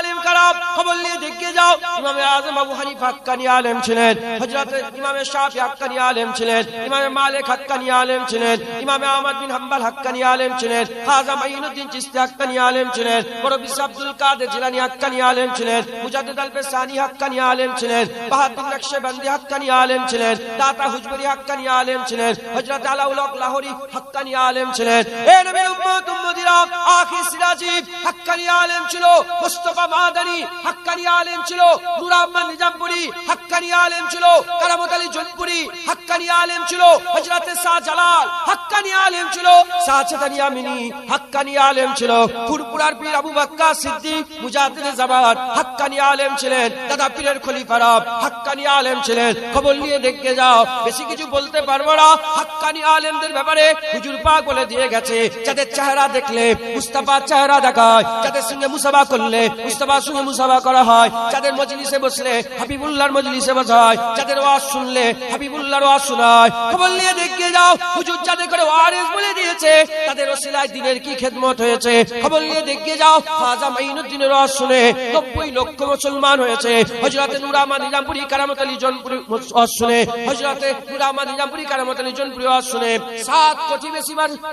আলেম কারা খবর নিয়ে দেখে যাও। ইমামে আযম আবু হানিফা হাক্কানি আলেম ছিলেন, হযরত ইমামে শাফি হাক্কানি আলেম ছিলেন, ইমামে মালিক হাক্কানি আলেম ছিলেন, ইমামে আহমদ বিন হাম্বল হাক্কানি আলেম ছিলেন, খাজা মাইনুদ্দিন চিশতি হাক্কানি আলেম ছিলেন, বড় পীর আব্দুল কাদের জিলানী হাক্কানি আলেম ছিলেন, মুজাদ্দিদ আল-ফিসানি হাক্কানি আলেম ছিলেন, বাহাউদ্দিন নকশবন্দি হাক্কানি আলেম ছিলেন, দাতা হুজবুরি হাক্কানি আলেম ছিলেন, হযরত আলাউল হক লাহোরী হাক্কানি আলেম ছিলেন। এ নবীর উম্মত উম্মতিরা, আখির সিরাজি হাক্কানি আলেম ছিল, মুস্তাফা মাদানী হাক্কানি আলেম ছিল, নূর আহমদ নিজামপুরি হাক্কানি আলেম ছিল, কারামত আলী জোনপুরি হাক্কানি আলেম ছিল, হযরত শাহজালাল হাক্কানি আলেম ছিল, শাহজাদানি আমিনী হাক্কানি আলেম ছিল, ফুরফুরার পীর আবু বকর সিদ্দিক মুজাদ্দিদ জামান হাক্কানি আলেম ছিলেন, দাদা পীরের খলিফারা হাক্কানি আলেম ছিলেন। খবর নিয়ে দেখে যাও, বেশি কিছু বলতে পারবো না। হাক্কানি আলেমদের ব্যাপারে হুজুর পাক বলে দিয়ে গেছে, যাদের চেহারা দেখলে মুস্তাফা চেহারা দেখায়, যাদের সঙ্গে মুসাফা করলে মুস্তাফার সঙ্গে মুসাফা করা হয়, যাদের মজলিসে বসলে হাবিবুল্লাহর মজলিসে বসা হয়, যাদের ওয়াজ শুনলে হাবিবুল্লাহর ওয়াজ শোনায়। খবর নিয়ে দেখে যাও, হুজুর যাদের করে ওয়ারিস বলে দিয়েছে, তাদের ওসিলায় দ্বীনের কি খেদমত হয়েছে। খবর নিয়ে দেখে যাও, খাজা মাইনুদ্দিনের ওয়াজ শুনে 90 লক্ষ মুসলমান হয়েছে। হযরত নূর আহমদ নিজামপুরি কারামত আলী জোনপুরি ওয়াজ শুনে, হযরত নূর আহমদ নিজামপুরি কারামত আলী জোনপুরি ওয়াজ শুনে 7 কোটি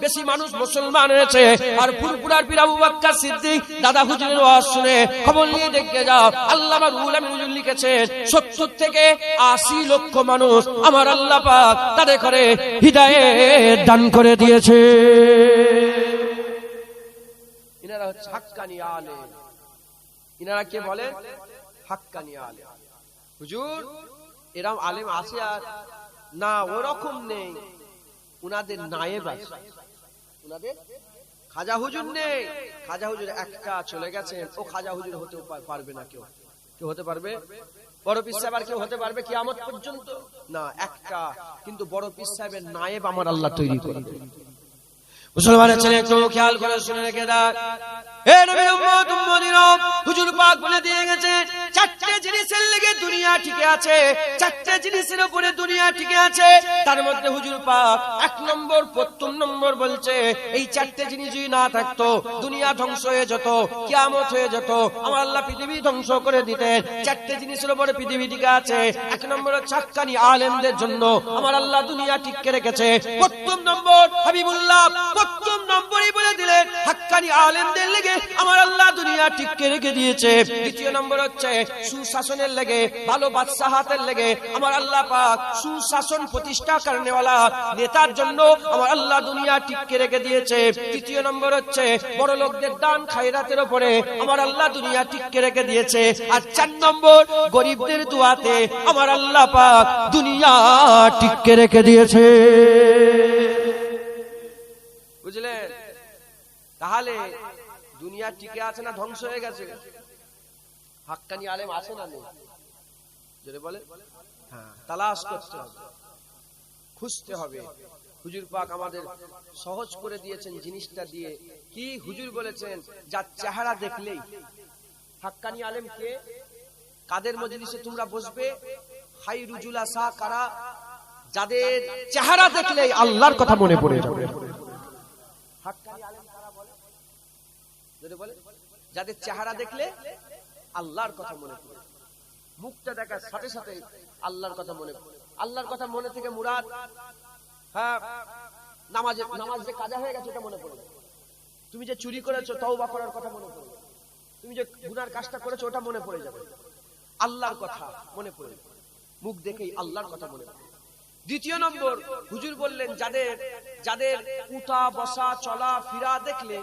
বেশি মানুষ মুসলমান হয়েছে। আর ফুরফুরার পীর আবু বকর সিদ্দিক দাদা হুজুরের ওয়াজ শুনে খবর নিয়ে দেখে যাও, আল্লামা রুহুল আমিন হুজুর লিখেছেন 70 থেকে 80 লক্ষ মানুষ আমার আল্লাহ পাক তাদের করে হিদায়াত দান করে দিয়েছে। ইনারা হচ্ছে হাক্কানি আলেম। ইনারা কে বলে? হাক্কানি আলেম। হুজুর এরকম আলেম আছে আর না? ওরকম নেই, উনাদের নায়েব আছে। উনাদের খাজা হুজুর নেই, খাজা হুজুর একটা চলে গেছেন, ও খাজা হুজুর হতে পারবে না। কেউ হতে পারবে? বড় পীর সাহেব আর কেউ হতে পারবে কিয়ামত পর্যন্ত? না, একটা। কিন্তু বড় পীর সাহেবের নায়েব আমার আল্লাহ তৈরি করে। মুসলমানের ছেলে একটু খেয়াল করে শুনে রেখে দাও, হে নবীর উম্মত উম্মতিরা, হুজুর পাক বলে দিয়ে গেছে, 4টে জিনিসের লেগে দুনিয়া টিকে আছে, 4টে জিনিসের উপরে দুনিয়া টিকে আছে। তার মধ্যে হুজুর পাক 1 নম্বর, প্রথম নম্বর বলছে, এই 4টে জিনিস যদি না থাকতো দুনিয়া ধ্বংস হয়ে যেত, কিয়ামত হয়ে যেত, আমার আল্লাহ পৃথিবী ধ্বংস করে দিতেন। 4টে জিনিসের উপরে পৃথিবী টিকে আছে। 1 নম্বর হচ্ছে হাক্কানি আলেমদের জন্য আমার আল্লাহ দুনিয়া টিকে রেখেছে। প্রথম নম্বর হাবিবুল্লাহ, প্রথম নম্বরই বলে দিলেন, হাক্কানি আলেমদের লেগে আমার আল্লাহ দুনিয়া টিকে রেখে দিয়েছে। দ্বিতীয় নম্বর হচ্ছে সুশাসনের লেগে, ভালো বাদশাহাতের লেগে আমার আল্লাহ পাক সুশাসন প্রতিষ্ঠা করনেওয়ালা নেতার জন্য আমার আল্লাহ দুনিয়া টিকে রেখে দিয়েছে। তৃতীয় নম্বর হচ্ছে বড় লোকদের দান খায়রাতের উপরে আমার আল্লাহ দুনিয়া টিকে রেখে দিয়েছে। আর 4 নম্বর গরিবদের দোয়াতে আমার আল্লাহ পাক দুনিয়া টিকে রেখে দিয়েছে। বুঝলেন? তাহলে দুনিয়া টিকে আছে না ধ্বংস হয়ে গেছে? হাক্কানি আলেম আছে না নেই? যদি বলে হ্যাঁ, তালাশ করতে হবে, খুঁজতে হবে। হুজুর পাক আমাদের সহজ করে দিয়েছেন জিনিসটা দিয়ে। কি হুজুর বলেছেন, যার চেহারা দেখলেই হাক্কানি আলেম কে, কাদের মজলিসে তোমরা বসবে, খায়রু জুলাসা কারা, যাদের চেহারা দেখলেই আল্লাহর কথা মনে পড়ে যাবে। হাক্কানি আলেম কারা বলে? যদি বলে যাদের চেহারা দেখলে আল্লাহর কথা মনে পড়ে, মুখটা দেখার সাথে সাথে আল্লাহর কথা মনে পড়ে। আল্লাহর কথা মনে থেকে মুরাদ, হ্যাঁ, নামাজ যে কাজা হয়ে গেছে ওটা মনে পড়ে, তুমি যে চুরি করেছো তওবা করার কথা মনে পড়ে, তুমি যে গুনার কাজটা করেছো ওটা মনে পড়ে যাবে। আল্লাহর কথা মনে পড়ে, মুখ দেখেই আল্লাহর কথা মনে পড়ে। দ্বিতীয় নম্বর হুজুর বললেন, যাদের উঠা বসা চলা ফিরা দেখলে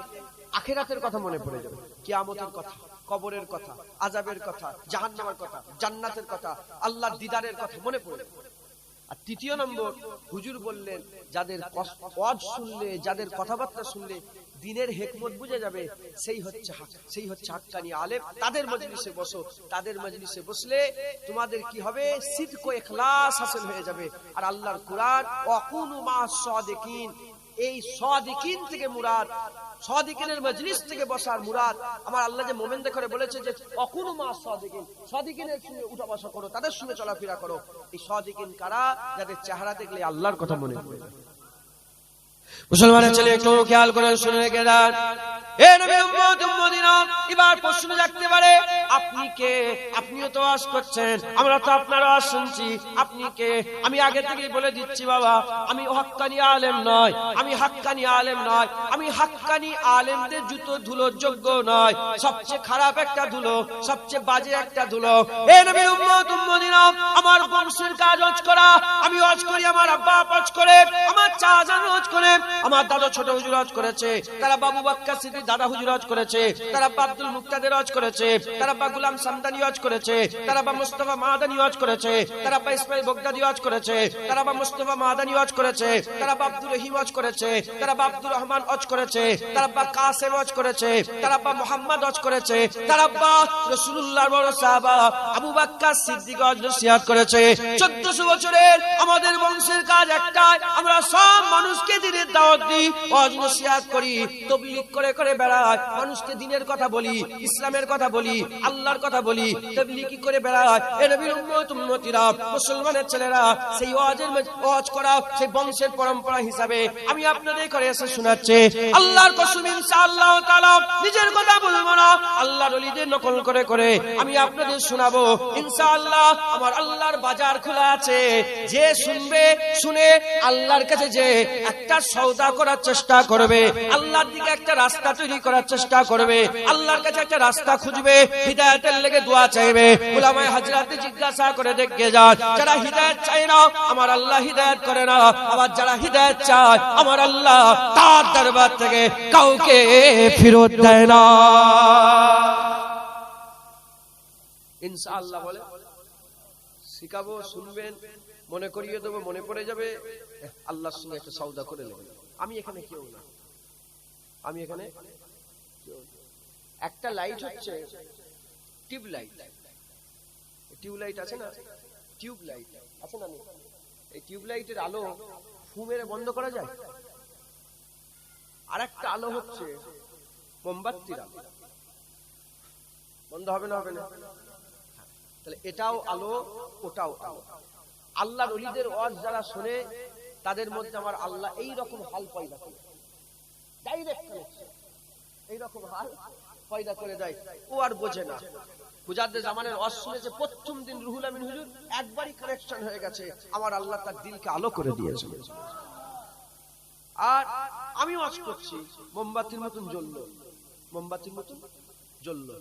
আখিরাতের কথা মনে পড়ে যাবে, কিয়ামতের কথা, কবরের কথা, আযাবের কথা, জাহান্নামের কথা, জান্নাতের কথা, আল্লাহর দিদারের কথা মনে পড়ে যাবে। আর তৃতীয় নম্বর হুজুর বললেন, যাদের ওয়াজ শুনলে, যাদের কথাবার্তা শুনলে দ্বীনের হিকমত বুঝে যাবে, সেই হচ্ছে হাক্কানি আলেম। তাদের মজলিসে বসো, তাদের মজলিসে বসলে তোমাদের কি হবে, সিদক ও ইখলাস হাসিল হয়ে যাবে। আর আল্লাহর কুরআন ওয়াকুনু মা'আস সাদিকিন, এই সাদিকিন থেকে মুরাদ, সাদিকিনের মজলিস থেকে বসার মুরাদ। আমার আল্লাহ যে মুমিনদের করে বলেছে যে ওয়াকুনু মা'আস সাদিকিন, সাদিকিনের সঙ্গে উঠা বসা করো, তাদের সঙ্গে চলাফেরা করো। এই সাদিকিন কারা? যাদের চেহারা দেখলে আল্লাহর কথা মনে পড়ে। মুসলমানের ছেলে একটু খেয়াল করে শুনে রেখে দেন, এ নবীর উম্মত উম্মতিরা, এবার প্রশ্ন জাগতে পারে, কে? আপনিও তো ওয়াজ করছেন, আমরা তো আপনার ওয়াজ শুনছি, আপনি কে? আমি আগে থেকেই বলে দিচ্ছি বাবা, আমি হক্কানি আলেম নয়, আমি হাক্কানি আলেম নয়, আমি হাক্কানি আলেমদের জুতো ধুলোর যোগ্য নয়। সবচেয়ে খারাপ একটা ধুলো, সবচেয়ে বাজে একটা ধুলো। এ নবীর উম্মত উম্মতিরা, আমার বংশের কাজ হজ করা। আমি হজ করি, আমার আব্বা হজ করে, আমার চাচা হজ করে, আমার দাদা ছোট হুজুর হজ করেছে, তারা বাবু বকর সিদ্দিক দাদা হুজুর হজ করেছে, তারা আব্দুল মুক্তাদের হজ করেছে, তারা গোলাম সামদানি হজ করেছে, তারা মুস্তাফা মাদানি হজ করেছে, তারা ইসমাইল বগদাদি হজ করেছে, তারা মুস্তাফা মাদানি হজ করেছে, তারা আব্দুর রহিম হজ করেছে, তারা আব্দুর রহমান হজ করেছে, তারা কাসেম হজ করেছে, তারা মুহাম্মদ হজ করেছে, তারা রাসূলুল্লাহর বড় সাহাবা আবু বকর সিদ্দিক হজ নসিহত করেছে। 1400 বছরের আমাদের বংশের কাজ একটাই, আমরা সব মানুষকে দিনের দাওয়াত দিই, হজ নসিহত করি, তাবলীগ করে করে বেড়াই, মানুষকে দিনের কথা বলি, ইসলামের কথা বলি, আল্লাহর কথা বলি, তাবলীগি করে বেড়াই। এ নবীর উম্মত উম্মতিরা, মুসলমানের ছেলেরা, সেই হজ করা সেই বংশের পরম্পরা হিসাবে আমি আপনাদের করে এসে শোনাচ্ছি। আল্লাহর কসম ইনশাআল্লাহ তাআলা নিজের কথা বলবো না, আল্লাহর ওলিদের নকল করে করে আমি আপনাদের শোনাবো ইনশাআল্লাহ। আমার আল্লাহর বাজার খোলা আছে, যে শুনবে, শুনে আল্লাহর কাছে যে একটা সওদা করার চেষ্টা করবে, আল্লাহর দিকে একটা রাস্তা তৈরি করার চেষ্টা করবে, আল্লাহর কাছে একটা রাস্তা খুঁজবে, হিদায়াতের লেগে দোয়া চাইবে। উলামায়ে হযরত জিজ্ঞাসা করে দেখে যান, যারা হিদায়াত চায় না আমার আল্লাহ হিদায়াত করে না, আবার যারা হিদায়াত চায় আমার আল্লাহ তার দরবার থেকে কাউকে ফেরত দেয় না। ইনশাআল্লাহ বলে শিখাবো, শুনবেন, মনে করিয়ে দেবো, মনে পড়ে যাবে, আল্লাহর সঙ্গে একটা সওদা করে নেবেন। আমি এখানে কেউ না, আমি এখানে একটা লাইট হচ্ছে টিউব লাইট, টিউব লাইট আছে না, টিউব লাইট আছে না, এই টিউব লাইটের আলো ফু মেরে বন্ধ করা যায়। আর একটা আলো হচ্ছে মোমবাতির আলো, বন্ধ হবে না? হবে না? তাহলে এটাও আলো, ওটাও আলো। আল্লাহর ওলিদের ওয়াজ যারা শোনে তাদের মধ্যে আমার আল্লাহ এই রকম হাল পয়দা করে, ডাইরেক্ট কানেকশন, এই রকম হাল পয়দা করে দেয়। ও আর বোঝে না, হুজারদের জামানের ওয়াজ শুনেছে, প্রথম দিন রুহুল আমিন হুজুর একবারই কানেকশন হয়ে গেছে, আমার আল্লাহ তার দিলকে আলো করে দিয়েছে। আর আমি ওয়াজ করছি, মোমবাতির মতন জ্বললো, মোমবাতির মতন জ্বললো।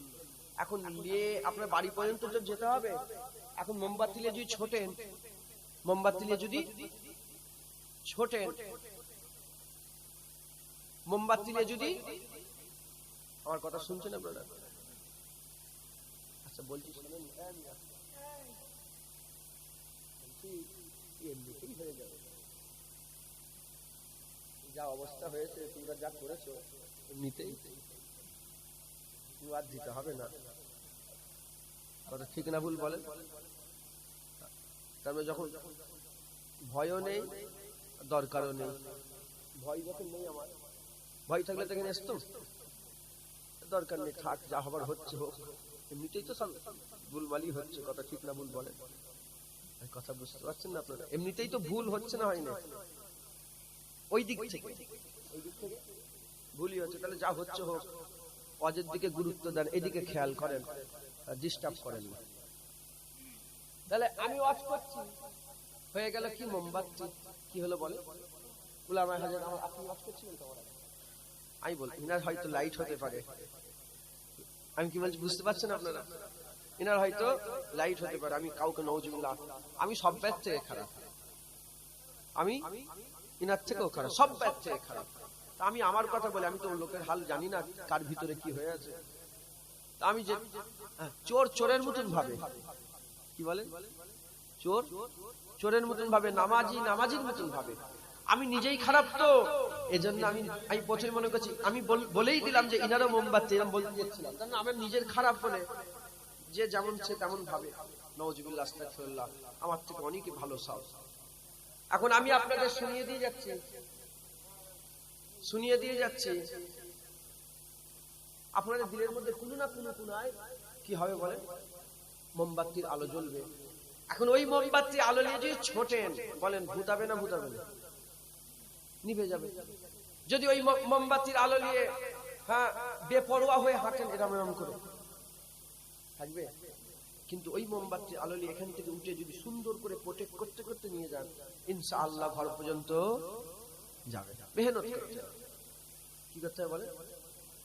এখন নিয়ে আপনার বাড়ি পর্যন্ত তো যেতে হবে। এখন মোমবাতি নিয়ে যদি ছোটেন, মোমবাতি নিয়ে যদি ছোটেন, মোমবাতি নিয়ে যদি, আমার কথা শুনছেন আপনারা? আচ্ছা বলছি শুনেন, এমনিতেই হয়ে যাবে, যা অবস্থা হয়েছে তোমরা যা করেছো এমনিতেই আর দিতে হবে না। কথা ঠিক না ভুল বলেন? তারপরে যখন ভয়ও নেই, দরকারও নেই, ভয় যখন নেই, আমার ভয় থাকলে তো এখানে আসতো, দরকার নেই, থাক, যা হবার হচ্ছে হোক, এমনিতেই তো সব ভুলভালই হচ্ছে। কথা ঠিক না ভুল বলেন? কথা বুঝতে পারছেন না আপনারা? এমনিতেই তো ভুল হচ্ছে না, হয় না? ওই দিক থেকে ভুলই হচ্ছে, তাহলে যা হচ্ছে হোক, ওয়াজের দিকে গুরুত্ব দেন, এদিকে খেয়াল করেন, ডিস্টার্ব করেন না। তাহলে আমি ওয়াজ করছি, হয়ে গেল কি মোমবাতি, কি হলো বলে? উলামায়ে হযরত, আপনি ওয়াজ করছিলেন তো, আমি বলি ইনার হয়তো লাইট হতে পারে, আমি কি বলছি বুঝতে পারছেন আপনারা? ইনার হয়তো লাইট হতে পারে, আমি কাউকে নাউজুবিল্লাহ, আমি সব ব্যাচ থেকে খারাপ, আমি ইনার থেকেও খারাপ, সব ব্যাচ থেকে খারাপ। আমি আমার কথা বলি, আমি তো লোকের হাল জানি না কার ভিতরে কি হয়ে আছে। আমি যে চোর চোরের মতন ভাবে, কি বলে, চোর চোরের মতন ভাবে, নামাজি নামাজির মতন ভাবে। আমি নিজেই খারাপ, তো এজন্য আমি প্রথমে মনে করছি, আমি বলেই দিলাম যে ইনারও মোমবাতি, এরকম বলতে যাচ্ছিলাম, কারণ আমার নিজের খারাপ বলে, যে যেমন সে তেমন ভাবে। নাউজুবিল্লাহ, আস্তাগফিরুল্লাহ, আমার থেকে অনেকে ভালো সব। এখন আমি আপনাদের শুনিয়ে দিয়ে যাচ্ছি, আপনাদের দিলের মধ্যে কোনো না কোনো কোনায় কি হবে বলেন, মোমবাতির আলো জ্বলবে। এখন ওই মোমবাতির আলো নিয়ে যদি ছোটেন, বলেন ভূতাবে না ভূতাবে না? নিভে যাবে। যদি ওই মোমবাতির আলো নিয়ে বেপরোয়া হয়ে হাঁটেন এরম করে, থাকবে? কিন্তু ওই মোমবাতির আলোলি এখান থেকে উঠে যদি সুন্দর করে প্রোটেক্ট করতে করতে নিয়ে যান, ইনশাআল্লাহ ঘর পর্যন্ত যাবে। মেহনত করতে হবে। কি করতে হবে বলে?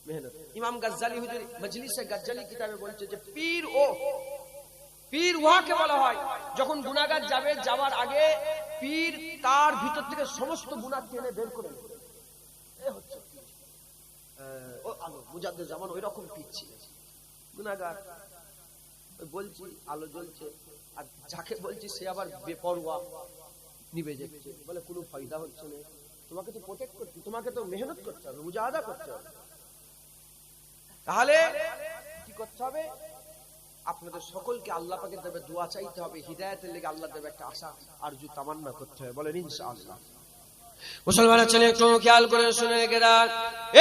মেহনত। ইমাম গাজ্জালি হুজুর মজলিসে গাজ্জালি কিতাবে বলছে যে পীর ওয়াকে বলা হয় যখন গুনাহগার যাবে, যাওয়ার আগে পীর তার ভিতর থেকে সমস্ত গুনাহ টেনে বের করে নেবে। এই হচ্ছে ও আলো মুজাদ্দিদ জামান ওই রকম পীর ছিল। গুনাহগার বলছি আলো জ্বলছে, আর যাকে বলছি সে আবার বেপরোয়া নিভে যাচ্ছে, বলে কোনো ফায়দা হচ্ছে না। তোমাকে তো প্রোটেক্ট করতে, তোমাকে তো মেহনত করতে হবে, মুজাহাদা করতে হবে। তাহলে কি করতে হবে? আপনাদের সকলকে আল্লাহ পাকের দেবে দোয়া চাইতে হবে, হিদায়াতের লেগে আল্লাহ দেবে একটা আশা আরজু তামান্না করতে হবে। বলেন ইনশাআল্লাহ। মুসলমানের ছেলে একটু খেয়াল করে শুনে রেখে দেন,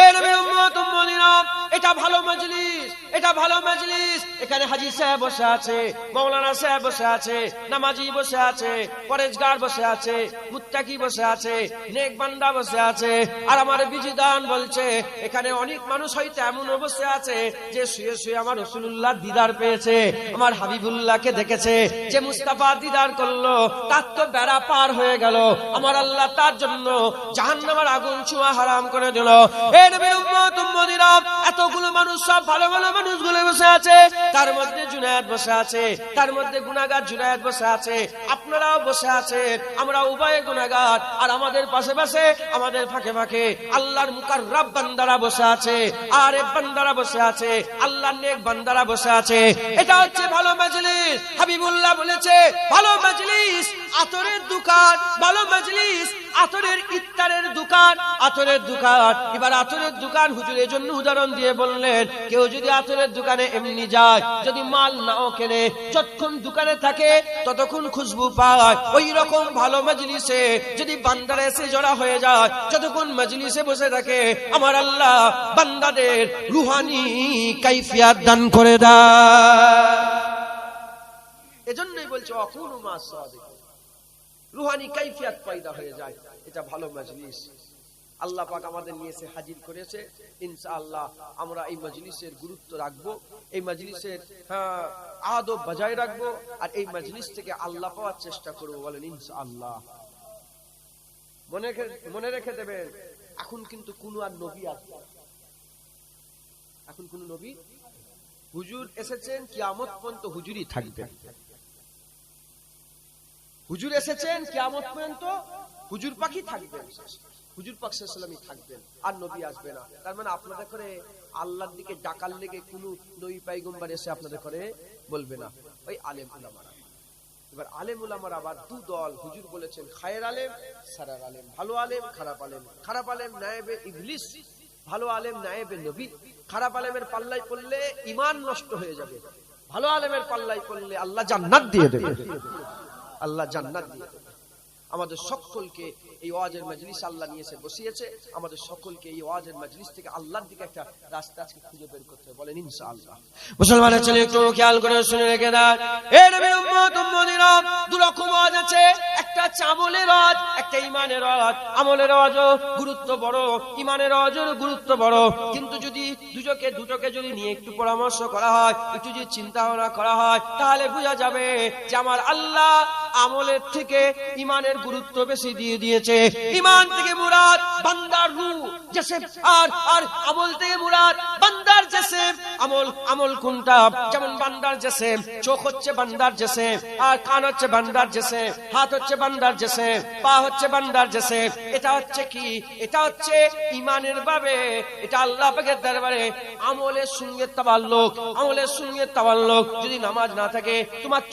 এ নবীর উম্মত উম্মতিরা, এটা ভালো মজলিস, এটা ভালো মজলিস। এখানে হাজী সাহেব বসে আছে, মাওলানা সাহেব বসে আছে, নামাজি বসে আছে, পরেজগার বসে আছে, মুত্তাকি বসে আছে, নেক বান্দা বসে আছে। আর আমার বিজিদান বলছে এখানে অনেক মানুষ হয়তো এমনও বসে আছে যে শুয়ে শুয়ে আমার রাসূলুল্লাহ দিদার পেয়েছে, আমার হাবিবুল্লাহকে দেখেছে। যে মুস্তাফা দিদার করলো তার তো বেড়া পার হয়ে গেল, আমার আল্লাহ তার জন্য জাহান্নামের আগুন ছোঁয়া হারাম করে দিল। এই নবীর উম্মত উম্মতিরা, এতগুলো মানুষ, সব ভালো ভালো মানুষগুলো বসে আছে, তার মধ্যে জুনায়েদ বসে আছে, তার মধ্যে গুনাহগার জুনায়েদ বসে আছে, আপনারাও বসে আছেন, আমরা উভয় গুনাহগার। আর আমাদের পাশে পাশে, আমাদের ফাঁকে ফাঁকে আল্লাহর মুকাররাব বান্দারা বসে আছে, আর এ বান্দারা বসে আছে, আল্লাহর নেক বান্দারা বসে আছে। এটা হচ্ছে ভালো মজলিস। হাবিবুল্লাহ বলেছে ভালো মজলিস আতরের দোকান, ভালো মজলিস আতরের ইত্তারের দোকান, আতরের দোকান। এবার আতরের দোকান হুজুর এই জন্য উদাহরণ দিয়ে বললেন, কেউ যদি আতরের দোকানে এমনি যায়, যদি মাল নাও কেনে, যতক্ষণ দোকানে থাকে ততক্ষণ খুশবু পায়। ওই রকম ভালো মজলিসে যদি বান্দারা এসে জড়া হয়ে যায়, যতক্ষণ মজলিসে বসে থাকে, আমার আল্লাহ বান্দাদের রুহানি কাইফিয়াত দান করে দেয়। এজন্যই বলছে অকুনু মাস সাদিক, রুহানি কাইফিয়াত পয়দা হয়ে যায়। এটা ভালো মজলিস। আল্লাহ পাক আমাদের নিয়ে এসে হাজির করেছে। ইনশাআল্লাহ আমরা এই মজলিসের গুরুত্ব রাখবো, এই মজলিসের আদব বজায় রাখবো, আর এই মজলিস থেকে আল্লাহ পাওয়ার চেষ্টা করবো। বলেন ইনশাআল্লাহ। মনে রেখে দেবেন, এখন কিন্তু কোন আর নবী আসবে, এখন কোন নবী, হুজুর এসেছেন কিয়ামত পর্যন্ত হুজুরই থাকবেন। হুজুর এসেছেন কিয়ামত পর্যন্ত হুজুর পাকই থাকবেন, হুজুর পাক সাল্লাল্লাহু আলাইহি ওয়াসাল্লাম থাকবেন, আর নবী আসবে না। তার মানে আপনাদের করে আল্লাহর দিকে ডাকার লেগে কোন নবী পয়গম্বর এসে আপনাদের করে বলবে না, ওই আলেম উলামারা। এবার আলেম উলামারা আবার দু দল। হুজুর বলেছেন খায়ের আলেম, সারার আলেম, ভালো আলেম, খারাপ আলেম। খারাপ আলেম নায়েবে ইবলিস, ভালো আলেম নায়েবে নবী। খারাপ আলেমের পাল্লায় পড়লে ঈমান নষ্ট হয়ে যাবে, ভালো আলেমের পাল্লায় পড়লে আল্লাহ জান্নাত দিয়ে দেবে, আল্লাহ জান্নাত দিয়ে দেবে। আমাদের সকলকে এই ওয়াজের মজলিস আল্লাহ নিয়ে এসে বসিয়েছে, আমাদের সকলকে এই ওয়াজের মজলিস থেকে আল্লাহর দিকে একটা রাস্তা আজকে খুঁজে বের করতে হবে। বলেন ইনশাআল্লাহ। মুসলমানের ছেলে একটু খেয়াল করে শুনে রেখে দেন, এ নবীর উম্মত উম্মতিরা, দু রকম ওয়াজ আছে, একটা হচ্ছে আমলের ওয়াজ, একটা ঈমানের ওয়াজ। আমলের ওয়াজও গুরুত্ব বড়, ঈমানের ওয়াজও গুরুত্ব বড়। কিন্তু যদি দুটোকে যদি নিয়ে একটু পরামর্শ করা হয়, একটু যদি চিন্তা ভাবনা করা হয়, তাহলে বোঝা যাবে যে আমার আল্লাহ আমলের থেকে ঈমানের গুরুত্ব বেশি দিয়ে দিয়েছে। ঈমান থেকে মুরাদ বান্দার রূহ জিসম, আর আমল থেকে মুরাদ বান্দার জিসম। আমল কোনটা? যেমন বান্দার জিসম, চোখ হচ্ছে বান্দার জিসম, আর কান হচ্ছে বান্দার জিসম, হাত হচ্ছে বান্দার জিসম, পা হচ্ছে বান্দার জিসম। এটা হচ্ছে কি? এটা হচ্ছে ঈমানের ভাবে, এটা আল্লাহ পাকের দরবারে আমলের সঙ্গে তাবাল্লুক, আমলের সঙ্গে তাবাল্লুক। যদি নামাজ না থাকে তোমার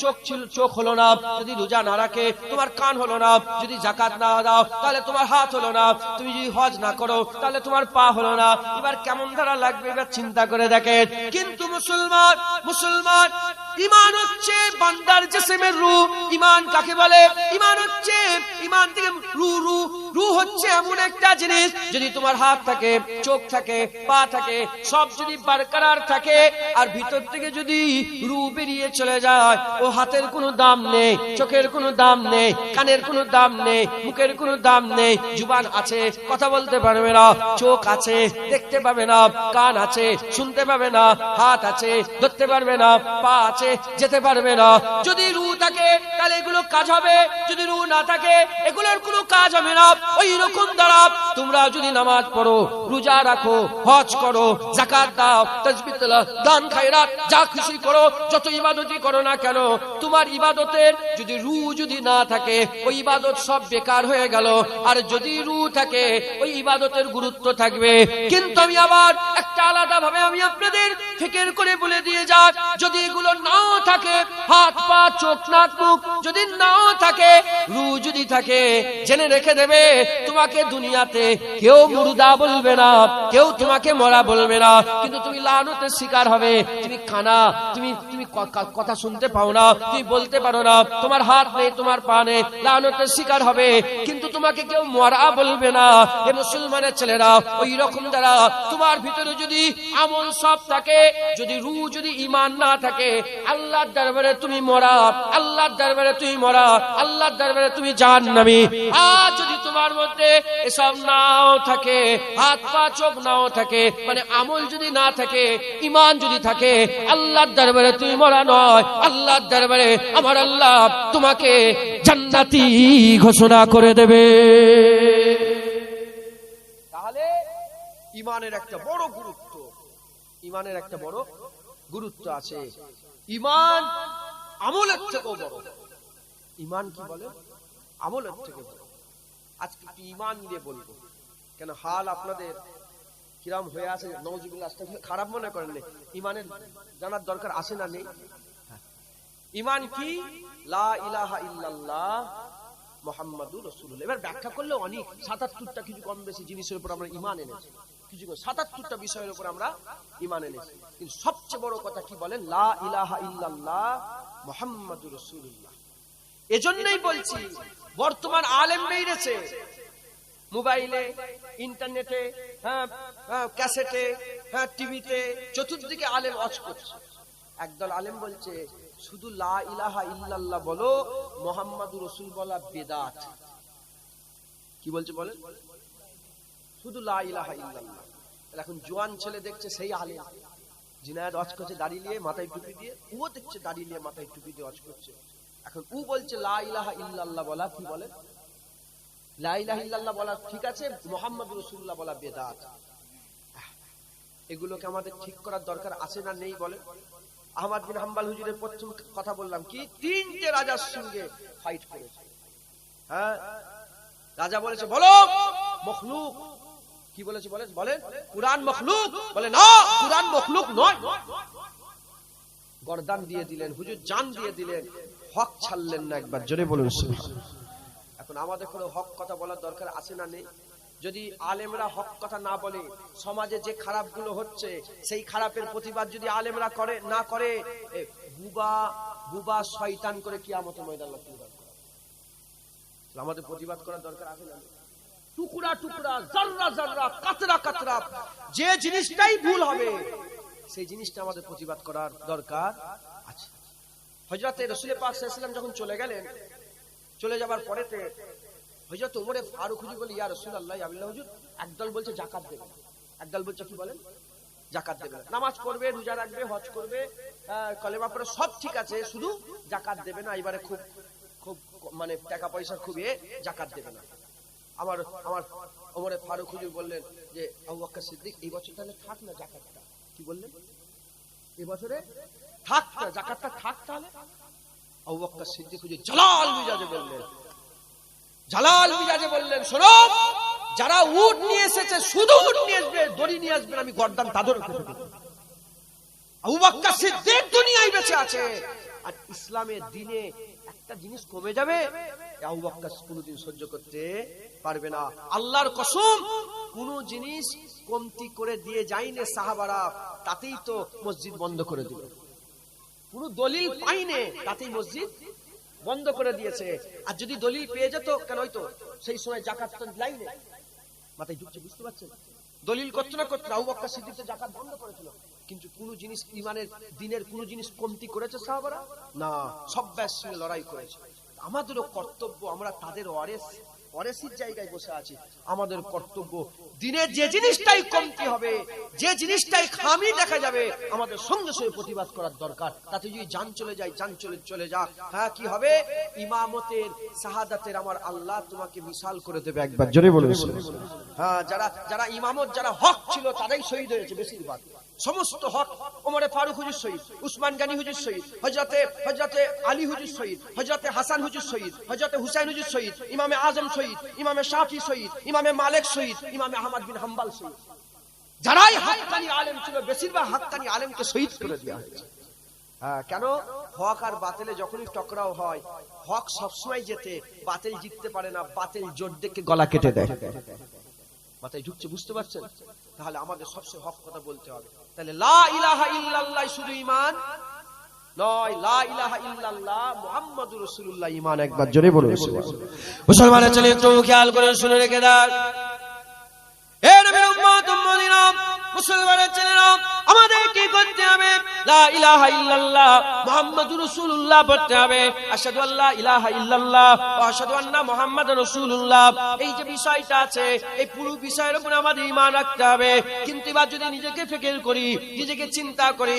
চোখ হলো না, যদি রোজা না রাখে তোমার কান হলো না, যদি যাকাত না দাও তাহলে তোমার হাত হলো না, তুমি যদি হজ না করো তাহলে তোমার পা হলো না। এবার কেমন ধারা লাগবে এবার চিন্তা করে দেখেন। কিন্তু মুসলমান ঈমান হচ্ছে বান্দার জিসমের রূহ। ঈমান কাকে বলে? ঈমান হচ্ছে ঈমান থেকে রূহ রূহ হচ্ছে এমন একটা জিনিস, যদি তোমার হাত থাকে, চোখ থাকে, পা থাকে, সব যদি বরকরার থাকে, আর ভিতর থেকে যদি রূহ বেরিয়ে চলে যায়, ও হাতের কোনো দাম নেই, চোখের কোনো দাম নেই, কানের কোনো দাম নেই, মুখের কোনো দাম নেই। জুবান আছে, কথা বলতে পারবে না, চোখ আছে, দেখতে পাবে না, কান আছে, শুনতে পাবে না, হাত আছে, ধরতে পারবে না, পা আছে, যেতে পারবে না। যদি রূহ থাকে তাহলে এগুলো কাজ হবে, যদি রূহ না থাকে এগুলোর কোনো কাজ হবে না। ওই রকম দ্বারা তোমরা যদি নামাজ পড়ো, রোজা রাখো, হজ করো, যাকাত দাও, তাসবিহ তেলাওয়াত, দান খায়রাত, যা খুশি করো, যত ইবাদতই করো না কেন, তোমার ইবাদতের যদি রূহ যদি না থাকে, ওই ইবাদত সব বেকার হয়ে গেল। আর যদি রূহ থাকে, ওই ইবাদতের গুরুত্ব থাকবে। কিন্তু আমি আবার একটা আলাদা ভাবে আমি আপনাদের ফিকির করে বলে দিয়ে যাক, যদি এগুলো নাও থাকে, হাত পা চোখ নাক মুখ যদি নাও থাকে, রূহ যদি থাকে, জেনে রেখে দেবে, তোমাকে দুনিয়াতে কেউ মুর্দা বলবে না, কেউ তোমাকে মরা বলবে না, কিন্তু তুমি লানতের শিকার হবে। তুমি কানা, তুমি কথা শুনতে পাও না, তুমি বলতে পারো না, তোমার হাত নেই, তোমার পা নেই, লানতের শিকার হবে, কিন্তু তোমাকে কেউ মরা বলবে না। এ মুসলমানের ছেলেরা, ওই রকম দ্বারা তোমার ভিতরে যদি আমল সব থাকে, যদি রূহ যদি ঈমান না থাকে, আল্লাহর দরবারে তুমি মরা, আল্লাহর দরবারে তুমি মরা, আল্লাহর দরবারে তুমি জাহান্নামী। আর যদি তোমার মধ্যে এসব নাও থাকে, হাত পা চোখ নাও থাকে, মানে আমল যদি না থাকে, ঈমান যদি থাকে, আল্লাহর দরবারে তুমি মরা নয়, আল্লাহর দরবারে আমার আল্লাহ তোমাকে জান্নাতি ঘোষণা করে দেবে। তাহলে ঈমানের একটা বড় গুরুত্ব, ঈমানের একটা বড় গুরুত্ব আছে। ঈমান আমলের থেকেও বড়। ঈমান কি বলে? আমলের থেকে বড়। আজকে কি ঈমান নিয়ে বলবো, কেন হাল আপনাদের কিরাম হয়ে আছে, নাউজুবিল্লাহ, খারাপ মনে করেন না, ঈমানের জানার দরকার আছে না নেই? ঈমান কি? লা ইলাহা ইল্লাল্লাহ মুহাম্মাদুর রাসূলুল্লাহ। এবার ব্যাখ্যা করলে অনেক ৭৭টা কিছু কম বেশি জিনিসের উপর আমরা ঈমান এনেছি, কিছু ৭৭টা বিষয়ের উপর আমরা ঈমান এনেছি। কিন্তু সবচেয়ে বড় কথা কি বলেন? লা ইলাহা ইল্লাল্লাহ মুহাম্মাদুর রাসূলুল্লাহ। এজন্যই বলছি, বর্তমান আলেম বেরিয়েছে মোবাইলে, ইন্টারনেটে, ক্যাসেটে, টিভিতে, চতুর্দিকে আলেম ওয়াজ করছে। একদল আলেম বলছে শুধু লা ইলাহা ইল্লাল্লাহ বলো, মুহাম্মাদুর রাসূল বলা বিদআত। কি বলছে বলেন? শুধু লা ইলাহা ইল্লাল্লাহ। এখন জোয়ান ছেলে দেখছে সেই আলেম জিনায়াত ওয়াজ করছে দাড়ি নিয়ে, মাথায় টুপি দিয়ে, ও দেখছে দাড়ি নিয়ে মাথায় টুপি দিয়ে ওয়াজ করছে। এখন ও বলছে লা ইলাহা ইল্লাল্লাহ বলা, কি বলে, লা ইলাহা ইল্লাল্লাহ বলা ঠিক আছে, মুহাম্মাদুর রাসূলুল্লাহ বলা বিদআত। এগুলোকে আমাদের ঠিক করার দরকার আছে না নেই বলে? আহমদ বিন হাম্বল হুজুরের প্রথম কথা বললাম কি, 3টে রাজার সঙ্গে ফাইট করেছে। রাজা বলেছে বলো মখলুক, কি বলেছে বলেন কুরআন মখলুক, বলে না কুরআন মখলুক নয়। গর্দান দিয়ে দিলেন, হুজুর জান দিয়ে দিলেন, হক ছাড়লেন না। একবার জোরে বলুন সুবহানাল্লাহ। এখন আমাদের কোনো হক কথা বলার দরকার আছে না নেই? যদি আলেমরা হক কথা না বলে, সমাজে যে খারাপগুলো হচ্ছে সেই খারাপের প্রতিবাদ যদি আলেমরা করে না করে, বুবা শয়তান করে কিয়ামতের ময়দানে প্রতিবাদ করে। আমাদের প্রতিবাদ করার দরকার আছে না? টুকরা টুকরা, জাররা জাররা, কাতরা কাতরা, যে জিনিসটাই ভুল হবে সেই জিনিসটা আমাদের প্রতিবাদ করার দরকার আছে। হযরত রাসূল পাক সাল্লাল্লাহু আলাইহি ওয়াসাল্লাম যখন চলে গেলেন, চলে যাবার পরেতে হযরত ওমর ফারুক হুজুর বলে, ইয়া রাসূলুল্লাহ, আল্লাহ হুজুর, একদল বলছে যাকাত দেবে, একদল বলছে কি বলেন যাকাত দেবে না, নামাজ পড়বে, রোজা রাখবে, হজ করবে, কলেমা পড়ে, সব ঠিক আছে, শুধু যাকাত দেবে না। এবারে খুব খুব মানে টাকা পয়সার খুব যাকাত দেবে না। আমার ওমর ফারুক হুজুর বললেন যে আবু বকর সিদ্দিক, এই বছর তাহলে থাক না যাকাতটা। কি বললেন? এই বছরে থাক না, যাকাতটা থাক। তাহলে আবু বকর সিদ্দিক হুজুর জালাল মিজাজে বললেন, শোনো, যারা উট নিয়ে এসেছে শুধু উট নিয়ে আসবে, দড়ি নিয়ে আসবে, আমি গর্দান তাদের উপরে দেব। আবু বকর সিদ্দিক দুনিয়ায় বেঁচে আছে, আর ইসলামের দিনে একটা জিনিস কমে যাবে, আবু বকর কোনদিন সহ্য করতে পারবে না। আল্লাহর কসম, কোন জিনিস কমতি করে দিয়ে যায়নি সাহাবারা, তাতেই তো মসজিদ বন্ধ করে দিল। কোন দলিল পাইনে, তাতেই মসজিদ বন্ধ করে দিয়েছে। আর যদি দলিল পেয়ে যেত কেন হয়তো সেই সময় জাকাত লাইনে মাথায় ঢুকছে, বুঝতে পারছেন? দলিল করতো না করতো, আবু বকর সিদ্দিক জাকাত বন্ধ করেছিল, কিন্তু কোন জিনিস ইমানের দিনের কোন জিনিস কমতি করেছে সাহাবারা? না, সব ব্যাস সঙ্গে লড়াই করেছে। আমাদেরও কর্তব্য, আমরা তাদের ওয়ারেসির জায়গায় বসে আছি, আমাদের কর্তব্য দিনের যে জিনিসটাই কমতি হবে, যে জিনিসটাই খামি দেখা যাবে, আমাদের সঙ্গে সঙ্গে প্রতিবাদ করার দরকার। তাতে যদি জান চলে যায়, জান চলে যাক, হ্যাঁ কি হবে? ইমামতের শাহাদাতের আমার আল্লাহ তোমাকে মিসাল করে দেবে। একবার জোরে বলুন। হ্যাঁ, যারা ইমামত, যারা হক ছিল তারাই শহীদ হয়েছে বেশিরভাগ। সমস্ত হক, ওমরে ফারুক হুজুর শহীদ, উসমান গনি হুজুর শহীদ, হযরতে আলী হুজুর শহীদ, হযরতে হাসান হুজুর শহীদ, হযরতে হুসাইন হুজুর শহীদ, ইমামে আজম শহীদ, ইমামে শাফি শহীদ, ইমামে মালিক শহীদ, ইমামে আহমদ বিন হাম্বল শহীদ। যারাই হক্কানি আলেম ছিল বেশিরভাগ হক্কানি আলেমকে শহীদ করে দেওয়া হয়েছে। কেন? হক আর বাতিলে যখনই টকরাও হয়, হক সবসময় জেতে, বাতিল জিততে পারে না। বাতিল জোর দেখে গলা কেটে দেয়। মাথায় ঢুকছে, বুঝতে পারছেন? তাহলে আমাদের সবসময় হক কথা বলতে হবে। তাহলে লা ইলাহা ইল্লাল্লাহ শুধু ঈমান নয়, লা ইলাহা ইল্লাল্লাহ মুহাম্মাদুর রাসূলুল্লাহ ঈমান। একবার জোরে বলুন মুসলমানের ছেলে, একটু খেয়াল করে শুনে রেখে দাও। হে নবীর উম্মত উম্মতিরা, মুসলমানের ছেলেরা, আমাদের কি করতে হবে? লা ইলাহা ইল্লাল্লাহ মুহাম্মাদুর রাসূলুল্লাহ পড়তে হবে। আশহাদু আল্লা ইলাহা ইল্লাল্লাহ ওয়া আশহাদু আন্না মুহাম্মাদুর রাসূলুল্লাহ। এই যে বিষয়টা আছে, এই পুরো বিষয়ের উপর আমাদের ঈমান রাখতে হবে। কিন্তু এবার যদি নিজেকে ফিকির করি, নিজেকে চিন্তা করি,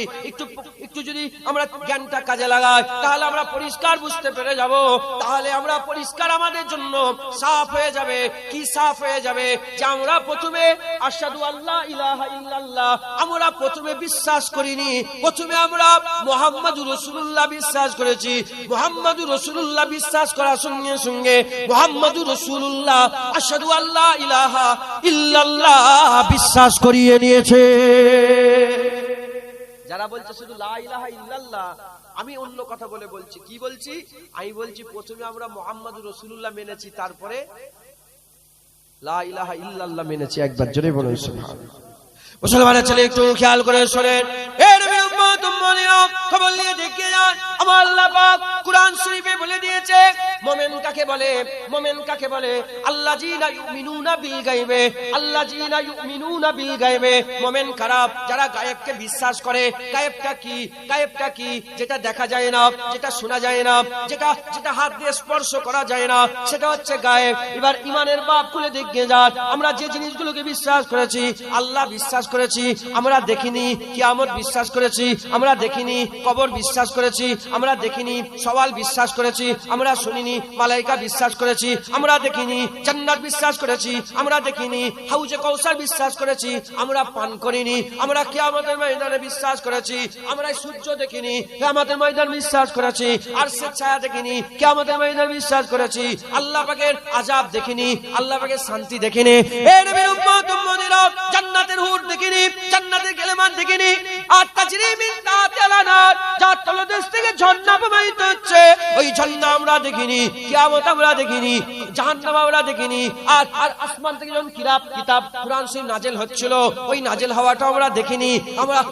একটু যদি আমরা জ্ঞানটা কাজে লাগাই, তাহলে আমরা পরিষ্কার বুঝতে পেরে যাব। তাহলে আমরা পরিষ্কার, আমাদের জন্য সাফ হয়ে যাবে। কি সাফ হয়ে যাবে? যে আমরা প্রথমে আশহাদু আল্লা ইলাহা ইল্লাল্লাহ আমরা প্রথমে বিশ্বাস করিনি, প্রথমে আমরা মুহাম্মাদুর রাসূলুল্লাহ বিশ্বাস করেছি। মুহাম্মাদুর রাসূলুল্লাহ বিশ্বাস করার সঙ্গে সঙ্গে মুহাম্মাদুর রাসূলুল্লাহ আশহাদু আল্লা ইলাহা ইল্লাল্লাহ বিশ্বাস করিয়ে নিয়েছে। যারা বলছে শুধু লা ইলাহা ইল্লাল্লাহ, আমি অন্য কথা বলছি। কি বলছি? আমি বলছি প্রথমে আমরা মুহাম্মাদুর রাসূলুল্লাহ মেনেছি, তারপরে লা ইলাহা ইল্লাল্লাহ মেনেছি। একবার জোরে বলুন সুবহানাল্লাহ। মুসলমানের ছেলে, একটু খেয়াল করে শোনেন। হে নবীর উম্মত উম্মতিরা, খবর নিয়ে দেখে যান, আমার আল্লাহ পাক কুরআন শরীফে বলে দিয়েছে মুমিন কাকে বলে। মুমিন কাকে বলে? আল্লাযীনা ইউমিনুনা বিল গায়বে। আল্লাযীনা ইউমিনুনা বিল গায়বে। মুমিন কারা? যারা গায়েবকে বিশ্বাস করে। গায়েবটা কি? গায়েবটা কি? যেটা দেখা যায় না, যেটা শোনা যায় না, যেটা হাত দিয়ে স্পর্শ করা যায় না, সেটা হচ্ছে গায়েব। এবার ঈমানের বাপ খুলে দেখে যান, আমরা যে জিনিসগুলোকে বিশ্বাস করেছি, আল্লাহ বিশ্বাস করেছি, আমরা দেখিনি। কিয়ামত বিশ্বাস করেছি, আমরা দেখিনি। কবর বিশ্বাস করেছি, আমরা দেখিনি। সওয়াল বিশ্বাস করেছি, আমরা শুনিনি। মালাইকা বিশ্বাস করেছি, আমরা দেখিনি। জান্নাত বিশ্বাস করেছি, আমরা দেখিনি। হাউজে কাউসার বিশ্বাস করেছি, আমরা পান করিনি। আমরা কিয়ামতের ময়দানে বিশ্বাস করেছি, আমরা সূর্য দেখিনি। কিয়ামতের ময়দান বিশ্বাস করেছি, আরশের ছায়া দেখিনি। কিয়ামতের ময়দান বিশ্বাস করেছি, আল্লাহ পাকের আযাব দেখিনি, আল্লাহ পাকের শান্তি দেখিনি। হে নবীর উম্মত উম্মতিরা, জান্নাতের হুর দেখিনি, জান্নাতের গেলেমান দেখিনি। আর তাজরি মিন তাহতিল আনহার, যার তলদেশ থেকে ঝর্ণা প্রবাহিত হচ্ছে, ওই ঝর্ণা আমরা দেখিনি। কিয়ামত আমরা দেখিনি, জাহান্নাম আমরা দেখিনি। আর আসমান থেকে যখন কিতাব কুরআন শরীফ নাজিল হচ্ছিল, ওই নাজিল হওয়াটা আমরা দেখিনি।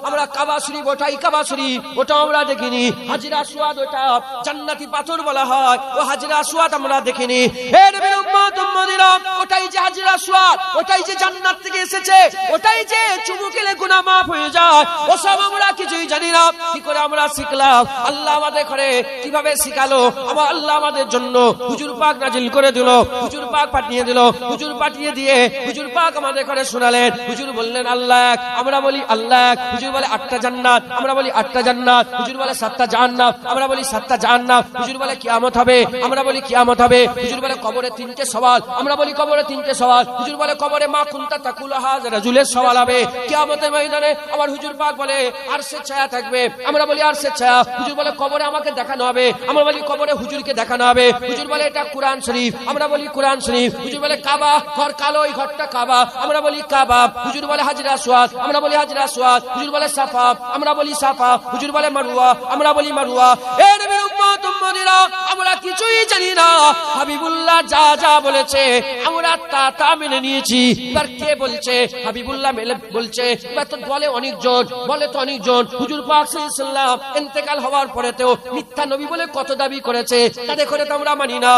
আমরা কাবা শরীফ, ওটাই কাবা শরীফ, ওটা আমরা দেখিনি। হাজরা আসওয়াদ, ওটা জান্নাতি পাথর বলা হয়, ও হাজরা আসওয়াদ আমরা দেখিনি। হে নবীর উম্মত উম্মতিরা, ওটাই যে হাজরা আসওয়াদ, ওটাই যে জান্নাত থেকে এসেছে, ওটাই যে চুমু খেলে গুনাহ মাফ হয়ে যায়, ওসব আমরা কিছুই জানি না। কি করে আমরা শিখলাম? আল্লাহ আমাদের করে কিভাবে শিখালো? আমার আল্লাহ আমাদের জন্য হুজুর পাক নাজিল করে দিল, হুজুর পাক পাঠিয়ে দিল। হুজুর পাঠিয়ে দিয়ে হুজুর পাক আমাদের করে শোনালেন। হুজুর বললেন আল্লাহ এক, আমরা বলি আল্লাহ এক। হুজুর বলে 8টা জান্নাত, আমরা বলি 8টা জান্নাত। হুজুর বলে 7টা জাহান্নাম, আমরা বলি 7টা জাহান্নাম। হুজুর বলে কিয়ামত হবে, আমরা বলি কিয়ামত হবে। হুজুর বলে কবরে 3টে সওয়াল, আমরা বলি কবরে 3টে সওয়াল। হুজুর বলে কবরে মা কুনতা তাকুলা হাযা রাজুলের সওয়াল হবে। কিয়ামতের ময়দানে আবার হুজুর পাক বলে আরশের ছায়া থাকবে, আমরা বলি আরশের ছায়া। হুজুর বলে কবরে আমাকে দেখানো হবে, আমরা বলি কবরে হুজুরকে দেখানো হবে। হুজুর বলে এটা কুরআন শরীফ, আমরা বলি কুরআন শরীফ। হুজুর বলে কাবা, ঘর কালো, ওই ঘরটা কাবা, আমরা বলি কাবা। হুজুর বলে হাজরা আসওয়াদ, আমরা বলি হাজরা আসওয়াদ। হুজুর বলে সাফা, আমরা বলি সাফা। হুজুর বলে মারওয়া, আমরা বলি মারওয়া। এ নবীর উম্মত উম্মতিরা, আমরা কিছুই জানি না। হাবিবুল্লাহ যা যা বলেছে আমরা তা মেনে নিয়েছি। এবার কে বলছে? হাবিবুল্লাহ বলছে। এবার তো বলে অনেকজন, হুজুর পাক সাল্লাল্লাহু আলাইহি ওয়াসাল্লাম ইন্তেকাল হওয়ার পরেতেও মিথ্যা নবী বলে কত দাবি করেছে, তাদের করে তো আমরা মানি না।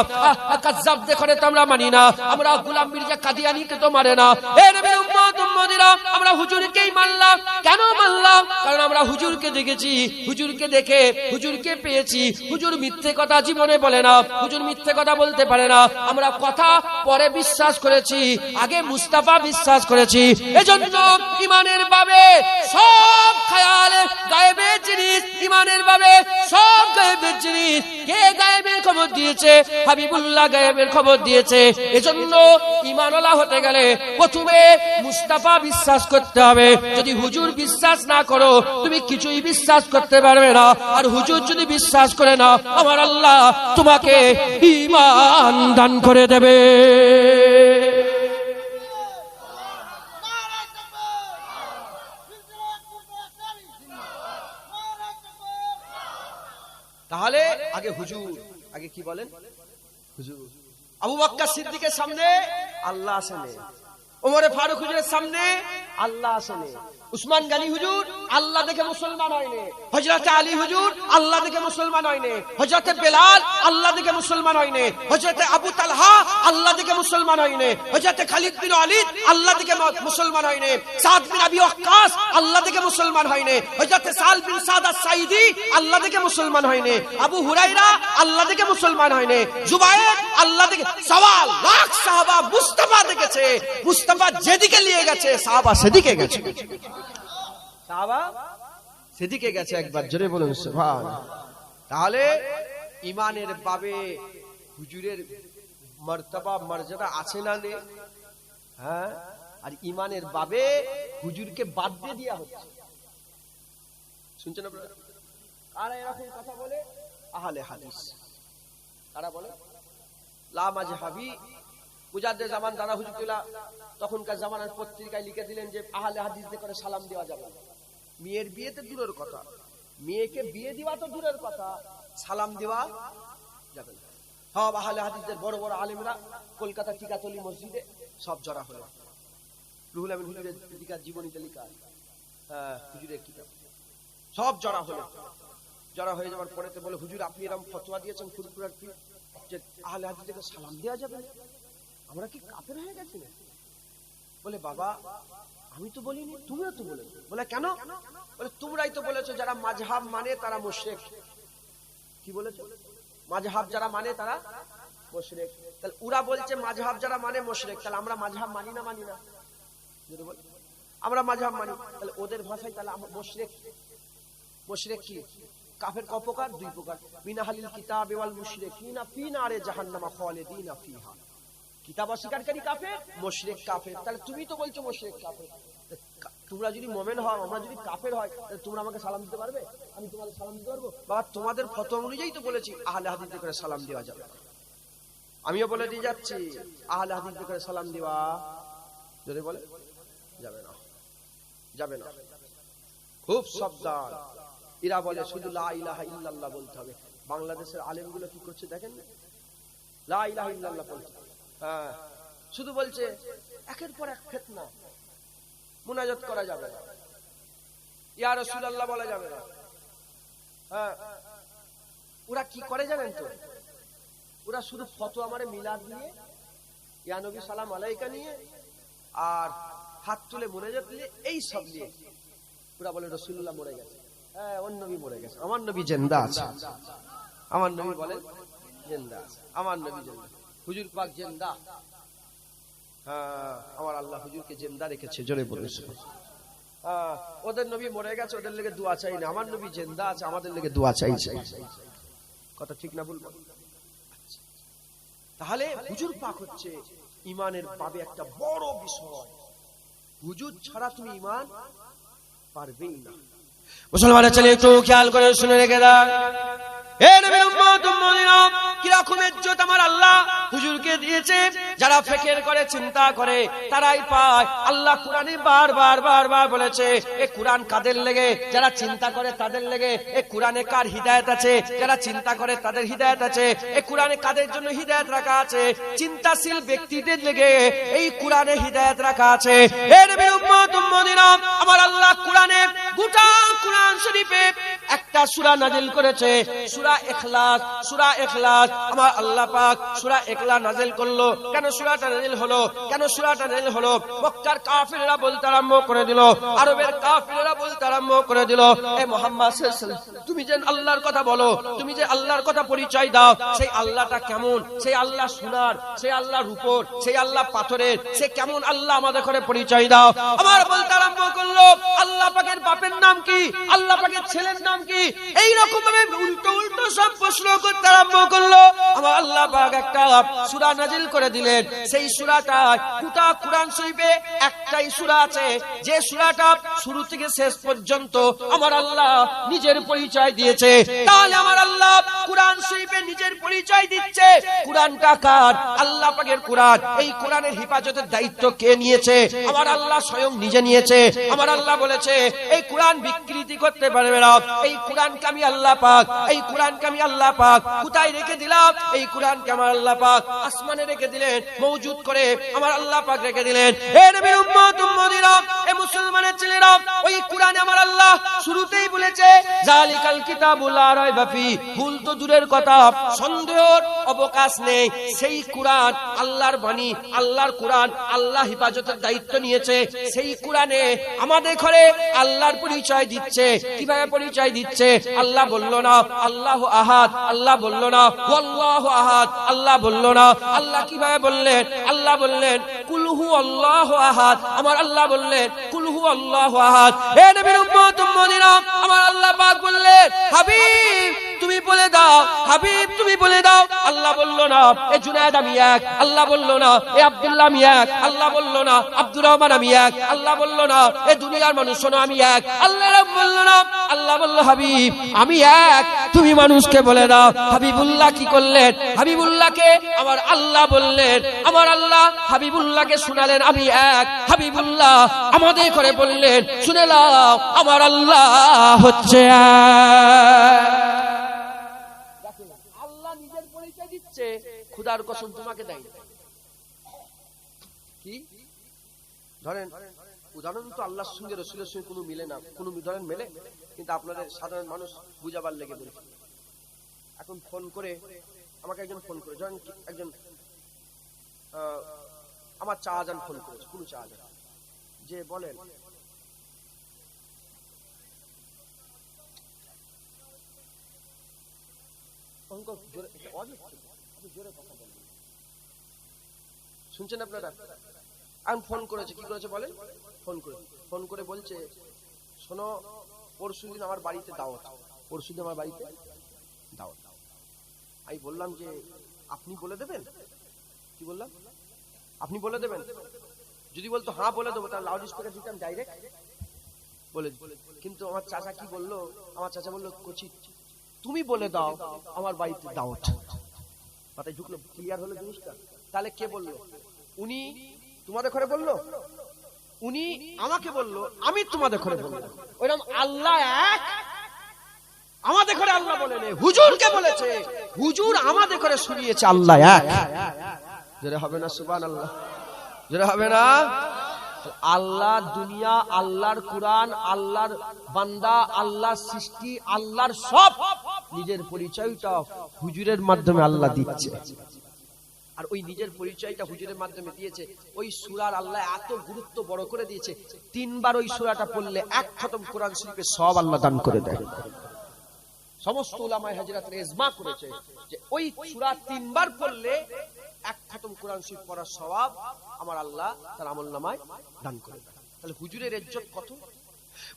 কাজ্জাবদের করে তো আমরা মানি না। আমরা গোলাম মির্জা কাদিয়ানীকে তো মানে না। হে নবীর উম্মতিরা, আমরা হুজুরকেই মানলাম। কেন মানলাম? কারণ আমরা হুজুরকে দেখেছি, হুজুরকে দেখে হুজুরকে পেয়েছি। হুজুর মিথ্যে কথা জীবনে বলে না, হুজুর মিথ্যে কথা বলতে পারে না। আমরা কথা পরে বিশ্বাস করেছি, আগে মুস্তাফা বিশ্বাস করেছি। এজন্য ইমানের বাবে সব খায়ালে গায়েবের জিনিস, ইমানের বাবে সব গায়েবের জিনিস। কে গায়েবের খবর দিয়েছে? হাবিবুল্লাহ গায়েবের খবর দিয়েছে। এজন্য ঈমানওয়ালা হতে গেলে প্রথমে মুস্তাফা বিশ্বাস করতে হবে। যদি হুজুর বিশ্বাস না করো তুমি কিছুই বিশ্বাস করতে পারবে না। আর হুজুর যদি বিশ্বাস করে না, আমার আল্লাহ তোমাকে ঈমান দান করে দেবে। তাহলে আগে হুজুর, আগে কি বলেন? হুজুর। আবু বকর সিদ্দিকের সামনে আল্লাহ আসেনি, ওমরে ফারুক হুজুরের সামনে আল্লাহ আসেনি, উসমান গনি হুজুর আল্লাহ দেখে মুসলমান হয়নি, হযরত আলী হুজুর আল্লাহ দেখে মুসলমান হয়নি, হযরত বেলাল আল্লাহ দেখে মুসলমান হয়নি, হযরত আবু তালহা আল্লাহ দেখে মুসলমান হয়নি, হযরত খালিদ বিন ওয়ালিদ আল্লাহ দেখে মুসলমান হয়নি, সাদ বিন আবি ওয়াক্কাস আল্লাহ দেখে মুসলমান হয়নি, হযরত সাল বিন সাদ আস-সাঈদী আল্লাহ দেখে মুসলমান হয়নি, আবু হুরায়রা আল্লাহ দেখে মুসলমান হয়নি, জুবায়ের আল্লাহ দেখে। সওয়াল লাখ সাহাবা মুস্তাফা দেখেছে, মুস্তাফা যেদিকে নিয়ে গেছে সাহাবা সেদিকে গেছে, সাহাবা সেদিকে গেছে। একবার জোরে বলুন সুবহানাল্লাহ। তাহলে ঈমানের বাবে হুজুরের মর্তবা মর্যাদা আছে না নেই? হ্যাঁ। আর ঈমানের বাবে হুজুরকে বাদ দিয়ে দেয়া হচ্ছে। শুনছেন আপনারা? কারা এরকম কথা বলে? আহলে হাদিস। কারা বলে? লা মাজহাবি। মুজাদ্দিদ জামান দাদা হুজুরুল্লাহ তখনকার জামানার পত্রিকায় লিখে দিলেন যে আহলে হাদিসদের করে সালাম দেওয়া যাবে না। মেয়ের বিয়েতে দূরের কথা, মেয়েকে বিয়ে দেওয়া তো দূরের কথা, সালাম দেওয়া যাবে না। সব আহলে হাদিসদের বড় বড় আলেমরা কলকাতা টিকাতলি মসজিদে সব জড়া হলো। রুহুল আমিন হুজুরের জীবনীতে লেখা আছে, হুজুরের কিতাব সব জড়া হলো। জড়া হয়ে যাওয়ার পরেতে বলে, হুজুর আপনি এরকম ফতোয়া দিয়েছেন ফুরফুরার পীর যে আহলে হাদিসদেরকে সালাম দেওয়া যাবে না, আমরা কি কাফের হয়ে গেছি না? বলে বাবা আমি তো বলিনি, তুমিও তো বলেছো। বলে কেন? বলে তোমরাই তো বলেছো যারা মাযহাব মানে তারা মুশরিক। কি বলেছো? মাযহাব যারা মানে তারা মুশরিক। তাহলে ওরা বলছে মাযহাব যারা মানে মুশরিক, তাহলে আমরা মাযহাব মানি না? মানি না? যদি বল আমরা মাযহাব মানি, তাহলে ওদের ভাষায় তাহলে আমরা মুশরিক। মুশরিক কি? কাফের ক প্রকার? দুই প্রকার। মিনাহালিল কিতাব ওয়াল মুশরিকিনা ফি নারে জাহান্নাম খালিদিনা ফিহা। কিতাব অস্বীকারী কাফের, মুশরিক কাফের। তাহলে তুমি তো বলছো মুশরিক কাফের। তোমরা যদি মুমিন হও, আমরা যদি কাফের হয়, তাহলে তোমরা আমাকে সালাম দিতে পারবে? আমি তোমাদের সালাম দিতে পারবো? বাবা তোমাদের ফতোয়া অনুযায়ী তো বলেছি আহলে হাদিসদের করে সালাম দেওয়া যাবে। আমিও বলে দিয়ে যাচ্ছি আহলে হাদিসদের করে সালাম দেওয়া যদি বলে যাবে না, যাবে না। খুব সাবধান। এরা বলে শুধু লা ইলাহা ইল্লাল্লাহ বলতে হবে। বাংলাদেশের আলেমগুলো কি করছে দেখেন না, লা ইলাহা ইল্লাল্লাহ বলছে, হ্যাঁ শুধু বলছে। একের পর এক ফিতনা। মুনাজাত করা যাবে না, ইয়া রাসূলুল্লাহ বলা যাবে না। হ্যাঁ ওরা কি করে জানেন তো? ওরা শুধু ফতোয়া মারে মিলাদ নিয়ে, ইয়া নবী সালাম আলাইকা নিয়ে, আর হাত তুলে মুনাজাত নিয়ে, এই সব নিয়ে ওরা বলে রাসূলুল্লাহ মরে গেছে। হ্যাঁ ওর নবী মরে গেছে, আমার নবী জিন্দা আছে। আমার নবী বলেন জিন্দা আছে, আমার নবী জিন্দা, হুজুর পাক জিন্দা। হ্যাঁ আমার আল্লাহ হুজুরকে জিন্দা রেখেছে, জোরে বলুন। ওদের নবী মরে গেছে, ওদের লেগে দোয়া চাই না। আমার নবী জিন্দা আছে, আমাদের লেগে দোয়া চাই। কথা ঠিক না বলবো? তাহলে হুজুর পাক হচ্ছে ঈমানের বাবে একটা বড় বিষয়। হুজুর ছাড়া তুমি ঈমান পারবেই না। মুসলমানের ছেলে একটু খেয়াল করে শুনে রেখে দাও, হে নবীর উম্মত উম্মতিরা, কিরকম ইজ্জত আমার আল্লাহ হুজুরকে দিয়েছে। যারা ফিকির করে চিন্তা করে তারাই পায়। আল্লাহ কোরআনে বারবার বলেছে এই কোরআন কাদের লেগে, যারা চিন্তা করে তাদের লেগে। এই কোরআনে কার হিদায়াত আছে, যারা চিন্তা করে তাদের হিদায়াত আছে। এই কোরআনে কাদের জন্য হিদায়াত রাখা আছে, চিন্তাশীল ব্যক্তিদের লেগে এই কোরআনে হিদায়াত রাখা আছে। হে নবীর উম্মত উম্মতিরা, আমার আল্লাহ কোরআনে গোটা কোরআন শরীফে একটা সূরা নাযিল করেছে, সূরা ইখলাস। সূরা ইখলাস আমার আল্লাহ পাক সূরা ইখলাস নাযিল করলো। কেন সূরাটা নাযিল হলো, কেন সূরাটা নাযিল হলো? মক্কার কাফিররা বলতে আরম্ভ করে দিল, আরবের কাফিররা বলতে আরম্ভ করে দিল, এ মুহাম্মদ সাল্লাল্লাহু আলাইহি ওয়াসাল্লাম, তুমি যে আল্লাহর কথা বলো, তুমি যে আল্লাহর কথা পরিচয় দাও, সেই আল্লাহটা কেমন? সেই আল্লাহ সোনার, সেই আল্লাহ রূপোর, সেই আল্লাহ পাথরের, সে কেমন আল্লাহ আমাদের করে পরিচয় দাও। আমার বলতে আরম্ভ করলো আল্লাহ পাকের বাপের নাম কি, আল্লাহ পাকের ছেলের নাম কি, এই রকম ভাবে উল্টো উল্টো সব প্রশ্ন করতে আরম্ভ করলো। আমার আল্লাহ পাক একটা সূরা নাযিল করে দিলেন। সেই সূরাটা গোটা কোরআন শরীফে একটাই সূরা আছে, যে সূরাটা শুরু থেকে শেষ পর্যন্ত আমার আল্লাহ নিজের পরিচয় দিয়েছে। তাহলে আমার আল্লাহ কোরআন শরীফে নিজের পরিচয় দিচ্ছে। কোরআনটা কার? আল্লাহ পাকের কোরআন। এই কোরআনের হেফাজতের দায়িত্ব কে নিয়েছে? আমার আল্লাহ স্বয়ং নিজে নিয়েছে। আমার আল্লাহ বলেছে এই কোরআন বিকৃতি করতে পারবে না। এই কোরআনকে আমি আল্লাহ পাক, এই কোরআনকে আমি আল্লাহ পাক কোথায় রেখে দিলাম? এই কোরআনকে আমার আল্লাহ পাক আসমানে রেখে দিলেন, মওজুদ করে আমার আল্লাহ পাক রেখে দিলেন। হে নবীর উম্মত উম্মতিরা, এ মুসলমানের ছেলেরা, ওই কোরআনে আমার আল্লাহ শুরুতেই বলেছে জালিকাল কিতাবুল লা রাইবা ফি। ভুল তো দূরের কথা, সন্দেহের অবকাশ নেই। সেই কোরআন আল্লাহর বাণী, আল্লাহর কোরআন, আল্লাহ হেফাজতের দায়িত্ব নিয়েছে। সেই কোরআনে আমাদের ঘরে আল্লাহর পরিচয় দিচ্ছে। কিভাবে পরিচয় দিচ্ছে? আল্লাহ বলল না আল্লাহু আহাদ, আল্লাহ বলল না আল্লাহু আহাদ, আল্লাহ বলল না। আল্লাহ কিভাবে বললেন? আল্লাহ বললেন কুল হু আল্লাহু আহাদ। আমার আল্লাহ বললেন কুল হু আল্লাহু আহাদ। হে নবীর উম্মত উম্মতিরা, আমার আল্লাহ পাক বললেন হাবিব তুমি বলে দাও, হাবিব তুমি বলে দাও। আল্লাহ বলল না এ জুনায়েদ আমি এক, আল্লাহ বলল না এ আব্দুল্লাহ আমি এক, আল্লাহ বলল না আব্দুর রহমান আমি এক, আল্লাহ বলল না এ দুনিয়ার মানুষ শোনো আমি এক, আল্লাহ বলল না। আল্লাহ বলল হাবিব আমি এক, তুমি মানুষকে বলে দাও। হাবিবুল্লাহ কি করলেন? হাবিবুল্লাহকে আমার আল্লাহ বললেন, আমার আল্লাহ হাবিবুল্লাহকে শোনালেন আমি এক। হাবিবুল্লাহ আমাদের করে বললেন শুনে নাও আমার আল্লাহ হচ্ছে আল্লাহ নিজের পরিচয় দিচ্ছে। খোদার কসম তোমাকে দেয় কি? ধরেন উদাহরণ তো আল্লাহর সঙ্গে রাসূলের সঙ্গে কোনো মিলে না, কোনো উদাহরণ মেলে, কিন্তু আপনাদের সাধারণ মানুষ বুঝাবার লেগে বলছে। এখন ফোন করে আমাকে একজন ফোন করে, ধরেন একজন আমার চাহাজান ফোন করেছে, কোন চাহাজান, যে বলেন শুনছেন আপনারা? আমি ফোন করেছে, কি করেছে বলেন? ফোন করে বলছে শোনো পরশুদিন আমার বাড়িতে দাওয়াত, পরশুদিন আমার বাড়িতে দাওয়াত। আমি বললাম যে আপনি বলে দেবেন। কি বললাম? আপনি বলে দেবেন? যদি বলতো হ্যাঁ বলে দেবো, তাহলে লাউড স্পিকার দিতাম ডাইরেক্ট বলে। কিন্তু আমার চাচা কি বললো? আমার চাচা বললো কোচি তুমি বলে দাও আমার বাড়িতে দাওয়াত। মাথায় ঢুকলো, ক্লিয়ার হলো জিনিসটা? তাহলে কে বললো? উনি তোমাদের ঘরে বললো, উনি আমাকে বললো, আমি তোমাদের ঘরে বললাম। ওইরকম আল্লাহ এক, আমাদের ঘরে আল্লাহ বলেন, হুজুরকে বলেছে, হুজুর আমাদের ঘরে শুনিয়েছে আল্লাহ এক। যেটা হবে না সুবহানাল্লাহ, যেটা হবে না। আল্লাহ দুনিয়া, আল্লাহর কোরআন, আল্লাহর বান্দা, আল্লাহর সৃষ্টি, আল্লাহর সব নিজের পরিচয়টা হুজুরের মাধ্যমে আল্লাহ দিচ্ছে। আর ওই নিজের পরিচয়টা হুজুরের মাধ্যমে দিয়েছে। ওই সূরার আল্লাহ এত গুরুত্ব বড় করে দিয়েছে, 3 বার ওই সূরাটা পড়লে 1 খতম কোরআন শরীফে সব আল্লাহ দান করে দেয়। সমস্ত উলামায়ে হাজরাত ইজমা করেছে যে ওই সূরা 3 বার পড়লে 1 খতম কোরআন শরীফ পড়ার সওয়াব আমার আল্লাহ তার আমলনামায় দান করে দেয়। তাহলে হুজুরের ইজ্জত কত?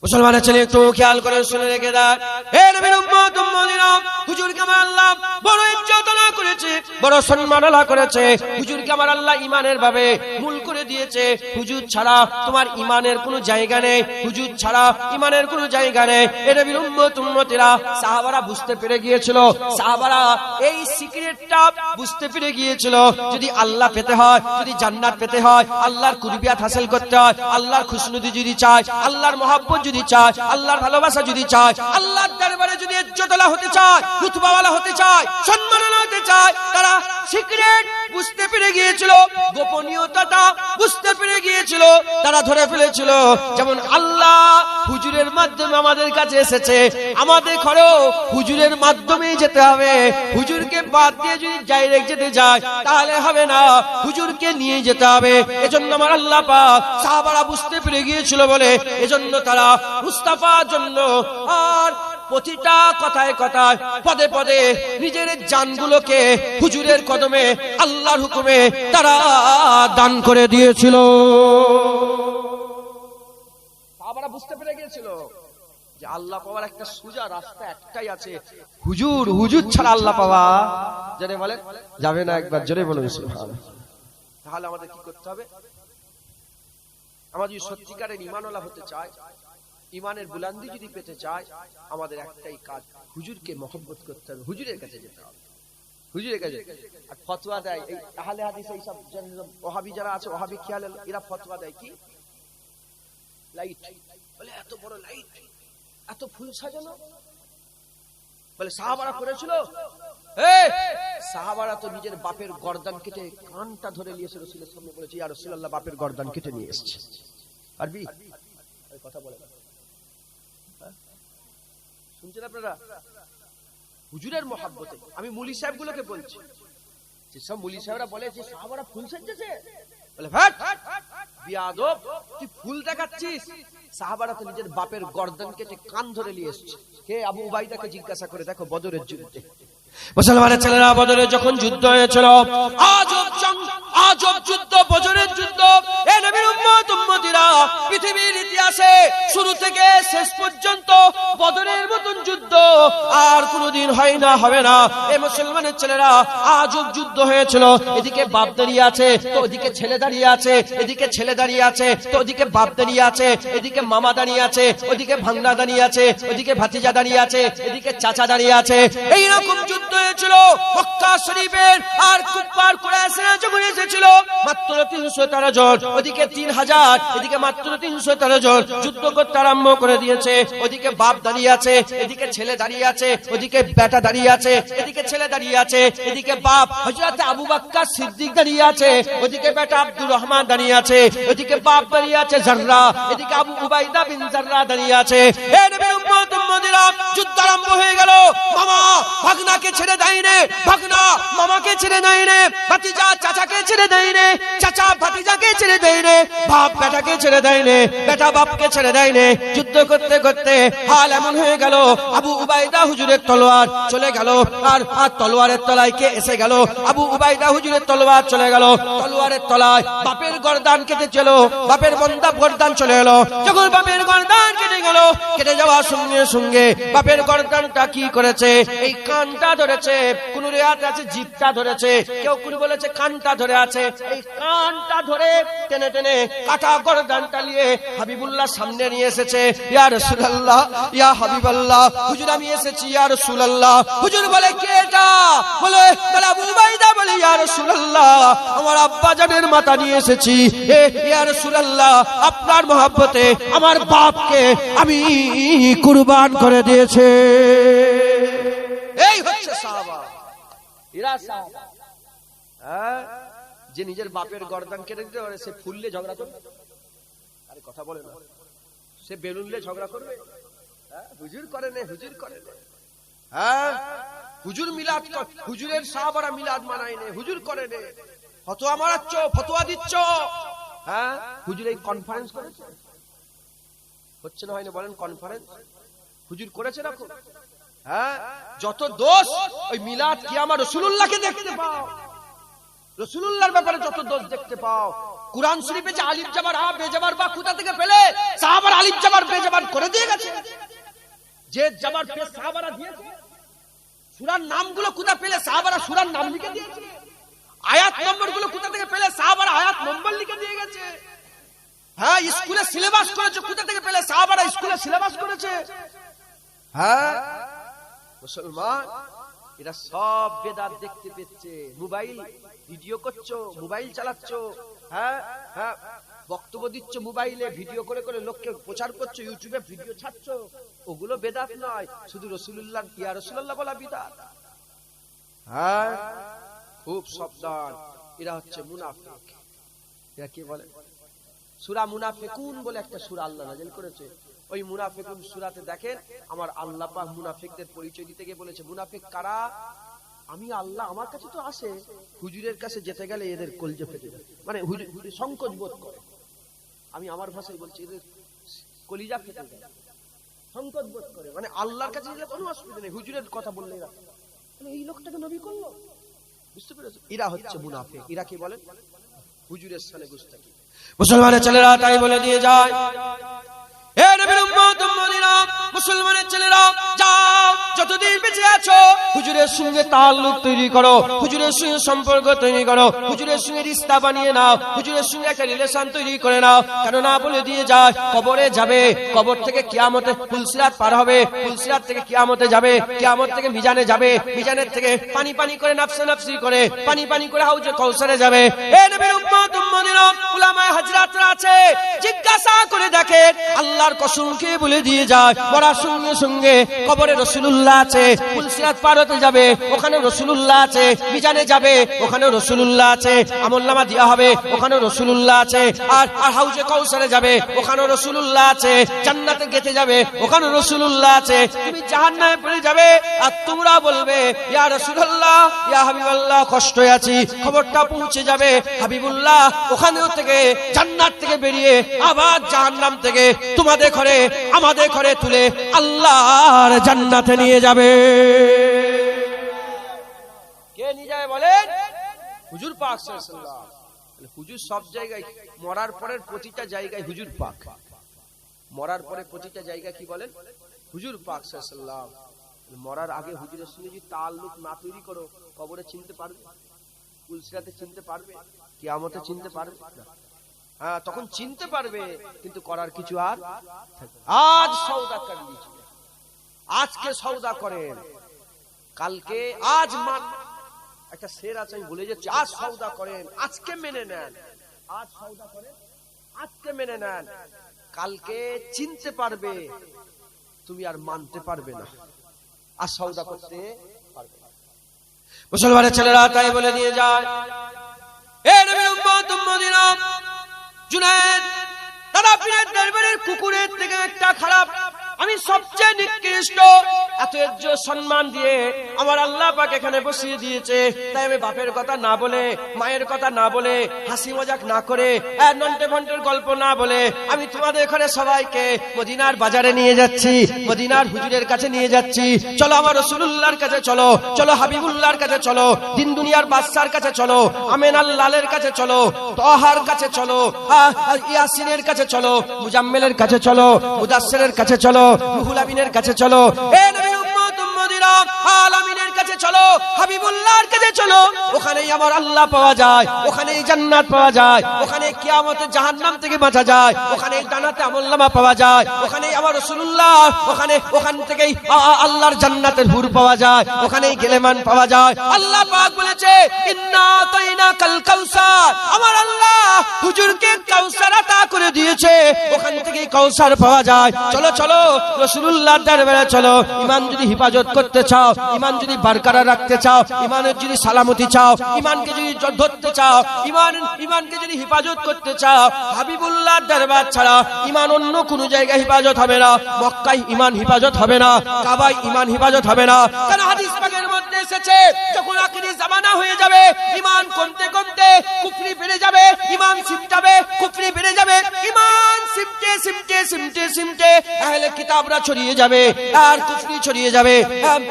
মুসলমানের ছেলে একটু খেয়াল করে শুনে রেখে দেন, হে নবীর উম্মত উম্মতিরা, হুজুরকে আমার আল্লাহ বড় ইজ্জত দান করেছে, বড় সম্মাননা করেছে। হুজুরকে আমার আল্লাহ ইমানের ভাবে মূল করে দিয়েছে। হুজুর ছাড়া তোমার ইমানের কোনো জায়গা নেই, হুজুর ছাড়া ইমানের কোনো জায়গা নেই। এ নবীর উম্মতেরা সাহাবারা বুঝতে পেরে গিয়েছিল, সাহাবারা এই সিক্রেটটা বুঝতে পেরে গিয়েছিল। যদি আল্লাহ পেতে হয়, যদি জান্নাত পেতে হয়, আল্লাহর কুরবিয়াত হাসিল করতে হয়, আল্লাহর খুশনুদি যদি চায়, আল্লাহর মহব্বত যদি চায়, আল্লাহর ভালোবাসা যদি চায়, আল্লাহর দরবারে যদি ইজ্জতওয়ালা হতে চায়, রুতবাওয়ালা হতে চায়, সম্মাননা হতে চায়, তারা সিক্রেট বুঝতে পেরে গিয়েছিল, গোপনীয়তাটা বুঝতে পেরে গিয়েছিল, তারা ধরে ফেলেছিল। যেমন আল্লাহ হুজুরের মাধ্যমে আমাদের কাছে এসেছে, আমাদের ঘরেও হুজুরের মাধ্যমেই যেতে হবে। হুজুরকে বাদ দিয়ে যদি ডাইরেক্ট যেতে যায় তাহলে হবে না, হুজুরকে নিয়ে যেতে হবে। এজন্য আমার আল্লাহ পাক সাহাবারা বুঝতে পেরে গিয়েছিল বলে এজন্য তারা মুস্তাফার জন্য আর প্রতিটা কথায় কথায় পদে পদে নিজের জানগুলোকে হুজুরের কদমে আল্লাহর হুকুমে তারা দান করে দিয়েছিল। সাহাবারা বুঝতে পেরে গিয়েছিল যে আল্লাহ পাওয়ার একটা সোজা রাস্তা একটাই আছে, হুজুর। হুজুর ছাড়া আল্লাহ পাওয়া জেনে বলেন যাবে না। একবার জোরে বলুন সুবহানাল্লাহ। তাহলে আমাদের কি করতে হবে? আমরা যদি সত্যিকারের ঈমানওয়ালা হতে চাই, ঈমানের বুলন্দি যদি পেতে চাই, আমাদের একটাই কাজ, হুজুরকে মহব্বত করতে হবে, হুজুরের কাছে যেতে হবে, হুজুরের কাছে। আর ফতোয়া দেয় এই আহলে হাদিস, এই সব ওহাবি যারা আছে, ওহাবি খেয়াল, এরা ফতোয়া দেয় কি লাইট, বলে এত বড় লাইট, এত ফুল সাজানো, বলে সাহাবারা করেছিল। সাহাবারা তো নিজের বাপের গর্দান কেটে কানটা ধরে নিয়েছে, রাসূলের সামনে বলেছে ইয়া রাসূলুল্লাহ বাপের গর্দান কেটে নিয়ে এসেছে। পারবি কথা বলে শুনছেন আপনারা? হুজুরের মহব্বতে আমি মুলি সাহেব গুলোকে বলছি, যেসব মুলি সাহেবরা বলে যে সাহাবারা ফুল সাজিয়েছে, বলে ভাট বিয়াদব, তুই ফুল দেখাচ্ছিস। সাহাবারা তো নিজের বাপের গর্দান কেটে কান ধরে নিয়ে এসেছে। কে? আবু উবাইদাকে জিজ্ঞাসা করে দেখো বদরের যুদ্ধে। মুসলমানের ছেলেরা বদরে যখন যুদ্ধ হয়েছিল, আজব যুদ্ধ, বদরের যুদ্ধ। এ নবীর উম্মতিরা পৃথিবীর ইতিহাসে শুরু থেকে শেষ পর্যন্ত বদরের মতন যুদ্ধ আর কোনোদিন হয় না, হবে না। এই মুসলমানের ছেলেরা আজব যুদ্ধ হয়েছিল। এদিকে বাপ দাঁড়িয়ে আছে, তো ওদিকে ছেলে দাঁড়িয়ে আছে, এদিকে ছেলে দাঁড়িয়ে আছে, তো ওদিকে বাপ দাঁড়িয়ে আছে, এদিকে মামা দাঁড়িয়ে আছে, ওদিকে ভাগনা দাঁড়িয়ে আছে, ওদিকে ভাতিজা দাঁড়িয়ে আছে, এদিকে চাচা দাঁড়িয়ে আছে। এইরকম যুদ্ধ হয়েছিল মক্কা শরীফের। আর কুফার কুরাইশরা যখন এসেছিল মাত্র 313 জন, ওদিকে 3000, এদিকে মাত্র 313 জন যুদ্ধ করতে আরম্ভ করে দিয়েছে। ওদিকে বাপ দাঁড়িয়ে আছে, এদিকে ছেলে দাঁড়িয়ে আছে, ওদিকে বেটা দাঁড়িয়ে আছে, এদিকে ছেলে দাঁড়িয়ে আছে, এদিকে বাপ হযরত আবু বকর সিদ্দিক দাঁড়িয়ে আছে, ওদিকে বেটা আব্দুর রহমান দাঁড়িয়ে আছে, ওদিকে বাপ দাঁড়িয়ে আছে জাররা, এদিকে আবু উবাইদা বিন জাররা দাঁড়িয়ে আছে। এ নবীর উম্মতিরা যুদ্ধ আরম্ভ হয়ে গেল। মামা ভাগনাকে ছেড়ে দেয় না, ভাগনা মামাকে ছেড়ে দেয় না, ভাতিজা চাচাকে ছেড়ে দেয় না, চাচা ভাতিজাকে ছেড়ে দেয় না, বাপ বেটাকে ছেড়ে দেয় না, বেটা বাপকে ছেড়ে দেয় না। যুদ্ধ করতে করতে হাল এমন হয়ে গেল, আবু উবাইদা হুজুরের তলোয়ার চলে গেল। আর তলোয়ারের তলায় কে এসে গেল? আবু উবাইদা হুজুরের তলোয়ার চলে গেল। তলোয়ারের তলায় বাপের গর্দান কেটে চল, বাপের বন্দা গর্দান চলে এলো। যখন বাপের গর্দান কেটে গেল, কেটে যাওয়ার সঙ্গে সঙ্গে বাপের গর্দানটা কি করেছে? এই কানটা ধরেছে, কোন রিওয়ায়াতে আছে জিভটা ধরেছে, কেউ কোন বলেছে কানটা ধরে আছে। এই কানটা ধরে টেনে টেনে কাটা গর্দানটা নিয়ে হাবিবুল্লাহ সামনে নিয়ে এসেছে। ইয়া রাসূলুল্লাহ, ইয়া হাবিবাল্লাহ, হুজুর আমি এসেছি ইয়া রাসূলুল্লাহ। হুজুর বলে কে এটা? বলে আবু উবাইদা বলে ইয়া রাসূলুল্লাহ আমার আব্বা জানের মাথা নিয়ে এসেছি। ইয়া রাসূলুল্লাহ আপনার মহব্বতে আমার বাপকে আমি কুরবান করে দিয়েছে। এই হচ্ছে সাহাবা, এরা সাহাবা। যে নিজের বাপের গর্দান কেটে দিতে পারে সে ফুললে ঝগড়া করবে? আরে কথা বলে না। সে বেলুনলে ঝগড়া করবে? হুজুর করে না, হুজুর করে না। হুজুর মিলাদ, হুজুরের সাহাবারা মিলাদ মানায় না, হুজুর করে না। ফতোয়া মারাচ্ছ, ফতোয়া দিচ্ছ। হুজুর এই কনফারেন্স করেছে, হচ্ছে না হয় না বলেন? কনফারেন্স হুজুর করেছে না? যত দোষ ওই মিলাদ কিয়ামা রাসূলুল্লাহকে দেখতে পাও, রাসূলুল্লাহর ব্যাপারে যত দোষ দেখতে পাও। কুরআন শরীফে যে আলিফ জাবার আ বেজাবার বা কোথা থেকে পেলে? সাহাবারা আলিফ জাবার বেজাবার করে দিয়ে গেছে। যে জাবার পে সাহাবারা দিয়েছে সূরার নামগুলো কোথা পেলে সাহাবারা সূরার নাম লিখে দিয়েছে? আয়াত নম্বরগুলো কোথা থেকে পেলে সাহাবারা আয়াত নম্বর লিখে দিয়ে গেছে? হ্যাঁ, স্কুলে সিলেবাস করেছে, কোথা থেকে পেলে সাহাবারা স্কুলে সিলেবাস করেছে? হ্যাঁ মুসলমান, এরা সব বেদাত দেখতে পেচ্ছে। মোবাইল ভিডিও করছো, মোবাইল চালাচ্ছো, হ্যাঁ হ্যাঁ, বক্তব্য দিচ্ছ মোবাইলে, ভিডিও করে করে লোককে প্রচার করছো, ইউটিউবে ভিডিও ছাড়ছো, ওগুলো বেদাত নয়, শুধু রাসূলুল্লাহ ইয়া রাসূলুল্লাহ বলা বিদাত। হ্যাঁ, খুব সাবধান, এরা হচ্ছে মুনাফিক। এরা কি বলে? সূরা মুনাফিকুন বলে একটা সূরা আল্লাহ নাযিল করেছে। ওই মুনাফিকুন সূরাতে দেখেন আমার আল্লাহ পাক মুনাফিকদের পরিচয় দিতে গিয়ে বলেছে, মুনাফিক কারা? আমি আল্লাহ, আমার কাছে তো আসে, হুজুরের কাছে যেতে গেলে এদের কলজে ফেটে যায়, মানে হুজুর সংকোচ বোধ করে। আমি আমার ভাষায় বলছি, এদের কলিজা ফেটে যায়, সংকোচ বোধ করে, মানে আল্লাহর কাছে গেলে কোনো অসুবিধা নেই, হুজুরের কথা বললে এরা এই লোকটাকে নবী করলো। বুঝতে পেরেছো? এরা হচ্ছে মুনাফিক। এরা কি বলে? হুজুরের সামনে গুস্তাখি। মুসলমানের ছেলেরা তাই বলে দিয়ে যায়, হে নবীর উম্মত উম্মতিরা, মুসলমানের ছেলেরা যাও, যতদিন বেঁচে আছো হুজুরের সঙ্গে তাল্লুক তৈরি করো, হুজুরের সঙ্গে সম্পর্ক তৈরি করো, হুজুরের সঙ্গে রিশতা বানিয়ে নাও, হুজুরের সঙ্গে একটা রিলেশন তৈরি করে নাও। কেন না বলে দিয়ে যায়, কবরে যাবে, কবর থেকে কিয়ামতে ফুলসিরাত পার হবে, ফুলসিরাত থেকে কিয়ামতে যাবে, কিয়ামত থেকে মিজানে যাবে, মিজানের থেকে পানি পানি করে নাফসা নাফসি করে পানি পানি করে হাউজে কাউসারে যাবে। হে নবীর উম্মত উম্মতিরা, উলামায়ে হাজরাতরা আছে, জিজ্ঞাসা করে দেখেন, আল্লাহর কসম খেয়ে বলে দিয়ে যায়, মরার সঙ্গে সঙ্গে কবরে রাসূলুল্লাহ আছে, ফুলসিরাত পার হতে যাবে, ওখানে রাসূলুল্লাহ আছে, মিজানে যাবে, ওখানে রাসূলুল্লাহ আছে, আমলনামা দেয়া হবে, ওখানে রাসূলুল্লাহ আছে, আর হাউজে কাউসারে যাবে, ওখানে রাসূলুল্লাহ আছে, জান্নাতে গেতে যাবে, ওখানে রাসূলুল্লাহ আছে। তুমি জাহান্নামে পড়ে যাবে, আর তোমরা বলবে, ইয়া রাসূলুল্লাহ, ইয়া হাবিবাল্লাহ, কষ্টে আছি। খবরটা পৌঁছে যাবে, হাবিবুল্লাহ ওখানেও থেকে জান্নাত থেকে বেরিয়ে আবার জাহান্নাম থেকে তোমাদের ঘরে আমাদের ঘরে তুলে আল্লাহর জান্নাতে নিয়ে যাবে। কে নিয়ে যাবে বলেন? হুজুর পাক সাল্লাল্লাহু আলাইহি ওয়াসাল্লাম। হুজুর সব জায়গায়, মরার পরের প্রতিটা জায়গায় হুজুর পাক, মরার পরে প্রতিটা জায়গা কি বলেন? হুজুর পাক সাল্লাল্লাহু আলাইহি ওয়াসাল্লাম। মরার আগে হুজুরের সঙ্গে যদি তাল্লুক না তৈরি করো, কবরে চিনতে পারবে, ফুলসিরাতে চিনতে পারবে, কিয়ামতে চিনতে পারবে না। হ্যাঁ, তখন চিনতে পারবে, কিন্তু করার কিছু আর আজ সওদা করে দিয়েছিল, আজকে সওদা করেন, কালকে আজ মান, একটা শের আছে আমি ভুলে যাচ্ছি, আজ সওদা করেন, আজকে মেনে নেন, আজ সওদা করেন, আজকে মেনে নেন, কালকে চিনতে পারবে, তুমি আর মানতে পারবে না, আর সওদা করতে পারবে না। মুসলমানের ছেলেরা তাই বলে দিয়ে যায়, হে নবীর উম্মত উম্মতিরা, জুনায়েদ দাদা পীরের দরবারের কুকুরের থেকে একটা খারাপ, আমি সবচেয়ে নিকৃষ্ট, এত ইজ্জত সম্মান দিয়ে আমার আল্লাহ পাক এখানে বসিয়ে দিয়েছে, তাই আমি বাপের কথা না বলে, মায়ের কথা না বলে, হাসি মজাক না করে, নন্টে ভন্টের গল্প না বলে, আমি তোমাদের ঘরে সবাইকে মদিনার বাজারে নিয়ে যাচ্ছি, মদিনার হুজুরের কাছে নিয়ে যাচ্ছি। চলো আমার রাসূলুল্লাহর কাছে চলো, চলো হাবিবুল্লাহর কাছে চলো, দিন দুনিয়ার বাদশার কাছে চলো, আমেনাল লালের কাছে চলো, তহার কাছে চলো, ইয়াসিনের কাছে চলো, মুজাম্মেলের কাছে চলো, মুদাসসিরের কাছে চলো, রুহুল আমিনের কাছে চলো, এ নবীর উম্মত উম্মতিরা, আলামিনের কাছে চলো, হাবিবুল্লাহর কাছে চলো, ওখানেই আমার আল্লাহ পাওয়া যায়, ওখানেই জান্নাত পাওয়া যায়, ওখানে কিয়ামতে জাহান্নাম থেকে বাঁচা যায়, ওখানে জান্নাতে আমলনামা পাওয়া যায়, ওখানেই আমার রাসূলুল্লাহ, ওখান থেকেই আল্লাহর জান্নাতের হুর পাওয়া যায়, ওখানেই গেলেমান পাওয়া যায়। আল্লাহ পাক বলেছে, ইন্না আতাইনাকাল কাউসার, আমার আল্লাহ হুজুরকে কাউসার আতা করে দিয়েছে, ওখান থেকেই কাউসার পাওয়া যায়। চলো চলো রাসূলুল্লাহর দরবারে চলো। ঈমান যদি হেফাজত করতে চাও, ঈমান যদি বরকরার রাখতে চাও, ঈমানের যদি সালামতি চাও, ঈমানকে যদি ধরতে চাও, ঈমানকে যদি হেফাজত করতে চাও, হাবিবুল্লাহর দরবার ছাড়া ঈমান অন্য কোনো জায়গায় হেফাজত হবে না। মক্কায় ঈমান হেফাজত হবে না, কাবায় ঈমান হেফাজত হবে না। কারণ হাদিস পাকের মধ্যে এসেছে, যখন আখিরি জামানা হয়ে যাবে, ঈমান কমতে কমতে কুফরি বেড়ে যাবে, ঈমান সিমটাবে, কুফরি বেড়ে যাবে, ঈমান সিমটে সিমটে সিমটে সিমটে আহলে কিতাবরা ছড়িয়ে যাবে, আর কুফরি ছড়িয়ে যাবে,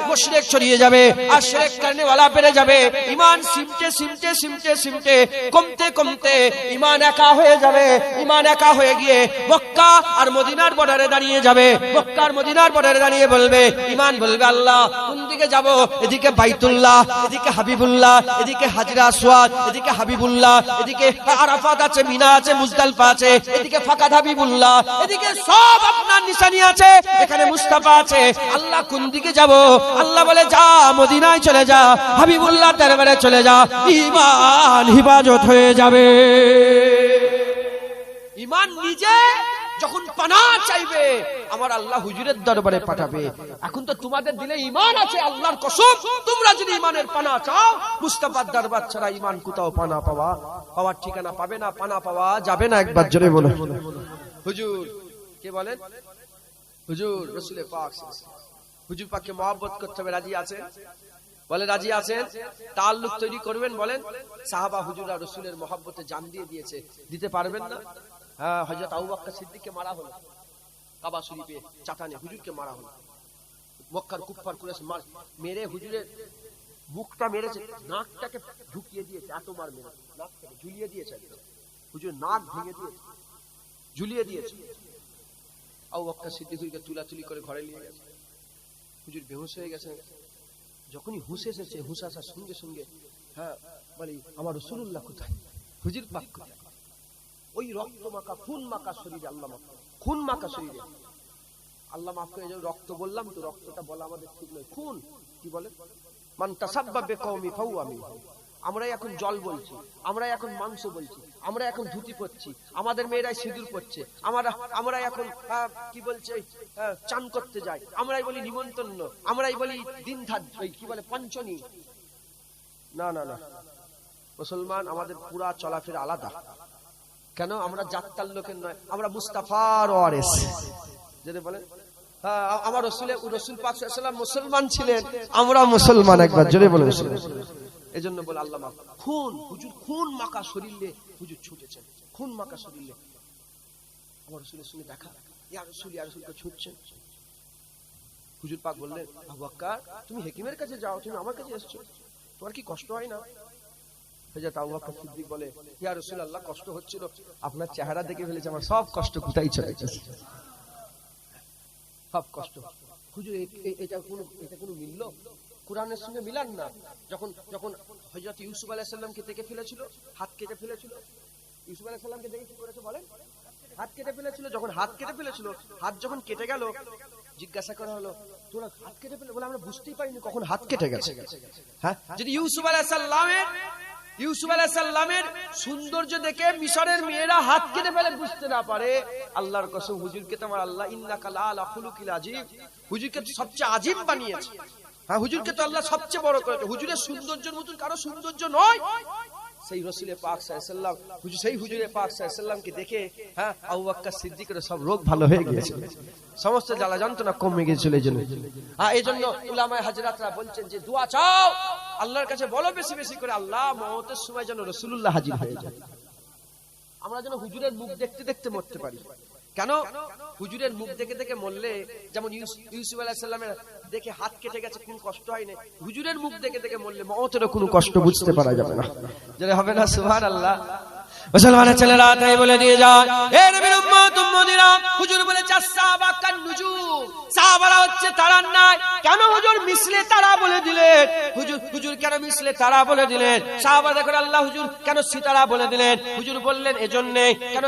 মুশরিক ছড়িয়ে যাবে, আর শিরক করনে ওয়ালা বেড়ে যাবে। ঈমান সিমটে সিমটে সিমটে সিমটে কমতে কমতে ঈমান একা হয়ে যাবে। ঈমান একা হয়ে গিয়ে মক্কা আর মদিনার বর্ডারে দাঁড়িয়ে যাবে। মক্কা আর মদিনার বর্ডারে দাঁড়িয়ে বলবে, ঈমান বলবে আল্লাহ কোন দিকে যাব? এদিকে বাইতুল্লাহ, এদিকে হাবিবুল্লাহ, এদিকে হাজরা আসওয়াদ, এদিকে হাবিবুল্লাহ, এদিকে আরাফাত আছে, মিনা আছে, মুজদালিফা আছে, এদিকে ফাকাত হাবিবুল্লাহ, এদিকে সব আপনার নিশানি আছে, এখানে মুস্তাফা আছে। আল্লাহ কোন দিকে যাব? আল্লাহ বলে যা মদিনায় চলে যা, হাবিবুল্লাহ দরবারে চলে যা, ঈমান হিফাজত হয়ে যাবে। ঈমান নিজে যখন পানা চাইবে আমার আল্লাহ হুজুরের দরবারে পাঠাবে। এখন তো তোমাদের দিলে ঈমান আছে, আল্লাহর কসম তোমরা যদি ঈমানের পানা চাও, মুস্তাফার দরবার ছাড়া ঈমান কোথাও পানা পাওয়ার ঠিকানা পাবে না, পানা পাওয়া যাবে না। একবার জোরে বলো হুজুর। কে বলেন? হুজুর রাসূল পাক। হুজুর পাককে মহব্বত করতে হবে, রাজি আছেন? বলে রাজি আছেন? তাআল্লুক তৈরি করবেন? বলেন। সাহাবা হুজুররা রাসূলের মহব্বতে জান দিয়ে দিয়েছে, দিতে পারবেন না? হ্যাঁ, হযরত আবু বকর সিদ্দিককে মারা হলো কাবা শরীফে চাটানে, হুজুরকে মারা হলো। মক্কার কুফফার কুরাইশ মেরে হুজুরের মুখটা মেরেছে, নাকটাকে ঢুকিয়ে দিয়েছে, এত মার মেরে নাকটাকে ঝুলিয়ে দিয়েছে, হুজুর নাক ভেঙে দিয়েছে, ঝুলিয়ে দিয়েছে। আবু বকর সিদ্দিক হুজুরকে তুলাতুলি করে ঘরে নিয়ে গেছে। হুজুর বেহুশ হয়ে গেছে। যখনই হুঁশ এসেছে, হুঁশ আসার সঙ্গে সঙ্গে হ্যাঁ বলি আমার রাসূলুল্লাহ কোথায়, হুজুর পাক কোথায়? ওই রক্ত মাখা খুন মাখা শরীরে আল্লাহ মাফ, খুন মাখা শরীরে আল্লাহ মাফ করে। রক্ত বললাম তো, রক্তটা বলা আমাদের ঠিক নয়, খুন। কি বলে? মান তাসাব্বা বিকওমি ফাহুয়া মিনহুম। আমরা এখন জল বলছি, আমরা এখন মাংস বলছি, আমরা এখন ধুতি পরছি, আমাদের মেয়েরাই সিঁদুর পরছে, আমরা এখন কি বলছে চান করতে যাই, আমরাই বলি নিমন্ত্রণ, আমরাই বলি দিন কি বলে পঞ্চনী। না না না, মুসলমান আমাদের পুরা চলাফেরা আলাদা। কেন? আমরা জাত্তার লোকের নয়, আমরা মুস্তাফার ওয়ারিস। যদি বলেন হ্যাঁ আমার রাসূল পাক সাল্লাল্লাহু আলাইহি ওয়াসাল্লাম মুসলমান ছিলেন, আমরা মুসলমান। একবার জোরে বলেন। এজন্য বলে আল্লাহ মাফ। খুন, হুজুর খুন মাখা শরীরে হুজুর ছুটেছেন, খুন মাখা শরীরে। আমার রাসূলের সঙ্গে দেখা, ইয়া রাসূল ইয়া রাসূল কে ছুটছেন। হুজুর পাক বললেন, আবু বকর তুমি হাকিমের কাছে যাও, তুমি আমার কাছে এসেছো, তোমার কি কষ্ট হয় না? হযরত আবু বকর সিদ্দিক বলে, ইয়া রাসূলুল্লাহ কষ্ট হচ্ছিল, আপনার চেহারা দেখে ফেলেছে আমার সব কষ্ট কোথায় চলে গেছে, সব কষ্ট। হুজুর এটা কোনো মিলল? কোরআনের সঙ্গে মিলান না। যখন হযরত ইউসুফ আলাইহিস সালামকে দেখে ফেলেছিল, হাত কেটে ফেলেছিল, ইউসুফ আলাইহিস সালামকে দেখে কি করেছে বলেন? হাত কেটে ফেলেছিল। যখন হাত কেটে ফেলেছিল, হাত যখন কেটে গেল, জিজ্ঞাসা করা হলো তোরা হাত কেটে ফেলে? বলে আমরা বুঝতেই পারিনি কখন হাত কেটে গেছে। হ্যাঁ, যদি ইউসুফ আলাইহিস সালামের সৌন্দর্য দেখে মিশরের মেয়েরা হাত কেটে ফেলে বুঝতে না পারে, আল্লাহর কসম হুজুরকে তো আমার আল্লাহ ইন্নাকা লাআলা খুলুকিল আযীম, হুজুরকে তো সবচেয়ে আযীম বানিয়েছে। হ্যাঁ, হুজুরকে তো আল্লাহ সবচেয়ে বড় করেছে। হুজুরের সৌন্দর্যের মতন কারো সৌন্দর্য নয়। সেই রাসূল পাক সাল্লাল্লাহু আলাইহি ওয়াসাল্লাম, সেই হুজুরে পাক সাল্লাল্লাহু আলাইহি ওয়াসাল্লামকে দেখে হ্যাঁ আবু বকর সিদ্দিকের সব রোগ ভালো হয়ে গিয়েছে, সমস্ত জ্বালা যন্ত্রণা কমে গিয়েছিল। এইজন্য উলামায়ে হাজরাতরা বলছেন যে দোয়া চাও, আল্লাহর কাছে বলো বেশি বেশি করে, আল্লাহ মওতের সময় যেন রাসূলুল্লাহ হাজির হয়ে যায়, আমরা যেন হুজুরের মুখ দেখতে দেখতে মরতে পারি। কেন? হুজুরের মুখ দেখে দেখে মরলে যেমন ইউসুফ আলাইহিস সালামের দেখে হাত কেটে গেছে কোন কষ্ট হয় না, হুজুরের মুখ দেখে দেখে মরলে মওতেরও কোনো কষ্ট বুঝতে পারা যাবে না। যেটা হবে না সুবহানাল্লাহ। মুসলমানের ছেলেরা তাই বলে দিয়ে যায়, এ নবীর উম্মত উম্মতিরা, হুজুর বলেছে সাহাবা কান নুজুম, সাহাবারা হচ্ছে তারার ন্যায়। কেন হুজুর মিসলে তারা বলে দিলেন? হুজুর কেন মিসলে তারা বলে দিলেন? সাহাবা দেখুন আল্লাহ হুজুর কেন সিতারা বলে দিলেন? হুজুর বললেন এজন্যে, কেন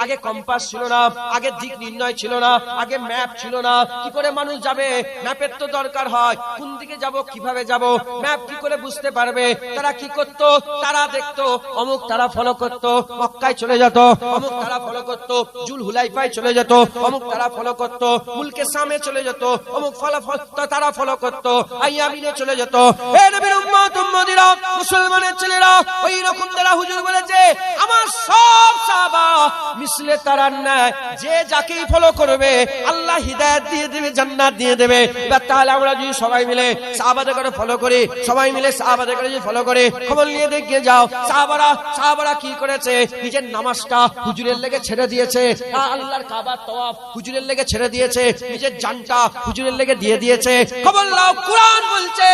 আগে কম্পাস ছিল না, আগে দিক নির্ণয় ছিল না, আগে ম্যাপ ছিল না। কি করে মানুষ যাবে? ম্যাপের তো দরকার হয়, কোন দিকে যাব, কিভাবে যাব, ম্যাপ কি করে বুঝতে পারবে? তারা কি করত? তারা দেখতো অমুক তারা ফলো করতো, মক্কায় চলে যেত, অমুক তারা ফলো করতো, জুল হুলাইফায় চলে যেত, অমুক তারা ফলো করত, মুলকে সামে চলে যেত, অমুক তারা ফলো করত, আইয়ামিনে চলে যেত। হে নবীর উম্মত উম্মতিরা, মুসলমানের ছেলেরা, ওই রকম তারা হুজুর বলেছে আমার সব সাহাবা মিসলে তারা নাই, যে যাকেই ফলো করবে আল্লাহ হিদায়াত দিয়ে দেবে, জান্নাত দিয়ে দেবে। এবার তাহলে আমরা যদি সবাই মিলে সাহাবাদের করে ফলো করি, সবাই মিলে সাহাবাদের করে যদি ফলো করে, খবর নিয়ে দেখে যাও সাহাবারা কি করেছে, নিজের নামাজটা হুজুরের লেগে ছেড়ে দিয়েছে, আল্লাহর কাবার তওয়াফ হুজুরের লেগে ছেড়ে দিয়েছে, নিজের জানটা হুজুরের লেগে দিয়ে দিয়েছে। খবর নাও, কুরআন বলছে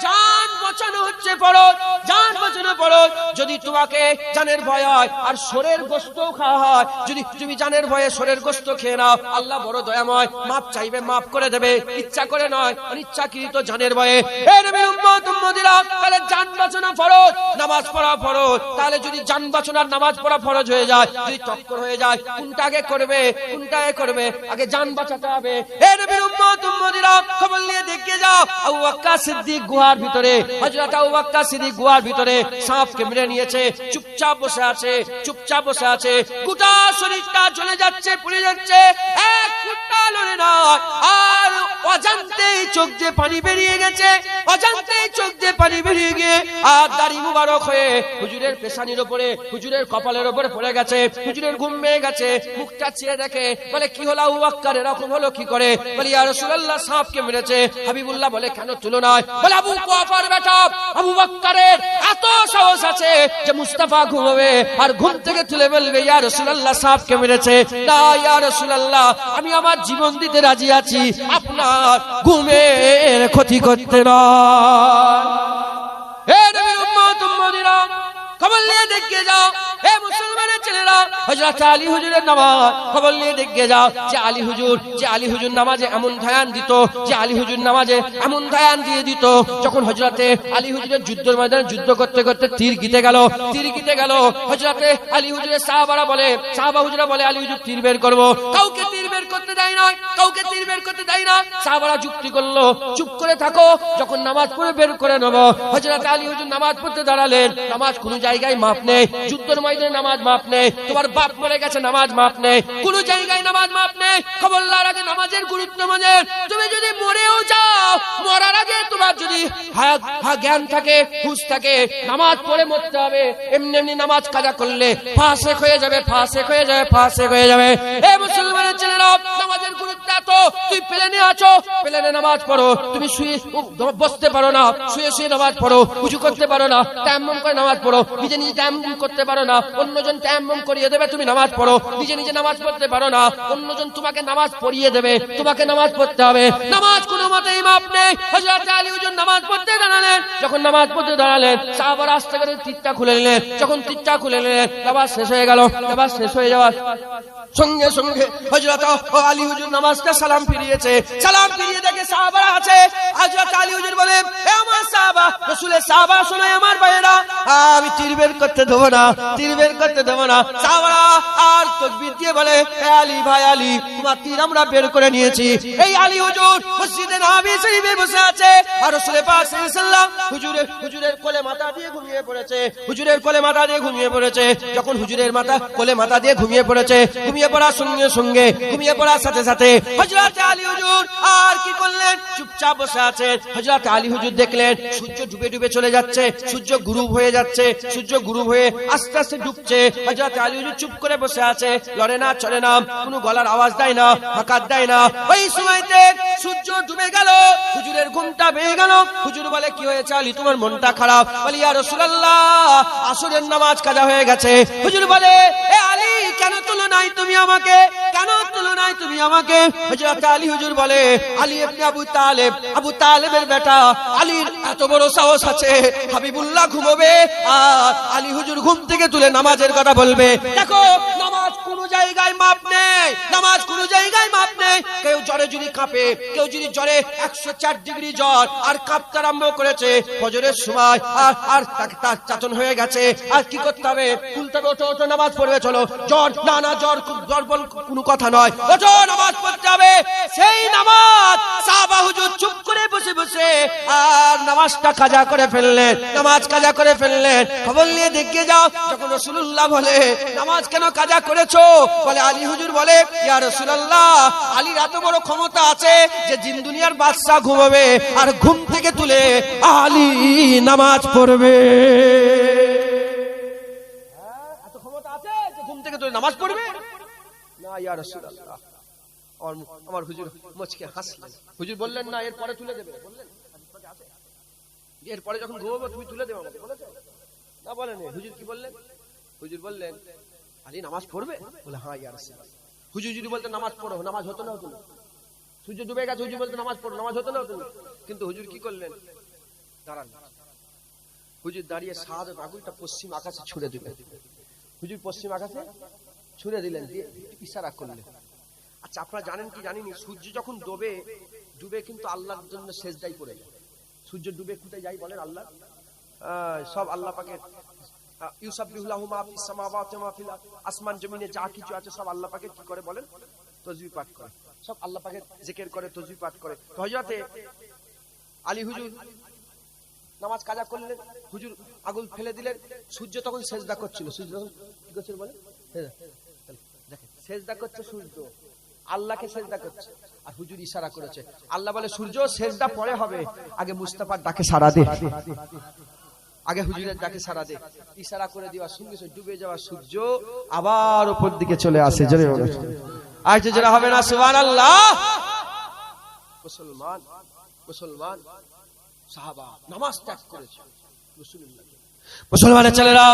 জান বাঁচানো হচ্ছে ফরজ, জান বাঁচানো ফরজ। যদি তোমাকে জানের ভয় হয় আর শরীর গোশত খাওয়া হয়, যদি তুমি জানের ভয়ে শরীর গোশত খেয়ে নাও, আল্লাহ বড় দয়াময়, মাপ চাইবে, মাপ করে দেবে, ইচ্ছা করে নয়, অনিচ্ছাকৃত জানের ভয়ে। হে নবীর উম্মত উম্মতিরা, তাহলে জান বাঁচানো ফরজ, নামাজ পড়া ফরজ। তাহলে যদি জান বাঁচানোর নামাজ পড়া ফরজ হয়ে যায়, যদি টক্কর হয়ে যায়, কোনটা আগে করবে, কোনটা আগে করবে? আগে জান বাঁচাতে হবে। হে নবীর উম্মত উম্মতিরা, খবর নিয়ে দেখে যাও, আবু বকর সিদ্দিক গুহার ভিতরে, হযরত আবু বকর সিদ্দিক গুহার ভিতরে সাপকে মেরে নিয়েছে, চুপচাপ বসে আছে, চুপচাপ বসে আছে। গোটা শরীরটা জ্বলে যাচ্ছে, পুড়ে যাচ্ছে, এক ফুটটা লড়ে না, আর অজান্তেই চোখ দিয়ে পানি বেরিয়ে গেছে, অজান্তেই চোখ দিয়ে পানি বেরিয়ে গিয়ে আর দাড়ি মুবারক হয়ে হুজুরের পেশানির উপরে, হুজুরের কপালের উপরে পড়ে গেছে। হুজুরের ঘুম ভেঙে গেছে, মুখটা চেয়ে দেখে, বলে কি হলো আবু বকর, এরকম হলো কি করে? বলে ইয়া রাসূলুল্লাহ সাপকে মেরেছে। হাবিবুল্লাহ বলে কেন তুলো নয়? বলে আবু কুফার বেটা আবু বকরের এত সাহস আছে যে মুস্তাফা ঘুমাবে আর ঘুম থেকে তুলে বলবে ইয়া রাসূলুল্লাহ সাপকে মেরেছে। না ইয়া রাসূলুল্লাহ, আমি আমার জীবন দিতে রাজি আছি, আপনার ঘুমের ক্ষতি করতে নয়। হে নবীর উম্মত উম্মতিরা, খবর নিয়ে দেখে যাও, হে মুসলমানের ছেলেরা, হযরত আলী হুজুরের নামাজ খবর নিয়ে দেখে যাও। যে আলী হুজুর নামাজে এমন ধ্যান দিত, যে আলী হুজুর নামাজে এমন ধ্যান দিয়ে দিত, যখন হযরতে আলী হুজুরের যুদ্ধের ময়দানে যুদ্ধ করতে করতে তীর গিতে গেল, হযরতে আলী হুজুরের সাহাবারা বলে, সাহাবা হুজুরা বলে আলী হুজুর তীর বের করব, কাউকে তীর বের করতে দেয় না, কাউকে তীর বের করতে দেয় না। সাহাবারা যুক্তি করলো, চুপ করে থাকো, যখন নামাজ পড়ে বের করে নেব। হযরত আলী হুজুর নামাজ পড়তে দাঁড়ালেন, নামাজ কোন জায়গায় মাপ নেই, যুদ্ধের ময়দানে নামাজ মাপ নেই, তোমার বাপ মরে গেছে নামাজ মাপ নেই, কোন জায়গায় নামাজ মাপ নেই। খবরদার, আগে নামাজের গুরুত্ব মানে, তুমি যদি মরেও যাও, মরার আগে তোমার যদি জ্ঞান থাকে, হুঁশ থাকে, নামাজ পড়ে মরতে হবে। এমনি এমনি নামাজ কাজা করলে ফাসেক হয়ে যাবে, ফাসেক হয়ে যাবে, ফাসেক হয়ে যাবে। এই মুসলমানের ছেলেরা, নামাজের গুরুত্ব এত, তুই প্লেনে আছো, প্লেনে নামাজ পড়ো, তুমি শুয়ে বসতে পারো না, শুয়ে শুয়ে নামাজ পড়ো, উঁচু করতে পারো না, তায়াম্মুম করে নামাজ পড়ো, নিজে নিজে তায়াম্মুম করতে পারো না, অন্যজন তায়াম্মুম করিয়ে দেবে, তুমি নামাজ পড়ো, নিজে নিজে নামাজ পড়তে পারো না, অন্যজন তোমাকে নামাজ পড়িয়ে দেবে, তোমাকে নামাজ পড়তে হবে। নামাজ কোনো মতেই মাপ নেই। হযরত আলী হুজুর নামাজ পড়তে দাঁড়ালেন, যখন নামাজ পড়তে দাঁড়ালেন, সাহাবারা আস্তে করে তীরটা খুলে নিলেন, যখন তীরটা খুলে নিলেন, নামাজ শেষ হয়ে গেল। নামাজ শেষ হয়ে যাওয়ার সঙ্গে সঙ্গে হযরত আলী হুজুর নামাজটা সালাম ফিরিয়েছে, সালাম ফিরিয়ে দেখে সাহাবারা আছে। হযরত আলী হুজুর বলে, হে আমার সাহাবা, রাসূলের সাহাবা, শোনো আমার ভাইয়েরা, আমি তীর বের করতে দেব না, তীর বের করতে দেব না। সাহাবারা আর তাকবীর দিয়ে বলে, হে আলী ভাই আলী, তোমার তীর আমরা বের করে নিয়েছি। এই আলী হুজুর মসজিদে নববী শরীফে বসে আছে, আর রাসূল পাক সাল্লাল্লাহু আলাইহি ওয়াসাল্লাম হুজুরের কোলে মাথা দিয়ে ঘুমিয়ে পড়েছে, হুজুরের কোলে মাথা দিয়ে ঘুমিয়ে পড়েছে। যখন হুজুরের কোলে মাথা দিয়ে ঘুমিয়ে পড়েছে, ঘুমিয়ে পড়ার সঙ্গে সঙ্গে, ঘুমিয়ে পড়ার সাথে সাথে হযরত আলী হুজুর আর কি করলেন, চুপচাপ বসে আছে। হযরত আলী হুজুর দেখলেন সূর্য ডুবে ডুবে চলে যাচ্ছে, সূর্য গুরুব হয়ে যাচ্ছে, সূর্য গুরুব হয়ে আস্তে আস্তে ডুবছে। হযরত আলী হুজুর চুপ করে বসে আছে, লড়ে না, চলে না, কোনো গলার আওয়াজ দেয় না, হাঁকাত দেয় না। ওই সময়তে সূর্য ডুবে গেল, হুজুরের ঘুমটা ভেঙে গেল। হুজুর বলে, কি হয়েছে আলী, তোমার মনটা খারাপ? বলি, ইয়া রাসূলুল্লাহ, আসরের নামাজ কাজা হয়ে গেছে। হুজুর বলে, এ আলী, কেন তুলো নাই তুমি আমাকে, কেন তুলো নাই তুমি আমাকে? হযরত আলী হুজুর বলে, আলী ইবনে আবু তালেবের বেটা, আলীর এত বড় সাহস আছে, হাবিবুল্লাহ ঘুমাবে আর আলী হুজুর ঘুম থেকে তুলে নামাজের কথা বলবে। দেখো, নামাজ কোন জায়গায় মাপ নেই, নামাজ কোন জায়গায় মাপ নেই। কেউ জ্বরে যদি কাঁপে, কেউ যদি জ্বরে 104 ডিগ্রি জ্বর আর কাঁপতে আরম্ভ করেছে ফজরের সময়, আর তার চাতন হয়ে গেছে, আর কি করতে হবে? তুলতে হবে, ওঠো ওঠো, নামাজ পড়বে, চলো। জ্বর না, না, জ্বর বল কোনো কথা নয়, ওঠো, নামাজ পড়তে হবে। সেই নামাজ সাহাবা হুজুর চুপ করে বসে বসে আর নামাজটা কাজা করে ফেললেন, নামাজ কাজা করে ফেললেন। খবর নিয়ে দেখে যাও, যখন রাসূলুল্লাহ বলে নামাজ কেন কাজা করেছো, বলে আলী হুজুর বলে ইয়া রাসূলুল্লাহ, আলীর এত বড় ক্ষমতা আছে যে জিন দুনিয়ার বাদশা ঘুমাবে আর ঘুম থেকে তুলে আলী নামাজ পড়বে। এত ক্ষমতা আছে যে ঘুম থেকে তুলে নামাজ পড়বে না। ইয়া রাসূলুল্লাহ, আমার হুজুর মুচকে হাসলেন। হুজুর বললেন না এরপরে তুলে দেবে, বললেন এরপরে যখন ঘুমাবো তুমি তুলে দেবে আমাকে, বলেছো না? বলেন। হুজুর কি বললেন? হুজুর বললেন আলী নামাজ পড়বে? বলে হ্যাঁ ইয়া রাসূলুল্লাহ। হুজুর যদি বলতে নামাজ পড়ো, নামাজ হতো না? হতো না। সূর্য ডুবে গেছে, হুজুর বলতে নামাজ পড়ো, নামাজ হতো না? হতো না। কিন্তু হুজুর কি করলেন? দাঁড়ান। হুজুর দাঁড়িয়ে শাহাদাত আঙ্গুলটা পশ্চিম আকাশে ছুঁড়ে দিলেন। হুজুর পশ্চিম আকাশে ছুঁড়ে দিলেন, দিয়ে ইশারা করলেন। আচ্ছা, আপনারা জানেন কি জানেন, সূর্য যখন ডুবে কিন্তু আল্লাহর জন্য সেজদাই পড়ে যায়। সূর্য ডুবে কোথায় যায় বলেন? আল্লাহ সব আল্লাহ পাকের ইউসাব্বিহুলাহু মা ফিস সামাওয়াতি ওয়া মা ফিল আরদ, আসমান জমিনে যা কিছু আছে সব আল্লাহ পাকের কি করে বলেন? তাসবিহ পাঠ করে, সব আল্লাহ পাকের জিকির করে, তাসবিহ পাঠ করে। তো হযরতে আলী হুজুর নামাজ কাজা করলেন, হুজুর আগুন ফেলে দিলেন। সূর্য তখন সেজদা করছিল। সূর্য তখন কি করছিল বলেন? দেখেন, সেজদা করছে সূর্য, আল্লাহকে সেজদা করছে, আর হুজুর ইশারা করেছে। আল্লাহ বলে সূর্য সেজদা পরে হবে, আগে মুস্তাফার ডাকে সাড়া দে, আগে হুজুরের ডাকে সাড়া দে। ইশারা করে দেওয়ার সঙ্গে সঙ্গে ডুবে যাওয়া সূর্য আবার উপর দিকে চলে আসে। জোরে বলো আজ যারা হবে না সুবহানাল্লাহ। মুসলমান সাহাবা নামাজ ত্যাগ করেছে রাসূলুল্লাহ। মুসলমানের ছেলেরা,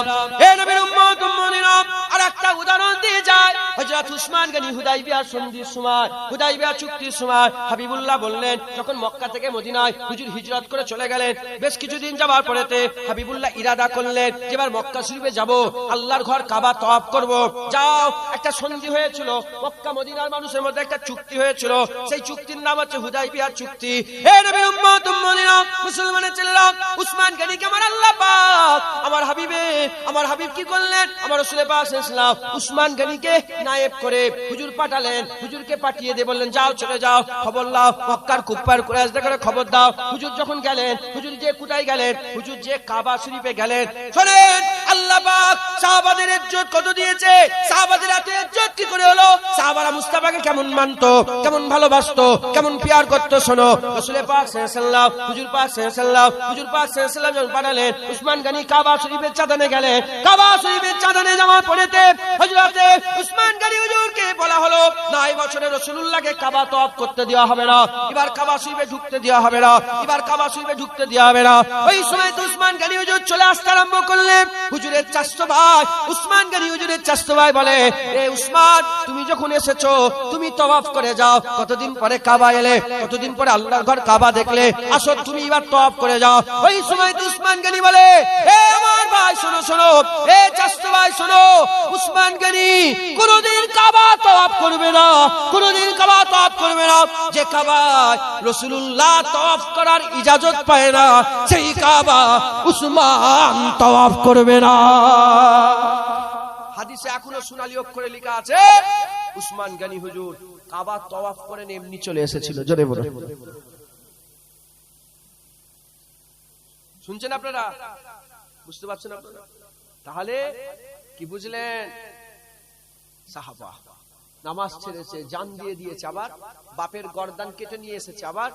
এ নবীর উম্মত উম্মতিরা, আরেকটা উদাহরণ দিয়ে যায়। হযরত উসমান গনি হুদাইবিয়া সন্ধির সময়, হুদাইবিয়া চুক্তির সময় হাবিবুল্লাহ বললেন, যখন মক্কা থেকে মদিনায় হুজুর হিজরত করে চলে গেলেন, বেশ কিছুদিন যাবার পরেতে হাবিবুল্লাহ ইরাদা করলেন যে এবার মক্কা শরীফে যাব, আল্লাহর ঘর কাবা তওয়াফ করব। যাও, একটা সন্ধি হয়েছিল, মক্কা মদিনার মানুষের মধ্যে একটা চুক্তি হয়েছিল, সেই চুক্তির নাম হচ্ছে হুদাইবিয়া চুক্তি। এ নবীর উম্মত উম্মতিরা, মুসলমানের ছেলেরা, উসমান গনিকে আমার আল্লাহ পাক, আমার হাবিব কি করলেন? আমার রাসূল পাক সাল্লাল্লাহু আলাইহি ওয়াসাল্লাম উসমান গনিকে নায়েব করে হুজুর পাঠালেন। হুজুরকে পাঠিয়ে দিয়ে বললেন যাও, চলে যাও, খবর দাও, মক্কার কুফার কুরাইশদের করে খবর দাও। হুজুর যখন গেলেন, হুজুর যে কোথায় গেলেন? হুজুর যে কাবা শরীফে গেলেন। শুনেন, আল্লাহ পাক সাহাবাদের ইজ্জত কত দিয়েছে, সাহাবাদের এত ইজ্জত কি করে হলো? সাহাবারা মুস্তাফাকে কেমন মানতো, কেমন ভালোবাসতো, কেমন পিয়ার করতো। শোনো, রাসূল পাক সাল্লাল্লাহু আলাইহি ওয়াসাল্লাম, হুজুর পাক সাল্লাল্লাহু আলাইহি ওয়াসাল্লাম যখন পাঠালেন, উসমান গনি কাবা শরীফের চাঁদনে গেলেন। কাবা শরীফের চাঁদনে যাওয়ার পরেতে হযরতে উসমান গনি হুজুরকে বলা হলো, না এই বছরে রাসূলুল্লাহকে কাবা তওয়াফ করতে দেওয়া হবে না, এবার কাবা শরীফে ঢুকতে দেওয়া হবে না, এবার কাবা শরীফে ঢুকতে দেওয়া হবে না। ওই সময় তো উসমান গনি হুজুর চলে আসতে আরম্ভ করলেন। হুজুরের চাচতো ভাই উসমান গনি হুজুরের চাচতো ভাই বলে, এ উসমান, তুমি যখন এসেছো তুমি তওয়াফ করে যাও, কতদিন পরে কাবা এলে, কতদিন পরে আল্লাহর ঘর কাবা দেখলে, আসো তুমি এবার তওয়াফ করে যাও। ওই সময় তো উসমান গনি বলে, এ আমার ভাই শোনো শোনো, এ চাচতো ভাই শোনো, উসমান গনি কোনদিন কাবা তওয়াফ করবে না, কোনদিন কাবা তওয়াফ করবে না। যে কাবায় রাসূলুল্লাহ তওয়াফ করার ইজাজত পায় না, সেই কাবা উসমান তওয়াফ করবে না। হাদিসে এখনো সোনালী অক্ষরে লেখা আছে, উসমান গনি হুজুর কাবা তওয়াফ করে এমনি চলে এসেছিল। জোরে বলো, শুনছেন আপনারা? বুঝতে পারছেন আপনারা? তাহলে কি বুঝলেন? সাহাবা নামাজ ছেড়েছে, জান দিয়ে দিয়েছে, আবার বাপের গর্দান কেটে নিয়ে এসেছে, আবার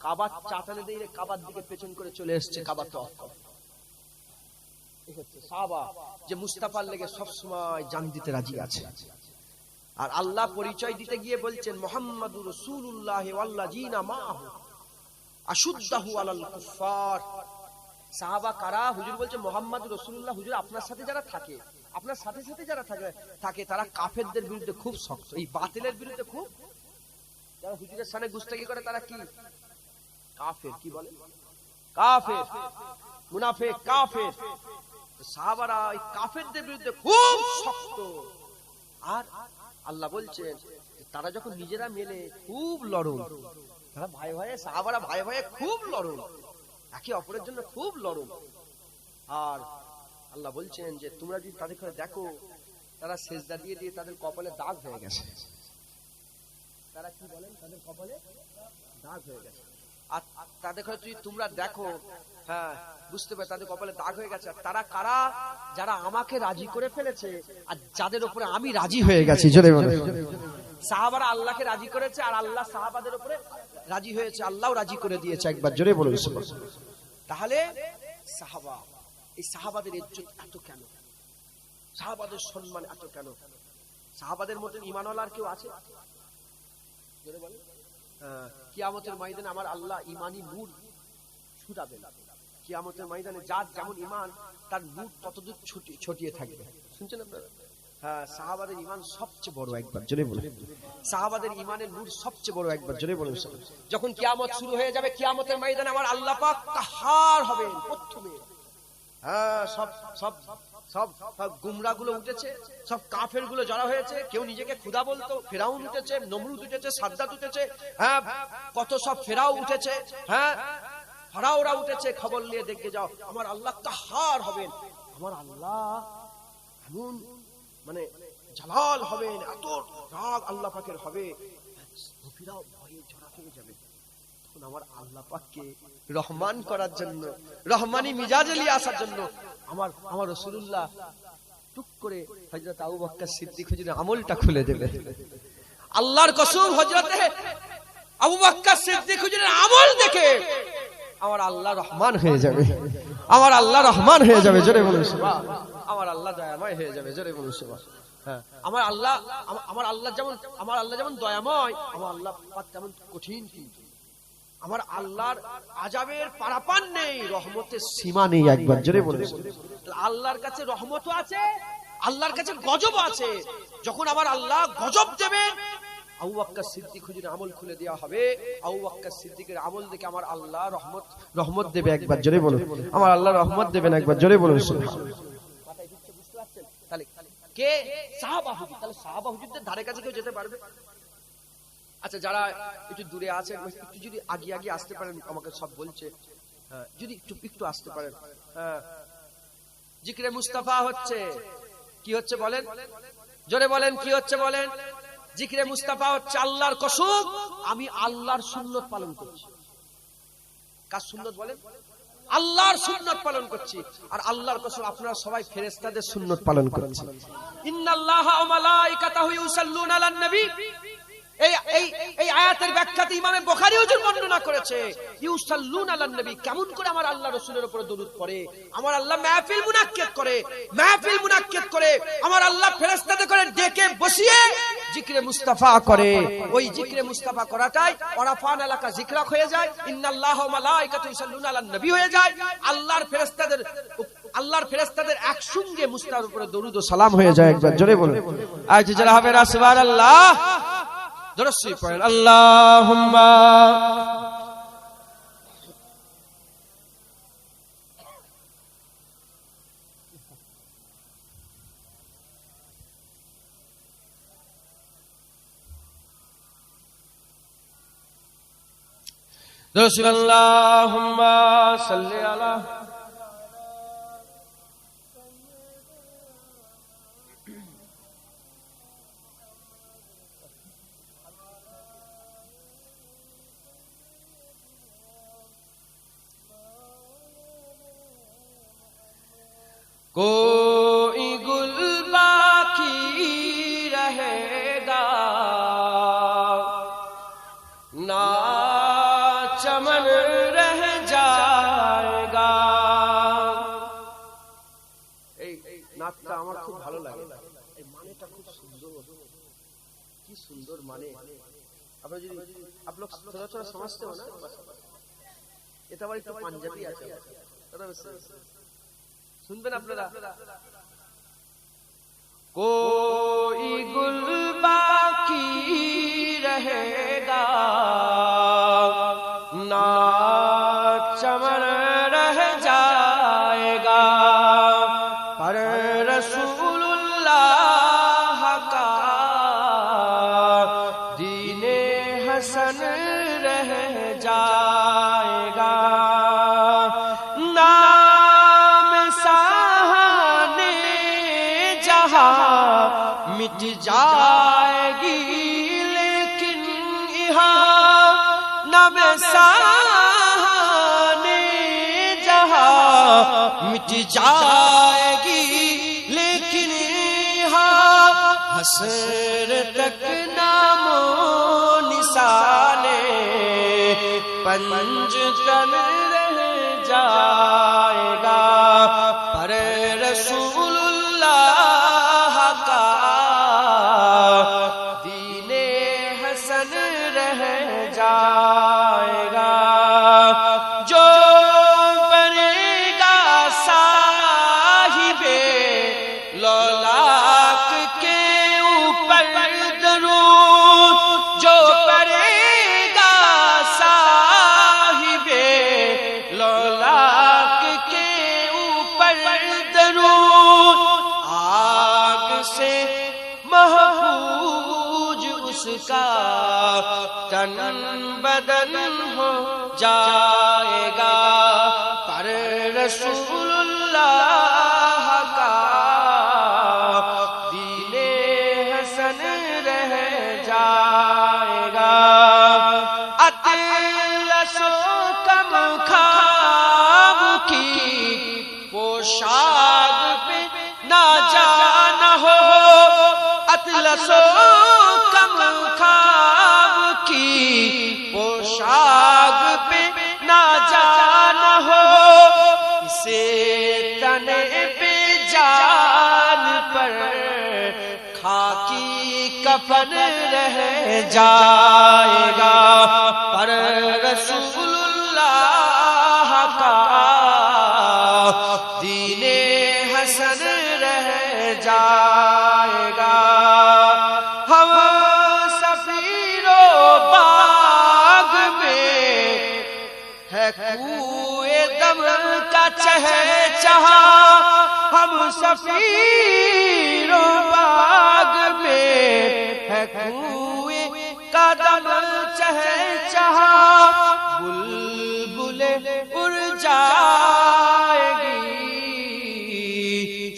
কাবার চাতালে দিয়ে কাবার দিকে পেছন করে চলে এসেছে কাবা তওয়াফ করতে। এই হচ্ছে সাহাবা, যে মুস্তাফার লেগে সব সময় জান দিতে রাজি আছে। আর আল্লাহ পরিচয় দিতে গিয়ে বলছেন মুহাম্মাদুর রাসূলুল্লাহ ওয়াল্লাযিনা মাআহু আশুদ্দাহু আলাল কুফার। সাহাবা কারা? হুজুর বলছে মুহাম্মাদুর রাসূলুল্লাহ, হুজুর আপনার সাথে যারা থাকে, আপনার সাথে সাথে যারা থাকে তারা কাফেরদের বিরুদ্ধে খুব শক্ত, এই বাতিলের বিরুদ্ধে খুব। যারা হুজুরের সামনে গুস্তাখি করে তারা কি? কাফের। কি বলে? কাফের, মুনাফিক, কাফের। সাহাবারা এই কাফেরদের বিরুদ্ধে খুব শক্ত। আর আল্লাহ বলছেন তারা যখন নিজেরা মেলে খুব লড়ন, তারা ভাই ভাই, সাহাবারা ভাই ভাই খুব লড়ন, একে অপরের জন্য খুব লড়ন। আর আল্লাহ বলছেন যে তোমরা যদি তাদের করে দেখো, তারা সেজদা দিয়ে দিয়ে তাদের কপালে দাগ হয়ে গেছে। তারা কি বলেন? তাদের কপালে দাগ হয়ে গেছে। আর তাদের যদি তোমরা দেখো, হ্যাঁ বুঝতে পারে তাদের কপালে দাগ হয়ে গেছে। তারা কারা? যারা আমাকে রাজি করে ফেলেছে আর যাদের উপরে আমি রাজি হয়ে গেছি। জোরে বলো। সাহাবারা আল্লাহকে রাজি করেছে আর আল্লাহ সাহাবাদের উপরে রাজি হয়েছে, আল্লাহও রাজি করে দিয়েছে। একবার জোরে বলুন। তাহলে সাহাবা, এই সাহাবাদের ইজ্জত এত কেন? সাহাবাদের সম্মান এত কেন? সাহাবাদের মতন ঈমানওয়ালা আর কেউ আছে? জোরে বলেন। কিয়ামতের ময়দানে আমার আল্লাহ ঈমানি নূর ছুটাবেন। কিয়ামতের ময়দানে যার যেমন ঈমান তার নূর ততদূর ছড়িয়ে থাকবে। শুনছেন আপনারা? হ্যাঁ, সাহাবাদের ঈমান সবচেয়ে বড়। একবার জোরে বলুন। সাহাবাদের ঈমানের নূর সবচেয়ে বড়। একবার জোরে বলুন। যখন কিয়ামত শুরু হয়ে যাবে, কিয়ামতের ময়দানে আমার আল্লাহ পাক কাহার হবেন প্রথমে। হ্যাঁ, সব সব সব গুমরা গুলো উঠেছে, সব কাফের গুলো জড়া হয়েছে। কেউ নিজেকে খুদা বলতো, ফেরাউন উঠেছে, নমরুদ উঠেছে, সাদ্দাত উঠেছে, হ্যাঁ কত সব ফেরাও উঠেছে, হ্যাঁ ফারাওরা উঠেছে। খবর নিয়ে দেখে যাও আমার আল্লাহ কাহার হবেন। আমার আল্লাহ এমন মানে জালাল হবেন, এত রাগ আল্লাহ পাকের হবে, নবীরাও ভয়ে জড়া হয়ে যাবে। তখন আমার আল্লাহ পাককে রহমান করার জন্য, রহমানি মিজাজে নিয়ে আসার জন্য আমার রাসূলুল্লাহ টুক করে হযরত আবু বকর সিদ্দিক হুজুরের আমলটা খুলে দেবে। আল্লাহর কসম, হযরতে আবু বকর সিদ্দিক হুজুরের আমল দেখে আমার আল্লাহ রহমান হয়ে যাবে। আমার আল্লাহ রহমান হয়ে যাবে। জোরে বলুন সুবহানাল্লাহ। আমার আল্লাহ দয়াময় হয়ে যাবে। জোরে বলুন সুবহানাল্লাহ। হ্যাঁ, আমার আল্লাহ যেমন দয়াময়, আমার আল্লাহ পাক তেমন কঠিন। কিন্তু আমার আল্লাহর আযাবের পারাপার নেই, রহমতের সীমা নেই। একবার জোরে বলুন। আল্লাহর কাছে রহমতও আছে, আল্লাহর কাছে গজবও আছে। যখন আমার আল্লাহ গজব দেবেন, আবু বকর সিদ্দিক হুজুরের আমল খুলে দেওয়া হবে। আবু বকর সিদ্দিকের আমল দেখে আমার আল্লাহ রহমত দেবে। একবার জোরে বলুন। আমার আল্লাহ রহমত দেবেন। একবার জোরে বলুন সুবহানাল্লাহ। মাথায় ঢুকছে, বুঝতে পারছেন? তাহলে কে সাহাবা হুজুর? তাহলে সাহাবা হুজুরদের ধারে কাছে কেউ যেতে পারবে? আচ্ছা, যারা একটু দূরে আছে একটু যদি আগে আসতে পারেন, আমাকে সব বলছে, যদি একটু আসতে পারেন। জিকরে মুস্তাফা হচ্ছে। কি হচ্ছে বলেন? জোরে বলেন। কি হচ্ছে বলেন? জিকরে মুস্তাফা হচ্ছে। আল্লাহর কসম, আমি আল্লাহর সুন্নত পালন করছি। কার সুন্নত বলেন? আল্লাহর সুন্নত পালন করছি। আর আল্লাহর কসম, আপনারা সবাই ফেরেশতাদের সুন্নত পালন করছেন। ইন্নাল্লাহা ওয়া মালাইকাতাহু ইউসাল্লুনা আলান নবী। এই আয়াতের ব্যাখ্যাতে ইমামে বুখারী হুজুর বর্ণনা করেছে, ইউসাল্লুনা আলান নবী। কেমন করে আমার আল্লাহ রাসূলের উপরে দরুদ পড়ে? আমার আল্লাহ মাহফিল মুনাক্কিদ করে আমার আল্লাহ ফেরেশতাদের করে ডেকে বসিয়ে জিকরে মুস্তাফা করে। ওই জিকরে মুস্তাফা করাটাই ওয়ারাফান আলাকা জিকরাক হয়ে যায়, ইন্নাল্লাহা ওয়া মালাইকাতুহু ইউসাল্লুনা আলান নবী হয়ে যায়। আল্লাহর ফেরেশতাদের একসঙ্গে মুস্তাফার উপরে দরুদ ও সালাম হয়ে যায়। একবার জোরে বলুন। আজ যারা হবে না সুবহানাল্লাহ, দরুদ পড়েন আল্লাহুম্মা। দরুদ আল্লাহুম্মা সাল্লি আলা कोई गुल बाकी रहेगा ना चमन रह जाएगा। এই নাচটা আমার খুব ভালো লাগে। এই মানেটা খুব সুন্দর, কি সুন্দর মানে। আপনারা যদি आप लोग थोड़ा समझते हो ना, এটা আবার একটু পাঞ্জাবি আছে, सुनबेन আপনারা। कोई गुल बाकी रहेगा ना चमन रह जाएगा, पर रसूलुल्लाह का दीने हसन रह जाएगा। मिट जाएगी लेकिन यहाँ नम सा مٹ جائے گی لیکن ہاں حسر تک نام و نثار پنجتن رہ جائے گا پر رسول اللہ کا دین حسن رہ جائے گا جو بنے گا صاحب لولاک کے اوپر درود جو پڑھے گا صاحب لولاک کے اوپر درود آگ سے محفوظ اس کا تن بدن ہو جائے گا پر رسول اللہ کا دین حسن رہ جائے گا اطلس و کم خواب کی پوشاک پہ نہ جانا ہو اطلس و کم خواب کی پوشاک پہ نہ جانا ہو اسے تنے پہ جان پر خاکی کفن رہ جائے گا پر رسول اللہ کا دین حسن رہ جائے گا ہم سفیر و باغ میں ہے کوئے دم کا چہچہا ہم سفیر و باغ میں ہے کوئے کا دم چہچہا بلبل اڑ جائے گی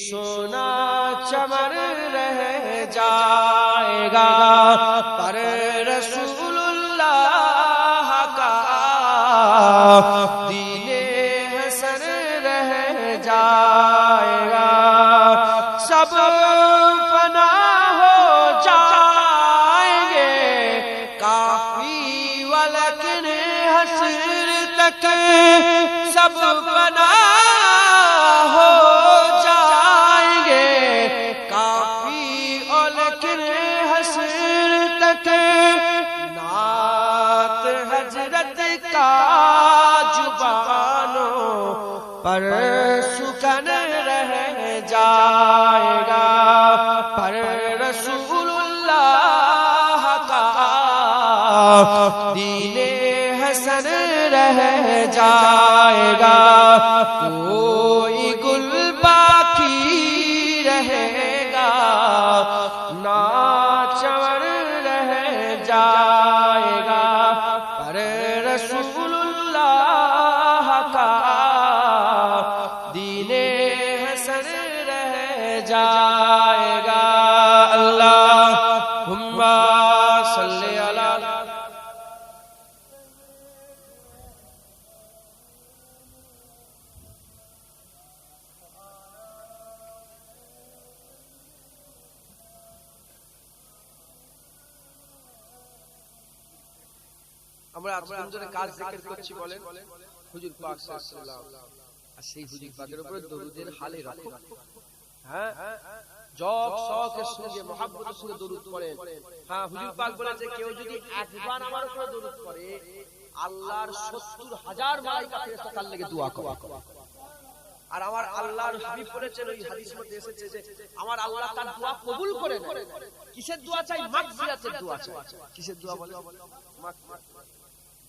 سونا چمن رہ جائے گا پر رسول اللہ کا دین حسن رہ جائے گا سب فنا ہو جائیں گے کافی ولیکن حسر تک سب فنا ہو جائیں گے کافی ولیکن حسر تک نعت حضرت کا زبانوں پر سکن رہ جائے گا پر رسول اللہ کا دین حسن رہ جائے گا کوئی گل باقی رہے گا نا چمن رہ جائے گا پر رسول اللہ کا دین حسن رہ جائے گا اللہم صلی علی আমরা আজকে কাজ জিকির করছি বলেন হুজুর পাক সাল্লাল্লাহু আলাইহি ওয়াসাল্লাম আর সেই হুজুর পাকের উপরে দরুদের হালে রাখো হ্যাঁ জব শখের সঙ্গে মহব্বতের সঙ্গে দরুদ পড়েন হ্যাঁ হুজুর পাক বলেছে কেউ যদি একবার আমার উপরে দরুদ পড়ে আল্লাহর ৭০,০০০ মালায়েকা ফেরেশতা তার লাগি দোয়া করে আর আমার আল্লাহর হাবিব বলেছেন ওই হাদিস মধ্যে এসেছে যে আমার আল্লাহ তার দোয়া কবুল করে নেন কিসের দোয়া চাই মাগফিরাতের দোয়া চাই কিসের দোয়া বলে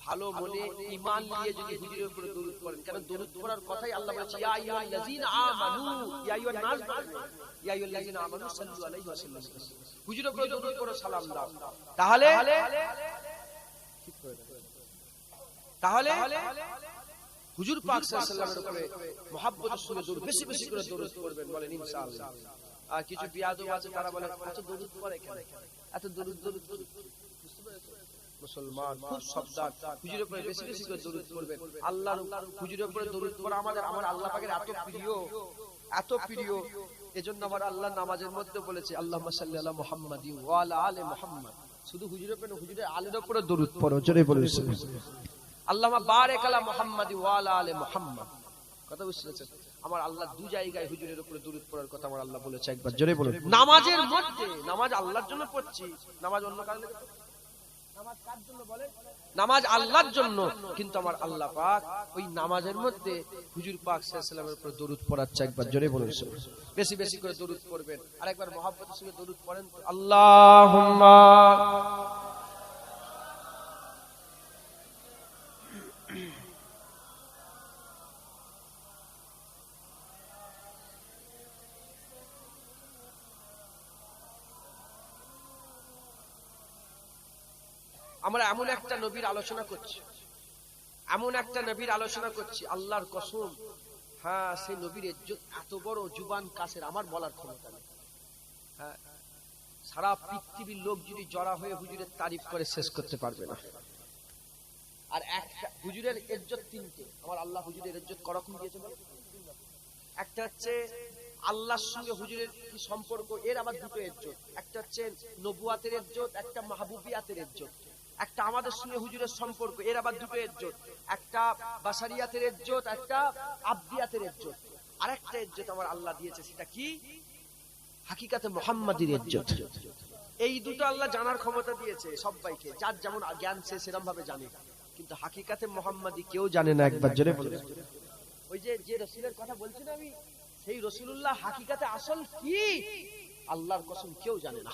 ভালো মনে ঈমান নিয়ে যদি হুজুরের উপরে দরুদ পড়েন কারণ দরুদ পড়ার কথাই আল্লাহ বলেছে ইয়া আইয়ুহাল্লাযীনা আমানু ইয়া আইয়ুহান নাস ইয়া আইয়ুহাল্লাযীনা আমানু সাল্লু আলাইহি ওয়া সাল্লাম হুজুরের উপরে দরুদ পড়ো সালাম দাও তাহলে হুজুর পাক সাল্লাল্লাহু আলাইহি ওয়াসাল্লামের উপরে মহব্বতের সঙ্গে দরুদ বেশি বেশি করে দরুদ পড়বেন বলেন ইনশাআল্লাহ আর কিছু বিয়াদব আছে তারা বলে এত দরুদ পড়ে কেন এত দরুদ বুঝতে পেরেছো মুসলমান খুব সাবধান, হুজুরের উপরে বেশি বেশি করে দরুদ পড়বেন। আল্লাহর হুজুরের উপরে দরুদ পড়া আমার আল্লাহ পাকের এত প্রিয়, এত প্রিয়। এজন্য আমার আল্লাহ নামাজের মধ্যে বলেছে আল্লাহুম্মা সাল্লি আলা মুহাম্মাদিন ওয়া আলা আলি মুহাম্মাদ। শুধু হুজুরের উপরে, হুজুরের আলের উপরে দরুদ পড়ো, জোরে বলুন আল্লাহুম্মা বারিক আলা মুহাম্মাদি ওয়া আলা আলি মুহাম্মাদ। কথা বুঝছেন? আমার আল্লাহ দু জায়গায় হুজুরের উপরে দরুদ পড়ার কথা আমার আল্লাহ বলেছে, একবার জোরে বলুন। নামাজের মধ্যে, নামাজ আল্লাহর জন্য পড়ছি, নামাজ অন্য কারণে, নামাজ কার জন্য বলে? নামাজ আল্লাহর জন্য, কিন্তু আমার আল্লাহ পাক ওই নামাজের মধ্যে হুজুর পাক সাল্লাল্লাহু আলাইহি ওয়াসাল্লামের উপর দরুদ পড়াচ্ছে, একবার জোরে বলুন। বেশি বেশি করে দরুদ পড়বেন, আর একবার মহব্বতের সঙ্গে দরুদ পড়েন তো, আল্লাহুম্মা আমরা এমন একটা নবীর আলোচনা করছি, এমন একটা নবীর আলোচনা করছি, আল্লাহর কসম, হ্যাঁ সেই নবীর ইজ্জত এত বড়, জুবান কাসের, আমার বলার ক্ষমতা নেই। হ্যাঁ, সারা পৃথিবীর লোক যদি জড়া হয়ে হুজুরের তারিফ করে শেষ করতে পারবে না। আর একটা হুজুরের ইজ্জত তিনটে, আমার আল্লাহ হুজুরের ইজ্জত করকম দিয়েছে বলে, একটা হচ্ছে আল্লাহর সঙ্গে হুজুরের কি সম্পর্ক, এর আবার দুটো ইজ্জত, একটা হচ্ছে নবুয়াতের ইজ্জত, একটা মাহবুবিয়াতের ইজ্জত। একটা আমাদের সঙ্গে হুজুরের সম্পর্ক, এর আবার দুটো ইজ্জত, একটা বাশারিয়াতের ইজ্জত, একটা আবদিয়াতের ইজ্জত। আরেকটা ইজ্জত আমার আল্লাহ দিয়েছে, সেটা কি? হাকিকাতে মুহাম্মাদির ইজ্জত। এই দুটো আল্লাহ জানার ক্ষমতা দিয়েছে সবাইকে, যার যেমন জ্ঞান সে সেরকম ভাবে জানে, কিন্তু হাকিকাতে মুহাম্মাদি কেউ জানে না, একবার জোরে বলুন। ওই যে রাসূলের কথা বলছি না আমি, সেই রাসূলুল্লাহ হাকিকাতে আসল কি, আল্লাহর কসম কেউ জানে না।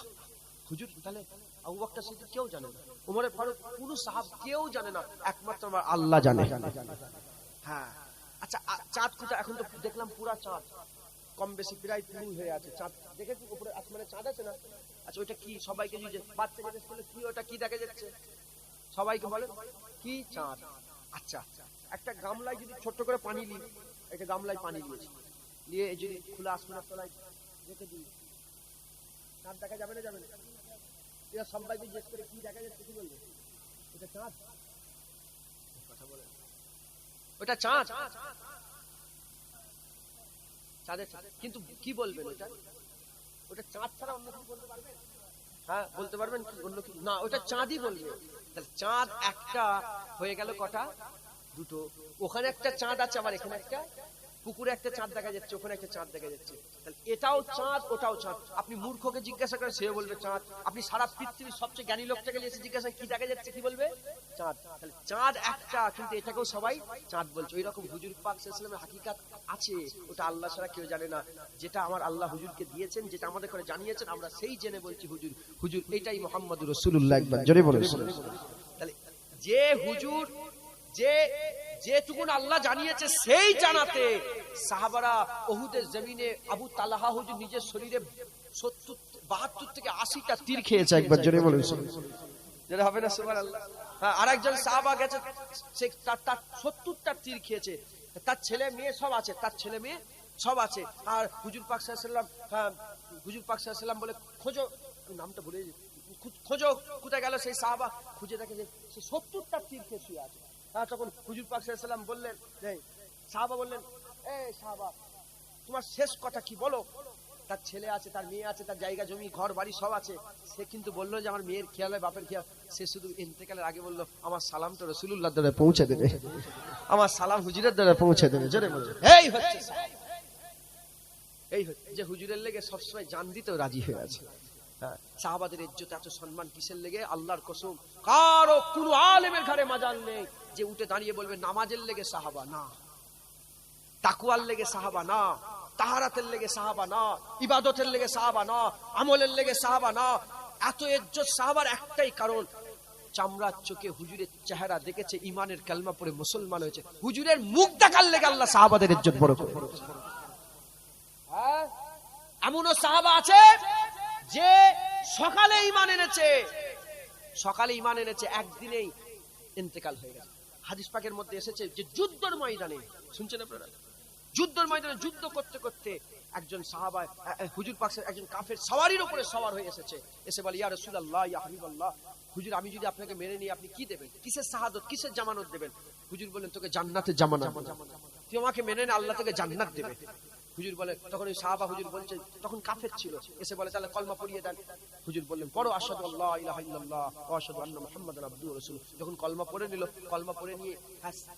হুজুর তাহলে আবু বকর সিদ্দিক কেউ জানে না, ওমর ফারুক, কোন সাহাব কেউ জানে না, একমাত্র আমার আল্লাহ জানে। হ্যাঁ, আচ্ছা চাঁদ কোথায়? এখন তো দেখলাম পুরা চাঁদ কম বেশি প্রায় ফুল হয়ে আছে। চাঁদ দেখেছি উপরে আসমানে চাঁদ আছে না? আচ্ছা ওইটা কি? সবাইকে যদি বাচ্চাকে জিজ্ঞেস করলে কি ওটা কি দেখা যাচ্ছে, সবাইকে বলেন কি? চাঁদ। আচ্ছা একটা গামলায় যদি ছোট্ট করে পানি নিই, একটা গামলায় পানি নিয়েছি, নিয়ে যদি খোলা আসমানের তলায় রেখে দিই, চাঁদ দেখা যাবে না? যাবে না? এরা সবাইকে জিজ্ঞেস করে কি দেখা যাচ্ছে, কি বলবে? ওটা চাঁদ। কথা বলেন, ওটা চাঁদ, চাঁদের। কিন্তু কি বলবেন ওটা? ওটা চাঁদ ছাড়া অন্য কিছু বলতে পারবেন? হ্যাঁ বলতে পারবেন কি অন্য কিছু? না, ওটা চাঁদই বলবে। তাহলে চাঁদ একটা হয়ে গেল কটা? দুটো। ওখানে একটা চাঁদ আছে, আবার এখানে একটা, পুকুরে একটা চাঁদ দেখা যাচ্ছে, ওখানে একটা চাঁদ দেখা যাচ্ছে। তাহলে এটাও চাঁদ, ওটাও চাঁদ। আপনি মূর্খকে জিজ্ঞাসা করেন, সে বলবে চাঁদ। আপনি সারা পৃথিবীর সবচেয়ে জ্ঞানী লোকটাকে এসে জিজ্ঞাসা কি দেখা যাচ্ছে, কি বলবে? চাঁদ। তাহলে চাঁদ একটা, কিন্তু এটাকেও সবাই চাঁদ বলছে। ওই রকম হুজুর পাক সাল্লাল্লাহু আলাইহি ওয়াসাল্লামের হাকিকাত আছে, ওটা আল্লাহ ছাড়া কেউ জানে না। যেটা আমার আল্লাহ হুজুরকে দিয়েছেন, যেটা আমাদের করে জানিয়েছেন, আমরা সেই জেনে বলছি হুজুর, হুজুর এটাই মুহাম্মদুর রাসূলুল্লাহ, একবার জোরে বলুন। তাহলে যে হুজুর, যেটুকুন আল্লাহ জানিয়েছে সেই জানাতে সাহাবারা উহুদের জমিনে আবু তালহা হুজুর নিজের শরীরে 72 থেকে 80টা তীর খেয়েছে, একবার জোরে বলুন। যেটা হবে না সুবহানাল্লাহ। হ্যাঁ, আরেকজন সাহাবা গেছে, সে তার 70টা তীর খেয়েছে, তার ছেলে মেয়ে সব আছে, তার ছেলে মেয়ে সব আছে। আর হুজুর পাক সাল্লাল্লাহু আলাইহি ওয়াসাল্লাম, হ্যাঁ হুজুর পাক সাল্লাল্লাহু আলাইহি ওয়াসাল্লাম বলে খোঁজো, নামটা ভুলে গেছি, খোঁজো কোথায় গেল সেই সাহাবা। খুঁজে দেখে যে সে 70টা তীর খেয়ে শুয়ে আছে। তখন হুজুর পাক সাল্লাল্লাহু আলাইহি ওয়াসাল্লাম বললেন, সাহাবা বললেন, এই সাহাবা তোমার শেষ কথা কি বলো? তার ছেলে আছে, তার মেয়ে আছে, তার জায়গা জমি ঘর বাড়ি সব আছে। সে কিন্তু বললো যে আমার মেয়ের খেয়াল হয়, বাপের খেয়াল। সে শুধু ইন্তেকালের আগে বললো, আমার সালামটা রাসূলুল্লাহর দ্বারা পৌঁছে দেবে, আমার সালাম হুজুরের দ্বারা পৌঁছে দেবে। জোরে বলছে, এই হচ্ছে যে হুজুরের লেগে সবসময় জান দিতেও রাজি হয়ে আছে। সাহাবাদের ইজ্জত এত সম্মান কিসের লেগে? আল্লাহর কসম, কারো কোন আলেমের ঘরে মাজাল নেই যে উঠে দাঁড়িয়ে বলবে নামাজের লেগে সাহাবা না, তাকওয়ার লেগে সাহাবা না, তাহারাতের লেগে সাহাবা না, ইবাদতের লেগে সাহাবা না, আমলের লেগে সাহাবা না। এত ইজ্জত সাহাবার একটাই কারণ, চামড়ার চোখে হুজুরের চেহারা দেখেছে, ইমানের কালমা পড়ে মুসলমান হয়েছে। হুজুরের মুখ দেখার লেগে আল্লাহ সাহাবাদের ইজ্জত বড় করে। এমনও সাহাবা আছে যে সকালে ঈমান এনেছে, একদিনেই ইন্তেকাল হয়ে গেছে। হাদিস পাকের মধ্যে এসেছে যে যুদ্ধের ময়দানে, শুনছেন আপনারা, যুদ্ধের ময়দানে যুদ্ধ করতে করতে একজন সাহাবা হুজুর পাক একজন কাফের সওয়ারির উপরে সওয়ার হয়ে এসেছে, এসে বলে ইয়া রাসূলুল্লাহ ইয়া হাবিবাল্লাহ, হুজুর আমি যদি আপনাকে মেনে নিই আপনি কি দেবেন, কিসের শাহাদত, কিসের জামানত দেবেন? হুজুর বলেন তোকে জান্নাতের জামানত, তুই আমাকে মেনে নে আল্লাহ তোকে জান্নাত দেবে। হুজুর বলে, তখন ওই সাহাবা হুজুর বলছে, তখন কাফের ছিল, এসে বলে তাহলে কলমা পড়িয়ে দেন। হুজুর বললেন পড়ো আশহাদু আল্লা ইলাহা ইল্লাল্লাহ ওয়া আশহাদু আন্না মুহাম্মাদান আবদুহু ওয়া রাসূলুহু। যখন কলমা পড়ে নিল, কলমা পড়ে নিয়ে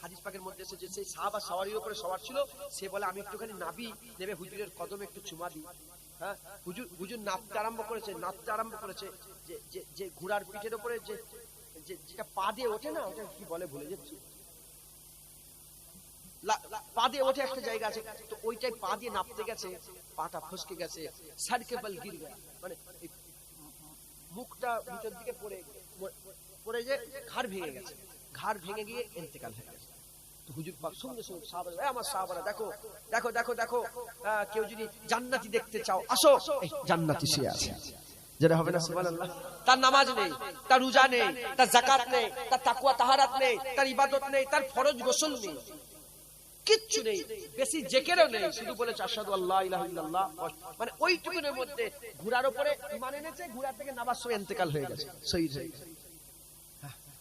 হাদিস পাকের মধ্যে এসেছে সেই সাহাবা সওয়ারির উপরে সওয়ার ছিল, সে বলে আমি একটুখানি নাবি নেবে হুজুরের কদমে একটু চুমা দিই। হ্যাঁ, হুজুর নাচতে আরম্ভ করেছে, যে ঘোড়ার পিঠের উপরে যেটা পা দিয়ে ওঠে না, ওটা কি বলে ভুলে যাচ্ছি, পা দিয়ে ওঠে একটা জায়গা আছে, তো ওইটাই পা দিয়ে নাপতে গেছে, পাটা ফসকে গেছে, সারকেবল গির গয়া, মানে মুখটা ভিতর দিকে পড়ে যে ঘাড় ভেঙে গেছে, ঘাড় ভেঙে গিয়ে ইন্তেকাল হয়ে গেছে। তো হুজুর পাক সঙ্গে সঙ্গে সাহাবারা, আমার সাহাবারা দেখো দেখো দেখো দেখো, কেউ যদি জান্নাতি দেখতে চাও আসো, এই জান্নাতি সে আছে, যেটা হবে না সুবহানাল্লাহ। তার নামাজ নেই, তার রোজা নেই, তার যাকাত নেই, তার তাকওয়া তাহারাত নেই, তার ইবাদত নেই, তার ফরজ গোসল নেই, কিচ্ছু নেই, বেশি জিকিরও নেই, শুধু বলেছে আশহাদু আল্লা ইলাহা ইল্লাল্লাহ, মানে ওইটুকুনের মধ্যে ঘোড়ার উপরে ঈমান এনেছে, ঘোড়া থেকে নামার সময় ইন্তেকাল হয়ে গেছে, শহীদ হয়ে গেছে।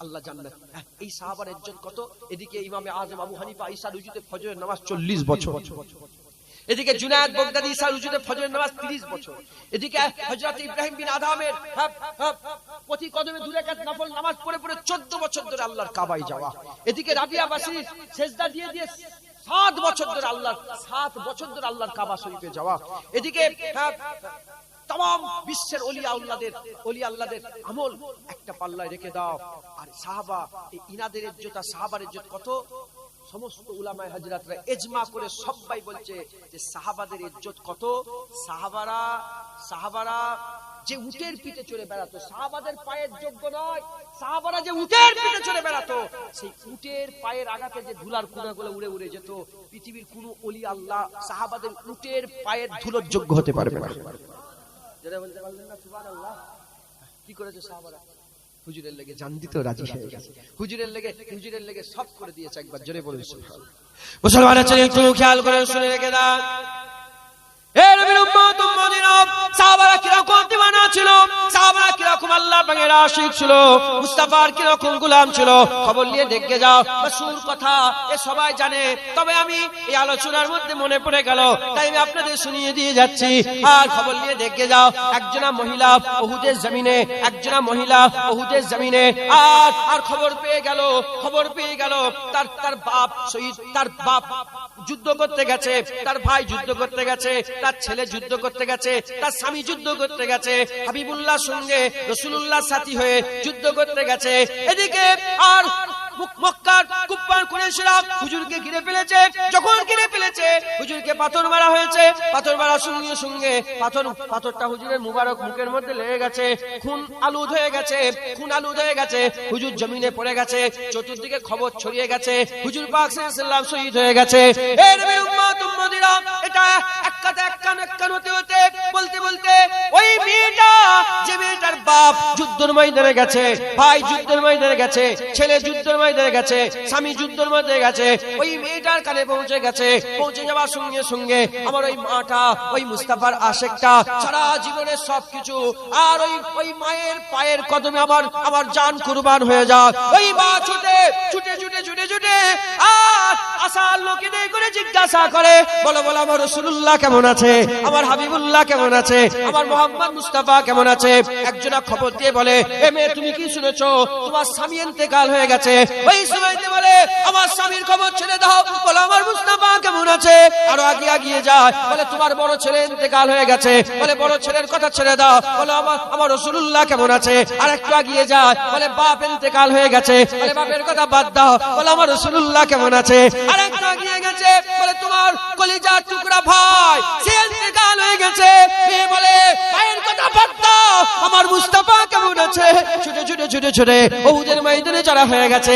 আল্লাহ জান্নাত। এই সাহাবার ইজ্জত কত! এদিকে ইমামে আযম আবু হানিফা ঈশার রুজুতে ফজরের নামাজ 40 বছর, এদিকে জুনায়েদ বাগদাদি ঈশার রুজুতে ফজরের নামাজ 30 বছর, এদিকে হযরত ইব্রাহিম বিন আদমের প্রতি কদমে 2 রাকাত নফল নামাজ পড়ে পড়ে 14 বছর ধরে আল্লাহর কাবায় যাওয়া, এদিকে রাবিয়া বাসরি সেজদা দিয়ে দিয়ে 7 বছর ধরে আল্লাহর কাবা শরীফে যাওয়া, এদিকে तमाम বিশ্বের ওলিয়া আল্লাহদের আমল একটা পাল্লায় রেখে দাও। আর সাহাবা, এই ইনাদের ইজ্জত আর সাহাবার ইজ্জত কত! সমস্ত উলামায়ে হযরতরা ইজমা করে সবাই বলছে যে সাহাবাদের ইজ্জত কত। সাহাবারা যে উটের পিঠে চড়ে বেড়াতো, সাহাবাদের পায়ের যোগ্য নয়, সাহাবারা যে উটের পিঠে চড়ে বেড়াতো, সেই উটের পায়ের আঘাতে যে ধুলার কণাগুলো উড়ে উড়ে যেত, পৃথিবীর কোনো ওলি আল্লাহ সাহাবাদের উটের পায়ের ধুলোর যোগ্য হতে পারবে না। যারা বলতে পারলেন না সুবহানাল্লাহ, কি করেছে সাহাবারা? হুজুরের লেগে জান দিতে রাজি হয়ে গেছে, হুজুরের লেগে সব করে দিয়েছে। একবার জোরে বলুন সুবহানাল্লাহ। মুসলমানরা চলে একটু খেয়াল করে শুনে রেখে দাও, এ নবীর উম্মত উম্মতিরা, সাহাবারা কিরকম দিওয়ানা ছিল, সাহাবারা কিরকম আল্লাহ পাকের আশিক ছিল, মুস্তাফার কিরকম গোলাম ছিল, খবর নিয়ে দেখে যাও। মাসুর কথা এ সবাই জানে, তবে আমি এই আলোচনার মধ্যে মনে পড়ে গেল, তাই আমি আপনাদের শুনিয়ে দিয়ে যাচ্ছি। আর খবর নিয়ে দেখে যাও, একজনা মহিলা উহুদের জমিনে আর খবর পেয়ে গেল তার বাপ শহীদ, তার বাপ যুদ্ধ করতে গেছে, তার ভাই যুদ্ধ করতে গেছে, তার ছেলে যুদ্ধ করতে গেছে, তার স্বামী যুদ্ধ করতে গেছে, হাবিবুল্লাহর সঙ্গে রাসূলুল্লাহ সাথী হয়ে যুদ্ধ করতে গেছে। এদিকে আর মক্কার কুফার কুরাইশরা হুজুরকে ঘিরে ফেলেছে, যখন ঘিরে ফেলেছে হুজুরকে পাথর মারা হয়েছে, পাথর মারার সঙ্গে সঙ্গে পাথরটা হুজুরের মুবারক মুখের মধ্যে লেগে গেছে, খুন আলুদ হয়ে গেছে, হুজুর জমিনে পড়ে গেছে, চতুর্দিকে খবর ছড়িয়ে গেছে, হুজুর পাক সাল্লাল্লাহু আলাইহি ওয়াসাল্লাম শহীদ হয়ে গেছে। এই নবীর উম্মত উম্মতিরা, এটা এক কান হতে বলতে ওই মেয়েটা, যে মেয়েটার বাপ যুদ্ধের ময়দানে গেছে, ভাই যুদ্ধের ময়দানে গেছে, ছেলে যুদ্ধের ময়দানে গেছে, স্বামী যুদ্ধের ময়দানে গেছে, ওই মেয়েটার কানে পৌঁছে গেছে। পৌঁছে যাওয়ার সঙ্গে সঙ্গে আমার ওই মাটা, ওই মুস্তাফার আশিকটা সারা জীবনের সবকিছু, আর ওই মায়ের পায়ের কদমে আমার জান কুরবান হয়ে যাক। ওই মা ছুটে আর আসার লোকেদের করে জিজ্ঞাসা করে, বলো আমার রাসূলুল্লাহ কেমন আছে, আমার হাবিবুল্লাহ কেমন আছে, আমার মুহাম্মদ মুস্তাফা কেমন আছে? একজনা খবর দিয়ে বলে, এ মেয়ে তুমি কি শুনেছো, তোমার স্বামী ইন্তেকাল হয়ে গেছে। ওই সময়তে বলে, আমার স্বামীর খবর ছেড়ে দাও, বলো আমার মুস্তাফা কেমন আছে। আরো আগিয়ে যায়, বলে তোমার বড় ছেলে ইন্তেকাল হয়ে গেছে, বলে বড় ছেলের কথা ছেড়ে দাও, বলো আমার রাসূলুল্লাহ কেমন আছে। আর একটু আগিয়ে যায়, বলে বাপ ইন্তেকাল হয়ে গেছে, বলে বাপের কথা বাদ দাও, বলো আমার রাসূলুল্লাহ কেমন আছে। আর একটু আগিয়ে গেছে, বলে তোমার কলিজার টুকরা ভাই সে ইন্তেকাল হয়ে গেছে, এ বলে ভাইয়ের কথা বাদ দাও, আমার মুস্তাফা কেমন আছে। ছুটে উহুদের ময়দানে যারা হয়ে গেছে,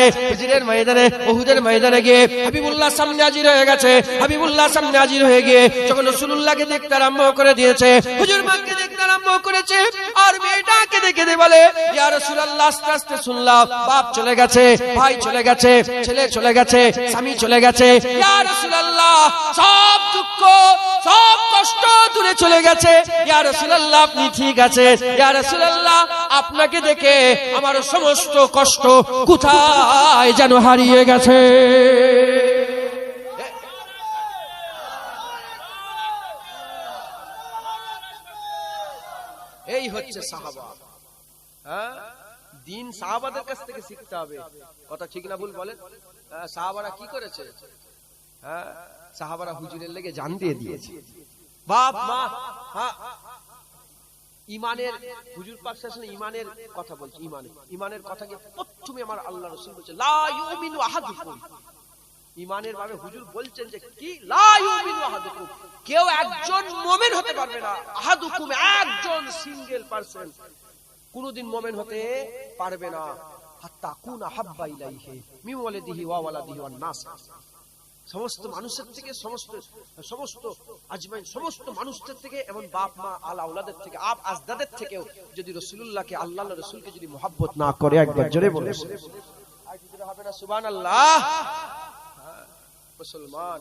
উহুদের ময়দানে গিয়ে হাবিবুল্লাহ সামনে হাজির হয়ে গিয়ে যখন রাসূলুল্লাহকে দেখতে আরম্ভ করে দিয়েছে, হুজুর পাককে দেখতে আরম্ভ করেছে। আর মেয়েটাকে দেখে বলে, ইয়া রাসূলুল্লাহ, আস্তে আস্তে শুনলাম বাপ চলে গেছে, ভাই চলে গেছে, ছেলে চলে গেছে, স্বামী চলে গেছে। ইয়া রাসূলুল্লাহ, সব দুঃখ সব কষ্ট দূরে চলে গেছে। ইয়া রাসূলুল্লাহ, আপনি ঠিক আছে। ইয়া রাসূলুল্লাহ, আপনাকে দেখে আমার সমস্ত কষ্ট কোথায় যেন হারিয়ে গেছে। এই হচ্ছে সাহাবা। হ্যাঁ, দিন সাহাবাদের কাছ থেকে শিখতে হবে। কথা ঠিক না ভুল বলেন? সাহাবারা কি করেছে? হ্যাঁ, সাহাবারা হুজুরের লেগে জান দিয়ে দিয়েছে। বাপ মা, হ্যাঁ, ইমানের হুজুর পাক শাসনে ইমানের কথা বলছে। ইমানের কথাকে প্রথমে আমার আল্লাহ রাসূল বলছে, লা ইউমিনু আহাদুকুম। ইমানের ভাবে হুজুর বলছেন যে কি, লা ইউমিনু আহাদুকুম, কেউ একজন মুমিন হতে পারবে না। আহাদুকুম, একজন সিঙ্গেল পারসন কোনদিন মুমিন হতে পারবে না। হাত্তা কুনা হাব্বা ইলাইহি মিন ওয়ালিদিহি ওয়া ওয়ালাদিহি ওয়ান নাস। সমস্ত মানুষের থেকে, সমস্ত আজমাইন সমস্ত মানুষদের থেকে এবং বাপ মা আলা আওলাদের থেকে, আপ আজদাদের থেকেও যদি রাসূলুল্লাহকে, আল্লাহর রাসূলকে যদি মহব্বত না করে, একবার জোরে বলে আর কি হবে না? সুবহানাল্লাহ। মুসলমান,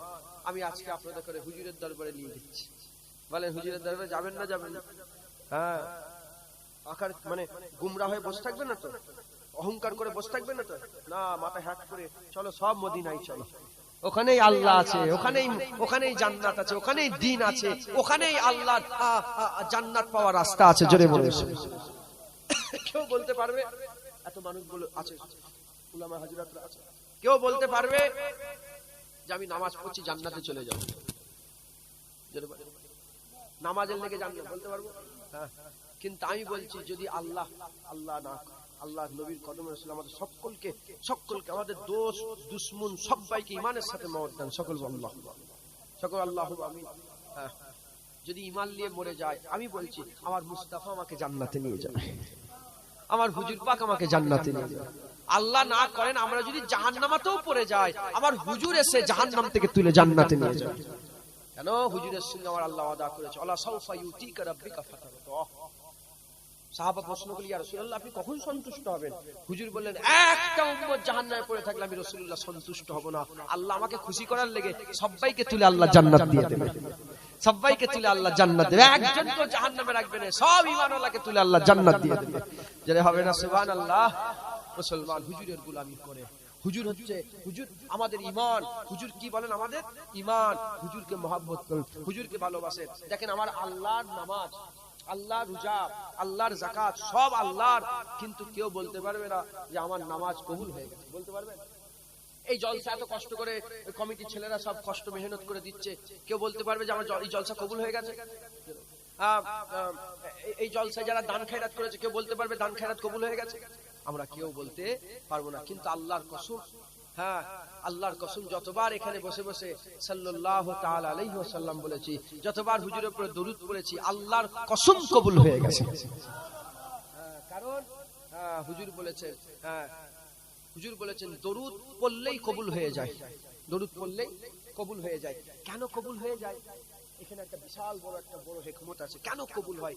আমি আজকে আপনাদের করে হুজুরের দরবারে নিয়ে যাচ্ছি। বলেন হুজুরের দরবারে যাবেন না যাবেন না? হ্যাঁ, আকার মানে গুমরা হয়ে বসে থাকবেন না তো, অহংকার করে বসে থাকবেন না তো, না, মাথা হ্যাক করে চলো সব মদিনায় চলো। ওখানেই আল্লাহ আছে, ওখানেই জান্নাত আছে, ওখানেই দ্বীন আছে, ওখানেই আল্লাহর জান্নাত পাওয়ার রাস্তা আছে। জোরে বলে কেউ বলতে পারবে? এত মানুষগুলো আছে, উলামা হাজরাতরা আছে, কেউ বলতে পারবে যে আমি নামাজ পড়ছি জান্নাতে চলে যাব? নামাজের লেগে জান্নাত বলতে পারবো? হ্যাঁ, কিন্তু আমি বলছি যদি আল্লাহ না, আল্লাহ নবীর কদমে রাসূল আমাদের সকলকে আমাদের দোষ দুশমন সবাইকে ঈমানের সাথে মওত দান। সকল আল্লাহু আমিন। যদি ঈমান নিয়ে মরে যায়, আমি বলছি আমার মুস্তাফা আমাকে জান্নাতে নিয়ে যাবে, আমার হুজুর পাক আমাকে জান্নাতে নিয়ে যাবে। আল্লাহ না করেন আমরা যদি জাহান্নামেও পড়ে যাই, আমার হুজুর এসে জাহান্নাম থেকে তুলে জান্নাতে নিয়ে যাবে। কেন? হুজুরের সঙ্গে আমার আল্লাহ ওয়াদা করেছে, আলা সাউফা ইউতিকা রাব্বিকা ফাতারদা। সাহাবা প্রশ্ন করলেন, ইয়া রাসূলুল্লাহ, আপনি কখন সন্তুষ্ট হবেন? হুজুর বললেন, একটা উম্মত জাহান্নামে পড়ে থাকলে আমি রাসূলুল্লাহ সন্তুষ্ট হব না। আল্লাহ আমাকে খুশি করার লেগে সবাইকে তুলে আল্লাহ জান্নাত দিয়ে দেবে, সবাইকে তুলে আল্লাহ জান্নাত দেবে, একজনকে জাহান্নামে রাখবে না, সব ঈমানওয়ালাকে তুলে আল্লাহ জান্নাত দিয়ে দেবে। যারা হবে না সুবহানাল্লাহ। মুসলমান হুজুরের গোলামি করে, হুজুর হচ্ছে, হুজুর আমাদের ঈমান। হুজুর কি বলেন? আমাদের ঈমান। হুজুরকে মহব্বত করুন, হুজুরকে ভালোবাসেন। দেখেন আমার আল্লাহর নামাজ, আল্লাহর রোজা, আল্লাহর যাকাত সব আল্লাহর, কিন্তু কেউ বলতে পারবে না যে আমার নামাজ কবুল হয়ে গেছে। বলতে পারবে? এই জলসা এত কষ্ট করে কমিটির ছেলেরা সব কষ্ট মেহনত করে দিচ্ছে, কেউ বলতে পারবে যে আমার এই জলসা কবুল হয়ে গেছে? এই জলসায় যারা দান খায়রাত করেছে, কেউ বলতে পারবে দান খায়রাত কবুল হয়ে গেছে? আমরা কেউ বলতে পারবো না। কিন্তু আল্লাহর কসম, হ্যাঁ, আল্লাহর কসম, যতবার এখানে বসে বসে সাল্লাল্লাহু তাআলা আলাইহি ওয়াসাল্লাম বলেছি, যতবার হুজুরের উপরে দরুদ পড়েছি, আল্লাহর কসম কবুল হয়ে গেছে। কারণ হুজুর বলেছেন দরুদ পড়লেই কবুল হয়ে যায়, দরুদ পড়লেই কবুল হয়ে যায়। কেন কবুল হয়ে যায়? এখানে একটা বিশাল বড় হিকমত আছে। কেন কবুল হয়?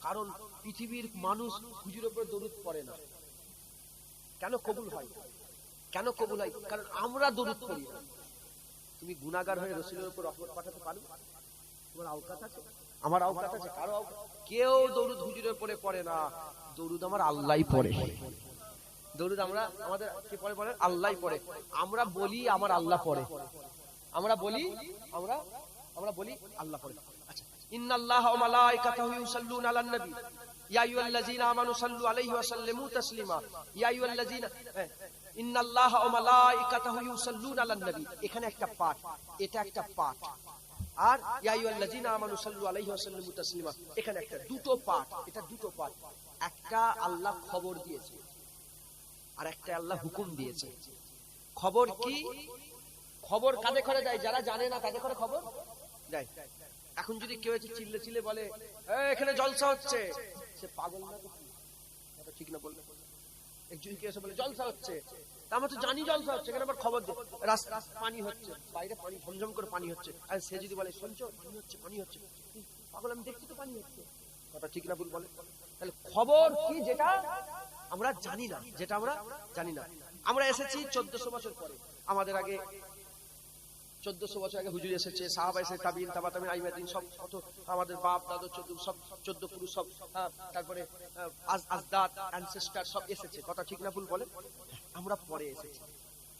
কারণ পৃথিবীর মানুষ হুজুরের উপরে দরুদ পড়ে না। কেন কবুল হয়? কারণ আমরা দরুদ পড়ি। তুমি গুনাহগার হয়ে রাসূলের উপর রহমত পাঠাতে পারবে? তোমার আওকাত আছে? আমার আওকাত আছে? কারো কেউ দরুদ হুজুরের উপরে পড়ে না। দরুদ আমার আল্লাহই পড়ে। দরুদ আমাদের কে পড়ে? বলেন আল্লাহই পড়ে। আমরা বলি আমার আল্লাহ পড়ে, আমরা বলি আল্লাহ পড়ে। আচ্ছা, ইন্নাল্লাহা ওয়া মালাইকাতাহু ইউসাল্লুনা আলান নবী ইয়া আইয়ুহাল্লাযীনা আমানু সাল্লু আলাইহি ওয়া সাল্লিমু তাসলিমা ইয়া আইয়ুহাল্লাযীনা ইন্নাল্লাহা ওয়া মালাইকাতাহু ইউসাল্লুনা আলান নবী। এখানে একটা পাঠ, এটা একটা পাঠ, আর ইয়া আইয়ুহাল্লাযীনা আমানু সাল্লু আলাইহি ওয়া সাল্লিমু তাসলিমা এখানে একটা, দুটো পাঠ। এটা দুটো পাঠ। একটা আল্লাহ খবর দিয়েছে আর একটা আল্লাহ হুকুম দিয়েছে। খবর কি? খবর কাদের করে দেয়? যারা জানে না তাদের করে খবর দেয়। এখন যদি কেউ এসে চিল্লে বলে এখানে জলসা হচ্ছে, সে পাগল না? তো ঠিক না বললে? একজন কি এসে বলে জলসা হচ্ছে, আমরা তো জানি জলসা হচ্ছে, এখানে আবার খবর দেয় রাস্তা পানি হচ্ছে, বাইরে পানি ঝমঝম করে পানি হচ্ছে, আর সে যদি বলে শুনছো পানি হচ্ছে, পানি হচ্ছে, পাগল আমি দেখছি তো পানি হচ্ছে, কথা ঠিক না ভুল বলেন? তাহলে খবর কি যেটা আমরা জানি না, যেটা আমরা জানি না। আমরা এসেছি 1400 বছর পরে, আমাদের আগে 1400 বছর আগে হুজুর এসেছে, সাহাবা এসেছে, তাবিঈন, তাবা তাবিঈন, আইমাদিন, সব কত আমাদের বাপ দাদু 14 পুরুষ সব, তারপরে আজদাদ অ্যানসেস্টার সব এসেছে। কথা ঠিক না ভুল বলেন? আমরা পরে এসেছি।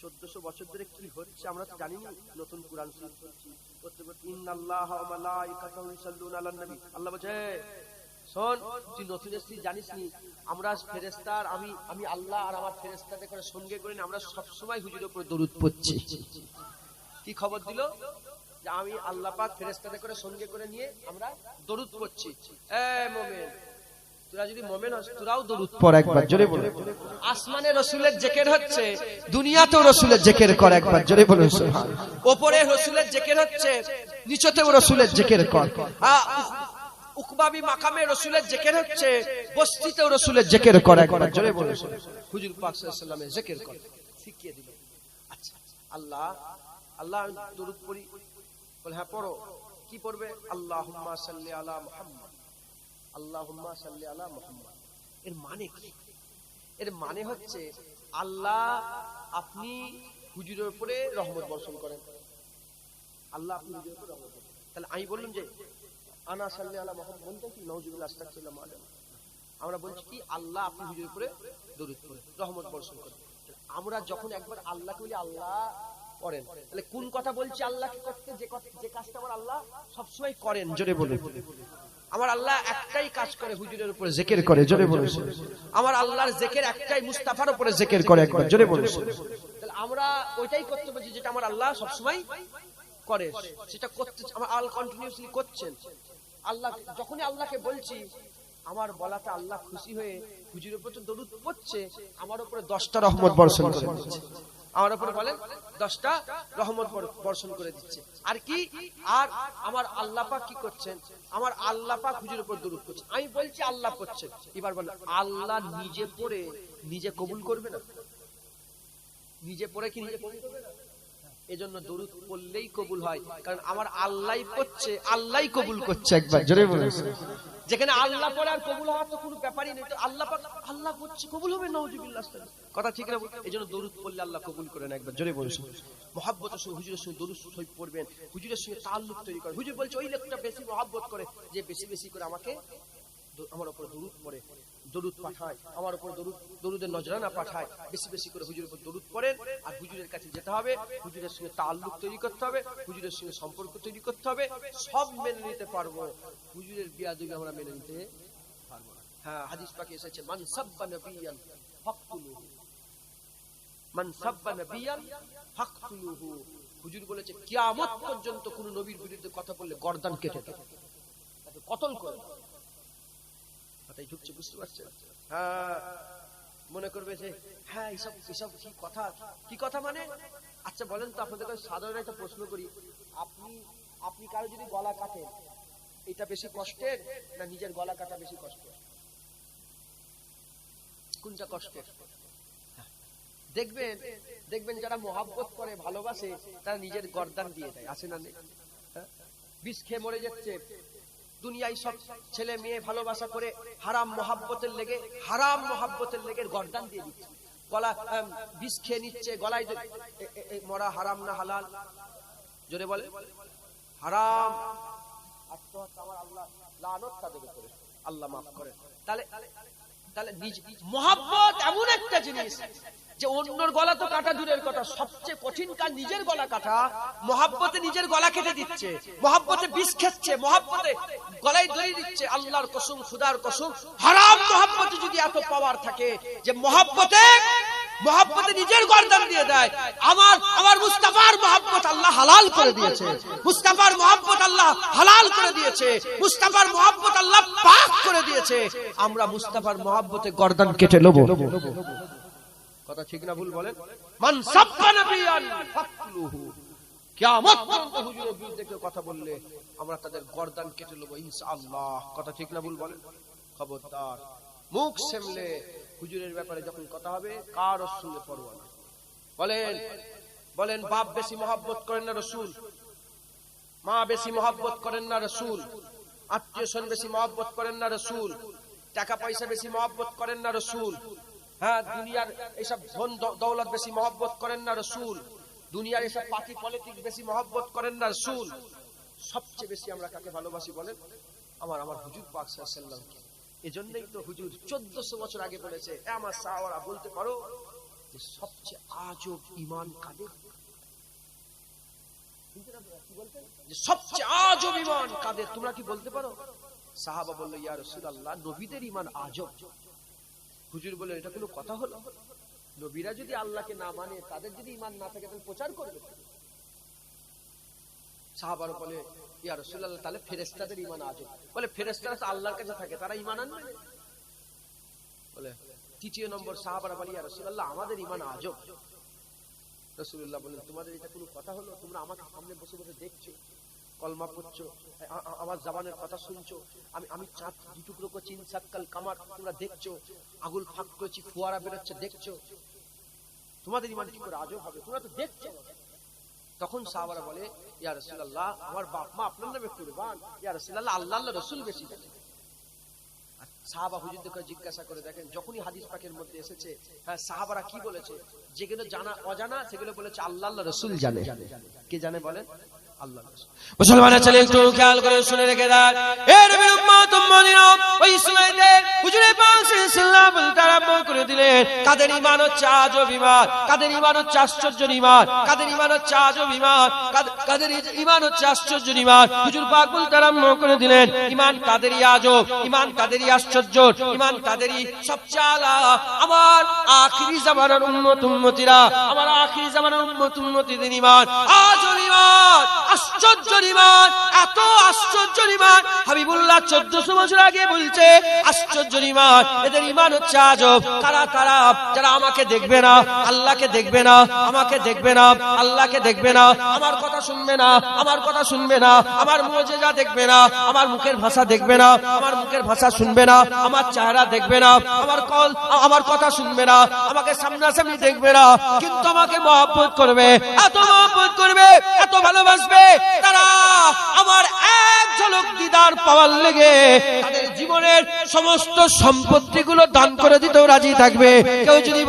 1400 বছর ধরে কি হচ্ছে আমরা তো জানি না। নতুন কুরআন শরীফ পড়ছি, করতে করতে ইন্নাল্লাহা ওয়া মালাইকাতাহু ইউসাল্লুনা আলান নবী। আল্লাহ বলে শোন, তুই নতুন এসেছিস জানিস নি, আমরা ফেরেশতার আমি আল্লাহ আর আমার ফেরেশতাদের করে সঙ্গে করে আমরা সব সময় হুজুরের উপর দরুদ পড়ছি। কি খবর দিল? যে আমি আল্লাহ পাক ফেরেশতাদের করে সঙ্গে করে নিয়ে আমরা দরুদ পড়ছি। এ মুমিন, তোরা যদি মুমিন হস তোরাও দরুদ পড় একবার, জোরে বল। আসমানে রাসূলের জিকির হচ্ছে, দুনিয়াতেও রাসূলের জিকির কর একবার, জোরে বল সুবহানাল্লাহ। উপরে রাসূলের জিকির হচ্ছে, নিচেতেও রাসূলের জিকির কর। উকবাবি মাকামে রাসূলের জিকির হচ্ছে, বস্তিতেও রাসূলের জিকির কর একবার, জোরে বল। হুজুর পাক সাল্লাল্লাহু আলাইহি ওয়াসাল্লামের জিকির কর, শিখিয়ে দিল। আচ্ছা, আল্লাহ দরুদ পড়ি, বলে হ্যাঁ পড়ো। কি পড়বে? আল্লাহুম্মা সাল্লি আলা মুহাম্মদ, আল্লাহুম্মা সাল্লি আলা মুহাম্মদ। এর মানে কি? এর মানে হচ্ছে আল্লাহ আপনি হুজুরের উপরে রহমত বর্ষণ করেন। আল্লাহ আপনি হুজুরের উপরে রহমত বর্ষণ। তাহলে আমি বললাম যে আনা সাল্লি আলা মুহাম্মদ বলতে কি নাউজুবিল্লাহ আস্তাগফিরুল্লাহ আলাইহি, আমরা বলছি কি আল্লাহ আপনি হুজুরের উপরে দরুদ পড়েন, রহমত বর্ষণ করেন। আমরা যখন একবার আল্লাহকে বলি আল্লাহ করেন, তাহলে কোন কথা বলছি আল্লাহকে করতে? যে কাজটা আমার আল্লাহ সবসময় করেন, জোরে বলুন। আমার আল্লাহ একটাই কাজ করে, হুজুরের উপরে জিকির করে, জোরে বলুন। আমার আল্লাহর জিকির একটাই, মুস্তাফার উপরে জিকির করে একবার, জোরে বলুন। তাহলে আমরা ওইটাই করতে বলছি যেটা আমার আল্লাহ সবসময় করে, সেটা করতে আমার আল কন্টিনিউয়াসলি করছেন। আল্লাহ যখনই আল্লাহকে বলছি, আমার বলাতে আল্লাহ খুশি হয়ে হুজুরের উপর দরুদ পড়ছে, আমার উপরে 10টা রহমত বর্ষণ করে দিচ্ছে। আমার উপরে বলেন 10টা রহমত বর্ষণ করে দিচ্ছে। আর কি? আর আমার আল্লাহ পাক কি করছেন? আমার আল্লাহ পাক হুজুরের উপর দরুদ পড়ছে, আমি বলছি আল্লাহ পড়ছেন। এবার বলেন আল্লাহ নিজে পড়ে নিজে কবুল করবে না? নিজে পড়ে কি নিজে কবুল করবে না? এজন্য দরুদ পড়লেই কবুল হয়, কারণ আমার আল্লাহই পড়ছে, আল্লাহই কবুল করছে একবার, জোরে বলুন। যেখানে আল্লাহ পড়ে আর কবুল হওয়ার তো কোনো ব্যাপারই নেই, তো আল্লাহ পাক আল্লাহ পড়ছে কবুল হবে, নাউজুবিল্লাহ। কথা ঠিক না? এজন্য দরুদ পড়লে আল্লাহ কবুল করেন একবার, জোরে বলুন। মহব্বতের সঙ্গে হুজুরের সঙ্গে দরুদ শরীফ পড়বেন, হুজুরের সঙ্গে তাআল্লুক তৈরি করেন। হুজুর বলছে ওই লোকটা বেশি মহব্বত করে, যে বেশি বেশি করে আমাকে আমার উপর দরুদ পড়ে, দরুদ পাঠায়, আমার উপর দরুদের নজরানা পাঠায়, বেশি বেশি করে হুজুরের উপর দরুদ পড়েন। আর হুজুরের কাছে যেতে হবে, হুজুরের সঙ্গে তাআল্লুক তৈরি করতে হবে, হুজুরের সঙ্গে সম্পর্ক তৈরি করতে হবে। সব মেনে নিতে পারবো, হুজুরের বিয়াদবি আমরা মেনে নিতে পারবো না। হ্যাঁ, হাদিস পাকে এসেছে মান সাব্বা নাবিয়ান ফাকতুলুহু, মান সাব্বা নাবিয়ান ফাকতুলুহু। হুজুর বলেছে কিয়ামত পর্যন্ত কোন নবীর বিরুদ্ধে কথা বললে গর্দান কেটে দাও, তাকে কতল করে দাও। কথাই ঢুকছে, বুঝতে পারছেন? হ্যাঁ, মনে করবে যে হ্যাঁ এসব কি কথা মানে? আচ্ছা বলেন তো, আপনাদের কাছে সাধারণ একটা প্রশ্ন করি, আপনি কারো যদি গলা কাটেন, এটা বেশি কষ্টের না নিজের গলা কাটা বেশি কষ্টের? কোনটা কষ্টের? দেখবেন যারা মহব্বত করে, ভালোবাসে, তারা নিজের গর্দান দিয়ে দেয়, আছে না? বিষ খেয়ে মরে যাচ্ছে, দুনিয়ায় সব ছেলে মেয়ে ভালোবাসা করে হারাম মহব্বতের লেগে গর্দান দিয়ে দিচ্ছে, গলা বিষ খেয়ে নিচ্ছে, গলায় মরা হারাম না হালাল? জোরে বলে হারাম। আত্মহত্যা আমার আল্লাহ লানত তাদের উপরে, আল্লাহ মাফ করে। তাহলে মহব্বত এমন একটা জিনিস যে অন্যর গলা তো কাটা দূরের কথা, সবচেয়ে কঠিন কাজ নিজের গলা কাটা। মহব্বতে নিজের গলা কেটে দিচ্ছে, মহব্বতে বিষ খাচ্ছে, মহব্বতে গলায় দড়ি দিচ্ছে। আল্লাহর কসম, খুদার কসম, হারাম মহব্বতে যদি এত পাওয়ার থাকে যে মহব্বতে নিজের গর্দান দিয়ে দেয়। আমার মুস্তাফার মহব্বত আল্লাহ হালাল করে দিয়েছে, মুস্তাফার মহব্বত আল্লাহ হালাল করে দিয়েছে, মুস্তাফার মহব্বত আল্লাহ পাক করে দিয়েছে। আমরা মুস্তাফার মহব্বতে গর্দান কেটে নেব। কথা ঠিক না ভুল বলেন? মান সাব্বা নাবিয়ান ফাকতুলুহু, কিয়ামত পর্যন্ত হুজুরের বিরুদ্ধে কেউ কথা বললে আমরা তাদের গর্দান কেটে নেব ইনশাআল্লাহ। কথা ঠিক না ভুল বলেন? খবরদার, মুখ সামলে হুজুরের ব্যাপারে যখন কথা হবে কার সঙ্গে পরোয়া না। বলেন বাপ বেশি মহব্বত করেন না রাসূল, মা বেশি মহব্বত করেন না রাসূল, আত্মীয় স্বজন বেশি মহব্বত করেন না রাসূল, টাকা পয়সা বেশি মহব্বত করেন না রাসূল, হ্যাঁ দুনিয়ার এইসব ধন দৌলত বেশি মহব্বত করেন না রাসূল, দুনিয়ার এইসব পার্টি পলিটিক্স বেশি মহব্বত করেন না রাসূল। সবচেয়ে বেশি আমরা কাকে ভালোবাসি বলেন? আমার হুজুর পাক সাল্লাল্লাহু আলাইহি ওয়াসাল্লামকে। এজন্যই তো হুজুর 1400 বছর আগে বলেছে, আমার সাহাবারা বলতে পারো যে সবচেয়ে আজব ঈমান কাদের? যে সবচেয়ে আজব ঈমান কাদের তোমরা কি বলতে পারো? সাহাবা বলল, ইয়া রাসূলুল্লাহ, নবীদের ঈমান আজব। হুজুর বললেন, এটা কোনো কথা হলো? নবীরা যদি আল্লাহকে না মানে, তাদের যদি ঈমান না থাকে, তাহলে প্রচার করবে? সাহাবারা বলে, ইয়া রাসূলুল্লাহ, তাহলে ফেরেশতাদের ঈমান আজব। বলে, ফেরেশতারা তো আল্লাহর কাছে থাকে, তারা ঈমান আনবে? বলে, তৃতীয় নম্বর সাহাবারা বলে, ইয়া রাসূলুল্লাহ, আমাদের ঈমান আজব। রাসূলুল্লাহ বলেন, তোমাদের এটা কোনো কথা হলো? তোমরা আমাকে সামনে বসে বসে দেখছো, কলমা পড়ছো, আমার জবানের কথা শুনছো, আমি চাঁদ দু টুকরো করছি, ইনসাক্কাল কামার, তোমরা দেখছো, আগুল ফাঁক করেছি, ফোয়ারা বেরোচ্ছে, দেখছো, তোমাদের ঈমান কি করে আজব হবে? তোমরা তো দেখছো। তখন সাহাবারা বলে, ইয়া রাসূলুল্লাহ, আমার বাপ মা আপনার নামে কুরবান, ইয়া রাসূলুল্লাহ, আল্লাহর রাসূল বেশি জানেন। সাহাবা হুজুরদেরকে জিজ্ঞাসা করে দেখেন, যখনই হাদিস পাকের মধ্যে এসেছে, হ্যাঁ সাহাবারা কি বলেছে? যেগুলো জানা অজানা সেগুলো বলেছে আল্লাহর রাসূল জানে। কে জানে বলেন? আল্লাহ। মুসলমানের ছেলে একটু খেয়াল করে শুনে রেখে দেন, এ নবীর উম্মত উম্মতিরা, ওই সময়তে হুজুরে পাক সাল্লাল্লাহু বলতে আরম্ভ করে দিলেন, কাদের ঈমান হচ্ছে আজব ঈমান, কাদের ঈমান হচ্ছে আশ্চর্য ঈমান, কাদের ঈমান হচ্ছে আজব ঈমান, কাদের ঈমান হচ্ছে আশ্চর্য ঈমান। হুজুর পাক বলতে আরম্ভ করে দিলেন, ঈমান কাদেরই আজব, ঈমান কাদেরই আশ্চর্য, ঈমান কাদেরই সবচেয়ে আলা। আমার আখিরি জামানার উম্মত উম্মতিরা, আমার আখিরি জামানার উম্মত উম্মতিদের ঈমান আজব ঈমান, আশ্চর্য ঈমান, এত আশ্চর্য ঈমান। হাবিবুল্লাহ 1400 বছর আগে বলছে আশ্চর্য ঈমান, এদের ঈমান হচ্ছে আজব। কারা কারা? যারা আমাকে দেখবে না, আল্লাহকে দেখবে না, আমাকে দেখবে না, আল্লাহকে দেখবে না, আমার কথা শুনবে না, আমার কথা শুনবে না, আমার মুজিজা দেখবে না, আমার মুখের ভাষা দেখবে না, আমার মুখের ভাষা শুনবে না, আমার চেহারা দেখবে না, আমার কথা শুনবে না, আমাকে সামনাসামনি দেখবে না, কিন্তু আমাকে মহব্বত করবে, এত মহব্বত করবে, এত ভালোবাসবে, তারা আমার এক ঝলক দিদার পাওয়ার লেগে তাদের জীবনের সমস্ত সম্পত্তিগুলো দান করে দিতেও রাজি থাকবে। কেউ যদি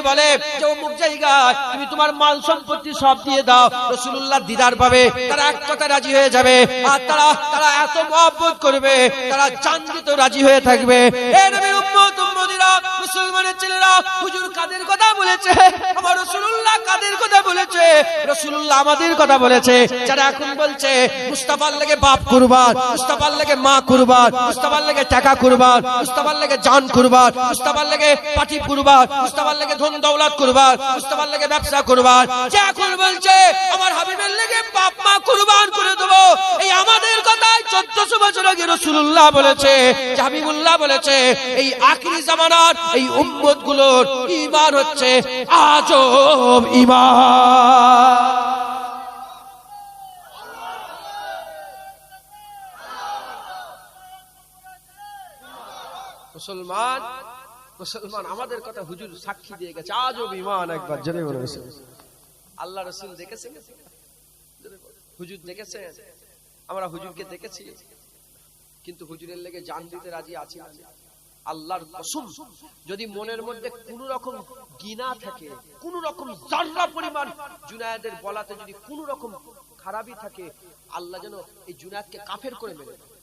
বলে কেউ মুখ জায়গায় তুমি তোমার মাল সম্পত্তি সব দিয়ে দাও, রাসূলুল্লাহ দিদার পাবে, তারা এক কথা রাজি হয়ে যাবে। আর তারা এত মহব্বত করবে, তারা জান দিতেও রাজি হয়ে থাকবে। এ নবীর উম্মত উম্মতিরা, মুসলমানের ছেলেরা, হুজুর কাদের কথা বলেছে? আমার রাসূলুল্লাহ কাদের কথা বলেছে? রাসূলুল্লাহ আমাদের কথা বলেছে। যারা এখন বলছে মুস্তাফার লেগে বাপ কুরবান, মুস্তাফার লেগে মা কুরবান, মুস্তাফার লেগে টাকা কুরবান, মুস্তাফার লেগে জান কুরবান, মুস্তাফার লেগে পাটি কুরবান, মুস্তাফার লেগে ধন দৌলত কুরবান, মুস্তাফার লেগে ব্যবসা কুরবান, যে এখন বলছে আমার হাবিবের লেগে বাপ মা কুরবান করে দেবো, এই আমাদের কথাই 1400 বছর আগে রাসূলুল্লাহ বলেছে, হাবিবুল্লাহ বলেছে। এই আখিরি জামানার এই উম্মত গুলোর ঈমান হচ্ছে আজব ঈমান। মুসলমান আমাদের কথা হুজুর সাক্ষী দিয়ে গেছে, আজব ঈমান। একবার জোরে বলেছে, আল্লাহ রাসূল দেখেছেন, হুজুর দেখেছেন, আমরা হুজুরকে দেখেছি, কিন্তু হুজুরের লেগে জান দিতে রাজি আছি না। আল্লাহর কসম, যদি মনের মধ্যে কোন রকম গিনা থাকে, কোন রকম যারা পরিমাণ জুনায়েদের বলাতে যদি কোন রকম খারাপই থাকে, আল্লাহ যেন এই জুনায়েদকে কাফের করে মেরে দেয়।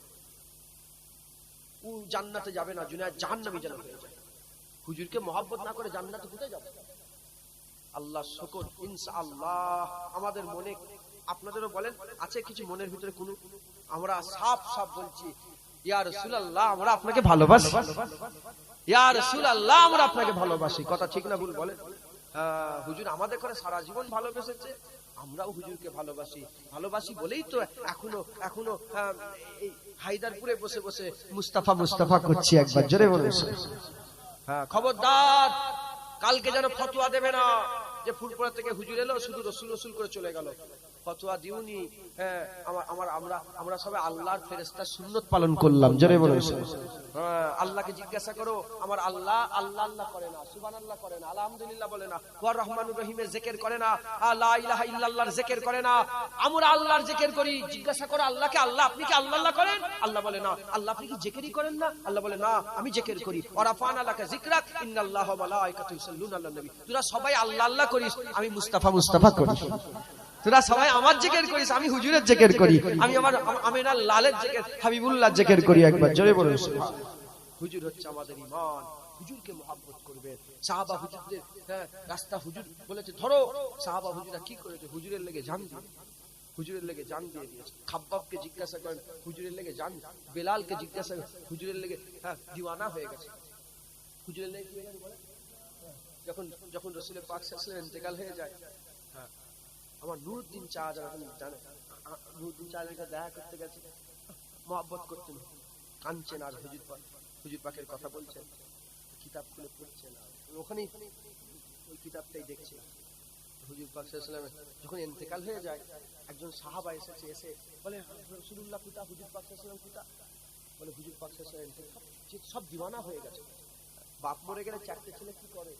ও জান্নাতে যাবে না, জুনায়েদ জাহান্নামী যেন হয়ে যায়। হুজুরকে মহব্বত না করে জান্নাতে কোথায় যাবে? আল্লাহ শুকর, ইনশাআল্লাহ আমাদের মনে, আপনাদেরও বলেন আছে কিছু মনের ভিতরে কোন, আমরা সাফ বলছি, ইয়া রাসূলুল্লাহ আমরা আপনাকে ভালোবাসি, ইয়া রাসূলুল্লাহ আমরা আপনাকে ভালোবাসি। কথা ঠিক না ভুল বলেন? হুজুর আমাদের করে সারা জীবন ভালোবেসেছে, আমরাও হুজুরকে ভালোবাসি বলেই তো এখনো এই হায়দারপুরে বসে বসে মুস্তাফা করছি। একবার জোরে বলুন। হ্যাঁ, খবরদার কালকে যেন ফতোয়া দেবে না যে ফুলপুরা থেকে হুজুর এলো শুধু রসুল করে চলে গেল। ফতোয়া দিউনি। হ্যাঁ, আমরা সবাই আল্লাহর ফেরেশতার সুন্নত পালন করলাম, জোরে বলুন। হ্যাঁ, আল্লাহকে জিজ্ঞাসা করো, আমার আল্লাহ আল্লাহ আল্লাহ করে না, সুবহানাল্লাহ করে না, আলহামদুলিল্লাহ বলে না, ওয়া রহমানুর রহিমের জিকির করে না, লা ইলাহা ইল্লাল্লাহর জিকির করে না। আমরা আল্লাহর জিকির করি। জিজ্ঞাসা করো আল্লাহকে, আল্লাহ আপনি কি আল্লাহ আল্লাহ করেন? আল্লাহ বলে না। আল্লাহ আপনি কি জিকিরই করেন না? আল্লাহ বলে না, আমি জিকির করি। ওয়া রাফা'না লাকা যিকরাক ইন্নাল্লাহা ওয়া মালায়েকাতুহু ইউসাল্লুনা আলান নবী। তোরা সবাই আল্লাহ আল্লাহ করিস, আমি মুস্তাফা মুস্তাফা করি। তোরা সবাই আমার জিকির করিস, আমি হুজুরের জিকির করি। আমি আমার আমিনার লালের জিকির, হাবিবুল্লাহর জিকির করি। একবার জোরে বলুন সুবহান। হুজুর হচ্ছে আমাদের ঈমান। হুজুরকে মহব্বত করবে। সাহাবা হুজুরদের রাস্তা হুজুর বলেছে ধরো, সাহাবা হুজুরা কি করেছে? হুজুরের লেগে জান দিয়ে, হুজুরের লেগে জান দিয়ে দিয়েছে। খাব্বাবকে জিজ্ঞাসা করেন, হুজুরের লেগে জান। বেলালকে জিজ্ঞাসা করেন, হুজুরের লেগে দিওয়ানা হয়ে গেছে। হুজুরের লেগে কি হয়ে গেছে? যখন যখন রাসূলের পাক সাল্লাল্লাহু আলাইহি ওয়াসাল্লাম ইন্তেকাল হয়ে যায়, আমার নুরউদ্দিন চা যারা জানে, নুরউদ্দিন চা লেখা দেখা করতে গেছে, মহব্বত করতেন, কাঁদছেন আর হুজুর পাকের কথা বলছেন, কিতাব খুলে পড়ছেন, ওখানেই ওই কিতাবটাই দেখছে। হুজুর পাক সাল্লাল্লাহু আলাইহি ওয়াসাল্লাম যখন ইন্তেকাল হয়ে যায়, একজন সাহাবা এসে বলে, রাসূলুল্লাহ কোথা, হুজুর পাক সাল্লাল্লাহু আলাইহি ওয়াসাল্লাম কোথা? বলে হুজুর পাক সাল্লাল্লাহু আলাইহি ওয়াসাল্লাম সব দিওয়ানা হয়ে গেছে। বাপ মরে গেলে চারটে ছেলে কি করে?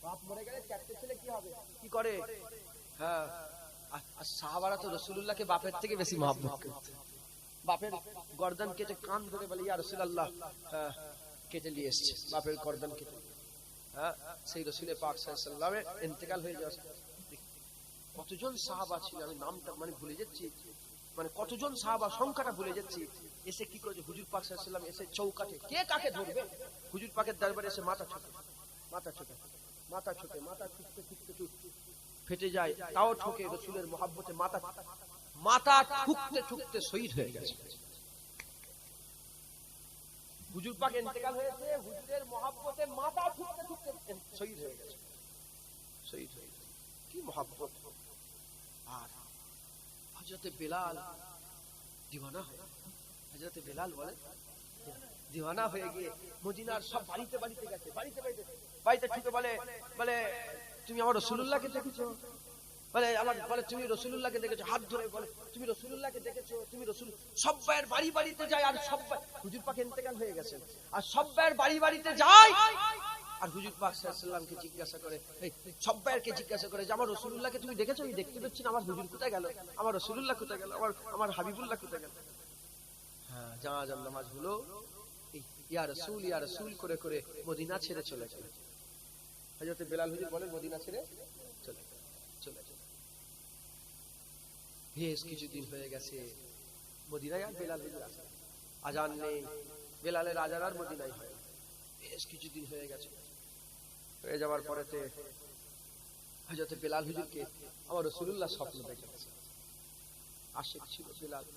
বাপ মরে গেলে চারটে ছেলে কি হবে, কি করে? হ্যাঁ, আর সাহাবারা তো রাসূলুল্লাহকে বাপের থেকে বেশি মহব্বত করত। বাপের গর্দান কেটে কান ধরে বলে, ইয়া রাসূলুল্লাহ, কেটে নিয়ে এসেছে বাপের গর্দান কেটে। হ্যাঁ, সেই রাসূলের পাক সাল্লাল্লাহু আলাইহি ওয়াসাল্লামের ইন্তেকাল হয়ে যাওয়া। কতজন সাহাবা ছিল আমি নামটা ভুলে যাচ্ছি, কতজন সাহাবা সংখ্যাটা ভুলে যাচ্ছি। এসে কি করেছে? হুজুর পাক সাল্লাল্লাহু আলাইহি ওয়াসাল্লাম এসে চৌকাঠে, কে কাকে ধরবে? হুজুর পাকের দরবারে এসে মাথা ছোটে, মাথা ছুটতে ফেটে যায়, তাও ঠকে। রাসূলের মহব্বতে মাথা ঠুকতে শহীদ হয়ে গেছে। হুজুর পাক ইন্তেকাল হয়েছে, হুজুরের মহব্বতে মাথা ঠুকতে শহীদ হয়ে গেছে। কি মহব্বত! আর হযরতে বেলাল দিওয়ানা হয়ে, হযরতে বেলাল বলে দিওয়ানা হয়ে গিয়ে মদিনার সব বাড়িতে গেছে, বাড়িতে ঠুকে বলে তুমি আমার রাসূলুল্লাহকে দেখেছো? বলে তুমি রাসূলুল্লাহকে দেখেছো? হাত ধরে বলে তুমি রাসূলুল্লাহকে দেখেছো? তুমি রাসূল। সব্বাইয়ের বাড়িতে যায়, আর সব্বাই, হুজুর পাক ইন্তেকাল হয়ে গেছে, আর সব্বাইয়ের বাড়িতে যায়। আর হুজুর পাক সাল্লাল্লাহু আলাইহি ওয়াসাল্লামকে জিজ্ঞাসা করে, সব্বাইকে জিজ্ঞাসা করে যে আমার রাসূলুল্লাহকে তুমি দেখেছো? আমি দেখতে পাচ্ছি না, আমার হুজুর কোথায় গেল? আমার রাসূলুল্লাহ কোথায় গেল? আমার হাবিবুল্লাহ কোথায় গেল? হ্যাঁ, জানাজার নামাজ হলো, ইয়া রাসূল করে করে মদিনা ছেড়ে চলে গেল। হযরত বেলাল হুজুর বলেন মদিনা ছেড়ে চলে গেল। বেশ কিছুদিন হয়ে গেছে, মদিনায় আর বেলাল হুজুর আসে, আজান নেই, বেলালের আজান আর মদিনায় হয়। বেশ কিছুদিন হয়ে গেছে, হয়ে যাওয়ার পরেতে হযরত বেলাল হুজুরকে আমার রাসূলুল্লাহ স্বপ্ন দেখেছে। আশিক ছিল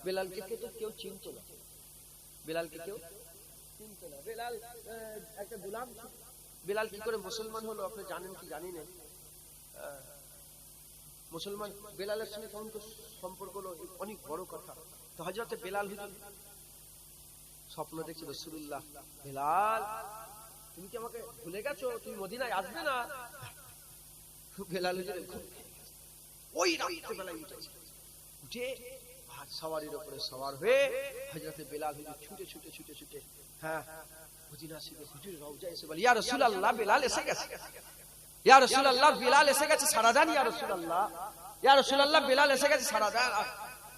বেলালকে কেউ চিনতো না, বেলাল একটা গোলাম। বেলাল কি করে মুসলমান হলো আপনি জানেন কি জানি না? মুসলমান বেলালের সঙ্গে তখন তো সম্পর্ক হলো অনেক বড় কথা। তো হযরত বেলাল হুজুর স্বপ্ন দেখছিল, রাসূলুল্লাহ, বেলাল তুমি কি আমাকে ভুলে গেছো? তুমি মদিনায় আসবে না? বেলাল হুজুর ওই রাত্রিবেলায় উঠে আর সওয়ারির উপরে সওয়ার হয়ে হযরত বেলাল হুজুর ছুটে মদিনা শরীফে হুজুর রওজা এসে বলে, ইয়া রাসূলুল্লাহ, বেলাল এসে গেছে। ইয়া রাসূলুল্লাহ, বেলাল এসে গেছে, সাড়া দেন। ইয়া রাসূলুল্লাহ, বেলাল এসে গেছে, সাড়া দেন।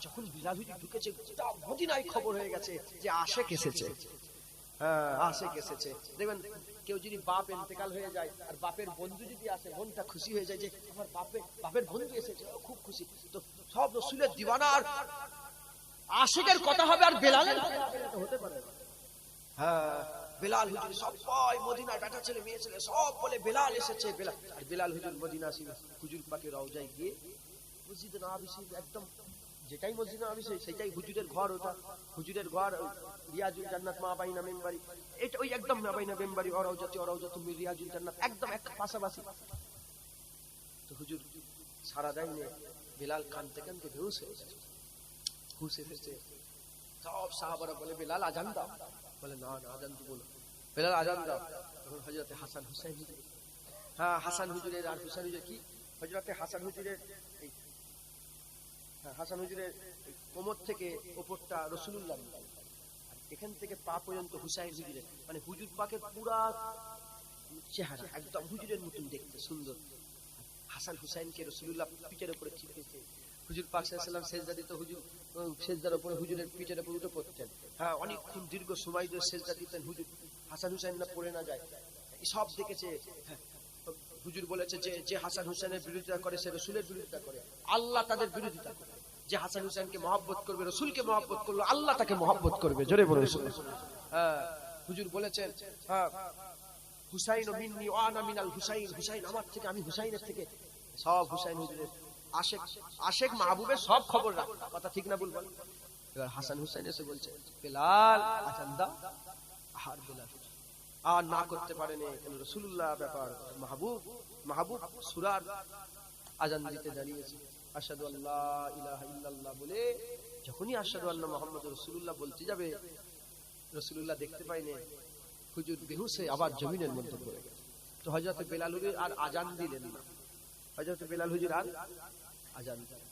যখন বেলাল হুজুর ঢুকেছে, মদিনায় খবর হয়ে গেছে যে আশিক এসেছে। আশিক এসেছে। দেখবেন কেউ যদি বাপ ইন্তেকাল হয়ে যায় আর বাপের বন্ধু যদি আসে, মনটা খুশি হয়ে যায় যে আমার বাপের বন্ধু এসেছে, খুব খুশি। তো সব রাসূলের দিওয়ানা আর আশিকের কথা হবে, আর বেলালের কথা হবে না, হতে পারে না। বেলাল হুজুর সবাই মদিনায় বেটা ছেলে মেয়ে ছেলে সব বলে বেলাল এসেছে, বেলাল। আর বেলাল হুজুর মদিনা আসি হুজুর পাকের রওজায় গিয়ে মসজিদে নববী একদম, যেটাই মসজিদে নববী সেটাই হুজুরের ঘর, ওটা হুজুরের ঘর, রিয়াজুল জান্নাত মা বাইনা মিম্বারি, এটা ওই একদম মা বাইনা মিম্বারি ওর রওজাতুম রিয়াজুল জান্নাত, একদম এক পাশাপাশি। তো হুজুর সারা দেয়নি, বেলাল কাঁদতে বেহুশ হয়ে গেছে, হুশ এসেছে। সব সাহাবারা বলে বেলাল আজান দাও, বলে না আজান দিব না, বেলাল আজান দাও। তখন হযরতে হাসান হুসাইন হুজুর, হাসান হুজুরের আর হুসাইন হুজুর কি, হযরতে হাসান হুজুরের হাসান হুজুরের কোমর থেকে ওপরটা রাসূলুল্লাহ, এখান থেকে পা পর্যন্ত হুসাইন হুজুরের, মানে হুজুর পাকের পুরা চেহারা একদম হুজুরের মতন দেখতে সুন্দর। হাসান হুসাইনকে রাসূলুল্লাহ পিঠের উপরে চিপেছে, হুজুর পাক সাল্লাল্লাহু আলাইহি ওয়াসাল্লাম সেজদা দিতে হুজুর সেজদার উপরে হুজুরের পিঠের উপর উঠে পড়তেন। হ্যাঁ, অনেকক্ষণ দীর্ঘ সময় ধরে সেজদা দিতেন হুজুর, হাসান হুসাইন না পড়ে না যায়, সব দেখেছে। হুজুর বলেছে যে যে হাসান হুসাইনের বিরোধিতা করে সে রাসূলের বিরোধিতা করে, আল্লাহ তাদের বিরোধিতা করে। যে হাসান হুসাইনকে মহব্বত করবে, রাসূলকে মহব্বত করবে, আল্লাহ তাকে মহব্বত করবে। জোরে বলে হ্যাঁ, হুজুর বলেছেন হ্যাঁ, হুসাইন মিন্নি ওয়া আনা মিনাল হুসাইন, হুসাইন আমার থেকে, আমি হুসাইনের থেকে। সব হুসাইন হুজুরের আশেক, আশেক মাহবুবের সব খবর রাখ, কথা ঠিক না ভুল বল। এবার হাসান হুসাইন এসে বলছে বেলাল আজান দাও, আর বেলাল আর না করতে পারেনি, কেন রাসূলুল্লাহ ব্যাপার মাহবুব, মাহবুব সূরার আজান দিতে দাঁড়িয়েছে। আশহাদু আল্লা ইলাহা ইল্লাল্লাহ বলে যখনই আশহাদু আন্না মুহাম্মাদুর রাসূলুল্লাহ বলতে যাবে, রাসূলুল্লাহ দেখতে পাইনি, হুজুর বেহুশ হয়ে আবার জমিনের মধ্যে পড়ে গেছে। তো হযরত বেলাল হুজুর আর আজান দিলেন না, হযরত বেলাল হুজুর আর আজান দিলেন।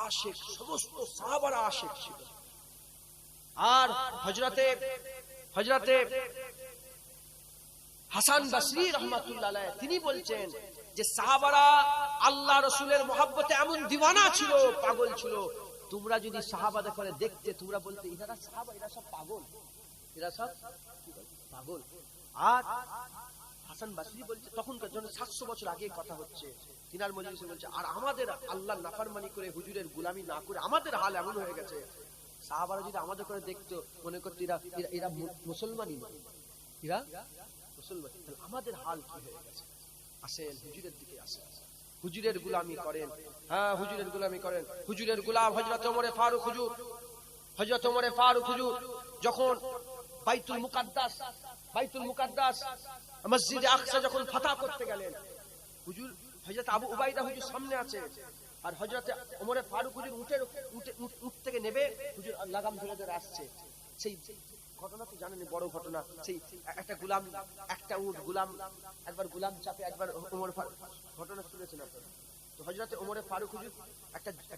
আশিক সমস্ত সাহাবারা আশিক ছিল। আর হযরতে হাসান বসরি রাহমাতুল্লাহ আলাইহি তিনি বলছেন যে সাহাবারা আল্লাহ রাসূলের মহব্বতে এমন দিওয়ানা ছিল, পাগল ছিল, তোমরা যদি সাহাবাদের করে দেখতে তোমরা বলতে এরা সাহাবা, এরা সব পাগল, এরা সব পাগল। আর হাসান বসরি বলছে তখনকার জন্য 700 বছর আগে কথা হচ্ছে, তিনার মজলিসে বলছে আর আমাদের আল্লাহর নাফরমানি করে হুজুরের গোলামি না করে আমাদের হাল এমন হয়ে গেছে, সাহাবারা যদি আমাদের করে দেখতো মনে করতো এরা মুসলমানই নয়, এরা মুসলমান, আমাদের হাল কি হয়ে গেছে। আসেন হুজুরের দিকে আসেন, হুজুরের গোলামি করেন। হ্যাঁ, হুজুরের গোলামি করেন। হুজুরের গোলাম হযরত ওমর ফারুক হুজুর, হযরত ওমর ফারুক হুজুর যখন বাইতুল মুকাদ্দাস মসজিদে আকসা যখন ফাতহ করতে গেলেন, হুজুর হযরত আবু উবাইদা হুজুর সামনে আছে, আর হযরত ওমর ফারুক হুজুর উঠ থেকে নেবে, হুজুর লাগাম ধরে ধরে আসছে। সেই ঘটনা তো জানেন, বড় ঘটনা। সেই একটা গোলাম, একটা উট গোলাম, একবার গোলাম চাপে, একবার ওমর ফারুক, ঘটনা শুনেছেন আপনারা। তো হযরত ওমর ফারুক হুজুর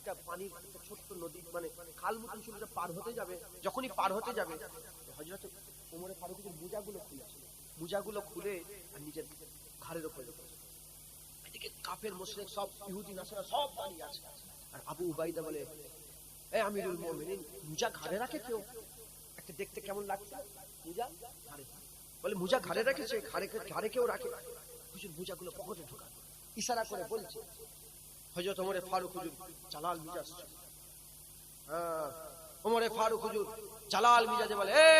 একটা পানির একটা ছোট্ট নদী, মানে খাল মতন ছিল, পার হতে যাবে, যখনই পার হতে যাবে হযরত ওমর ফারুক হুজুর মুজাগুলো খুলে আর নিজের ঘাড়ের উপরে রেখেছে। এদিকে কাফের মুশরিক সব ইহুদি নাসারা সব দাঁড়িয়ে আছে, আর আবু উবাইদা বলে এ আমিরুল মুমিনিন, মুজা ঘাড়ে রাখে কেউ? একটা দেখতে কেমন লাগছে, মুজা ঘাড়ে, বলে মুজা ঘাড়ে রেখেছে, ঘাড়ে কেউ রাখে? হুজুর মুজাগুলো পকেটে ঢোকান, ইশারা করে বলছে। হযরত ওমর ফারুক হুজুর জালাল মিজাজ, হ্যাঁ, ওমর ফারুক হুজুর জালাল মিজাজে বলে এ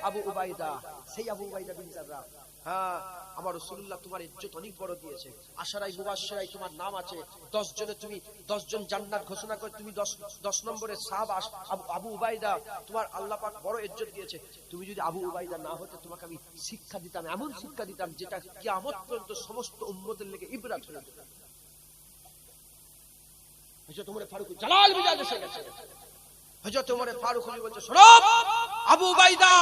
আবু উবাইদা, সেই আবু উবাইদা বিন জাররাহ, হ্যাঁ আমার রাসূলুল্লাহ তোমার ইজ্জত অনেক বড় দিয়েছে, আশারাই মুবাশশিরাই তোমার নাম আছে, 10 জনে তুমি 10 জন জান্নাত ঘোষণা করে তুমি 10 নম্বরের সাহাবা আবু উবাইদা, তোমার আল্লাহ পাক বড় ইজ্জত দিয়েছে। তুমি যদি আবু উবাইদা না হতে তোমাকে আমি শিক্ষা দিতাম, এমন শিক্ষা দিতাম যেটা কিয়ামত পর্যন্ত সমস্ত উম্মতের লেগে ইবরাত হয়ে যাবে। হযরত ওমর ফারুক জালাল মিজাজ এসে গেছে। হযরত ওমর ফারুক বলছে শোনো আবু উবাইদা,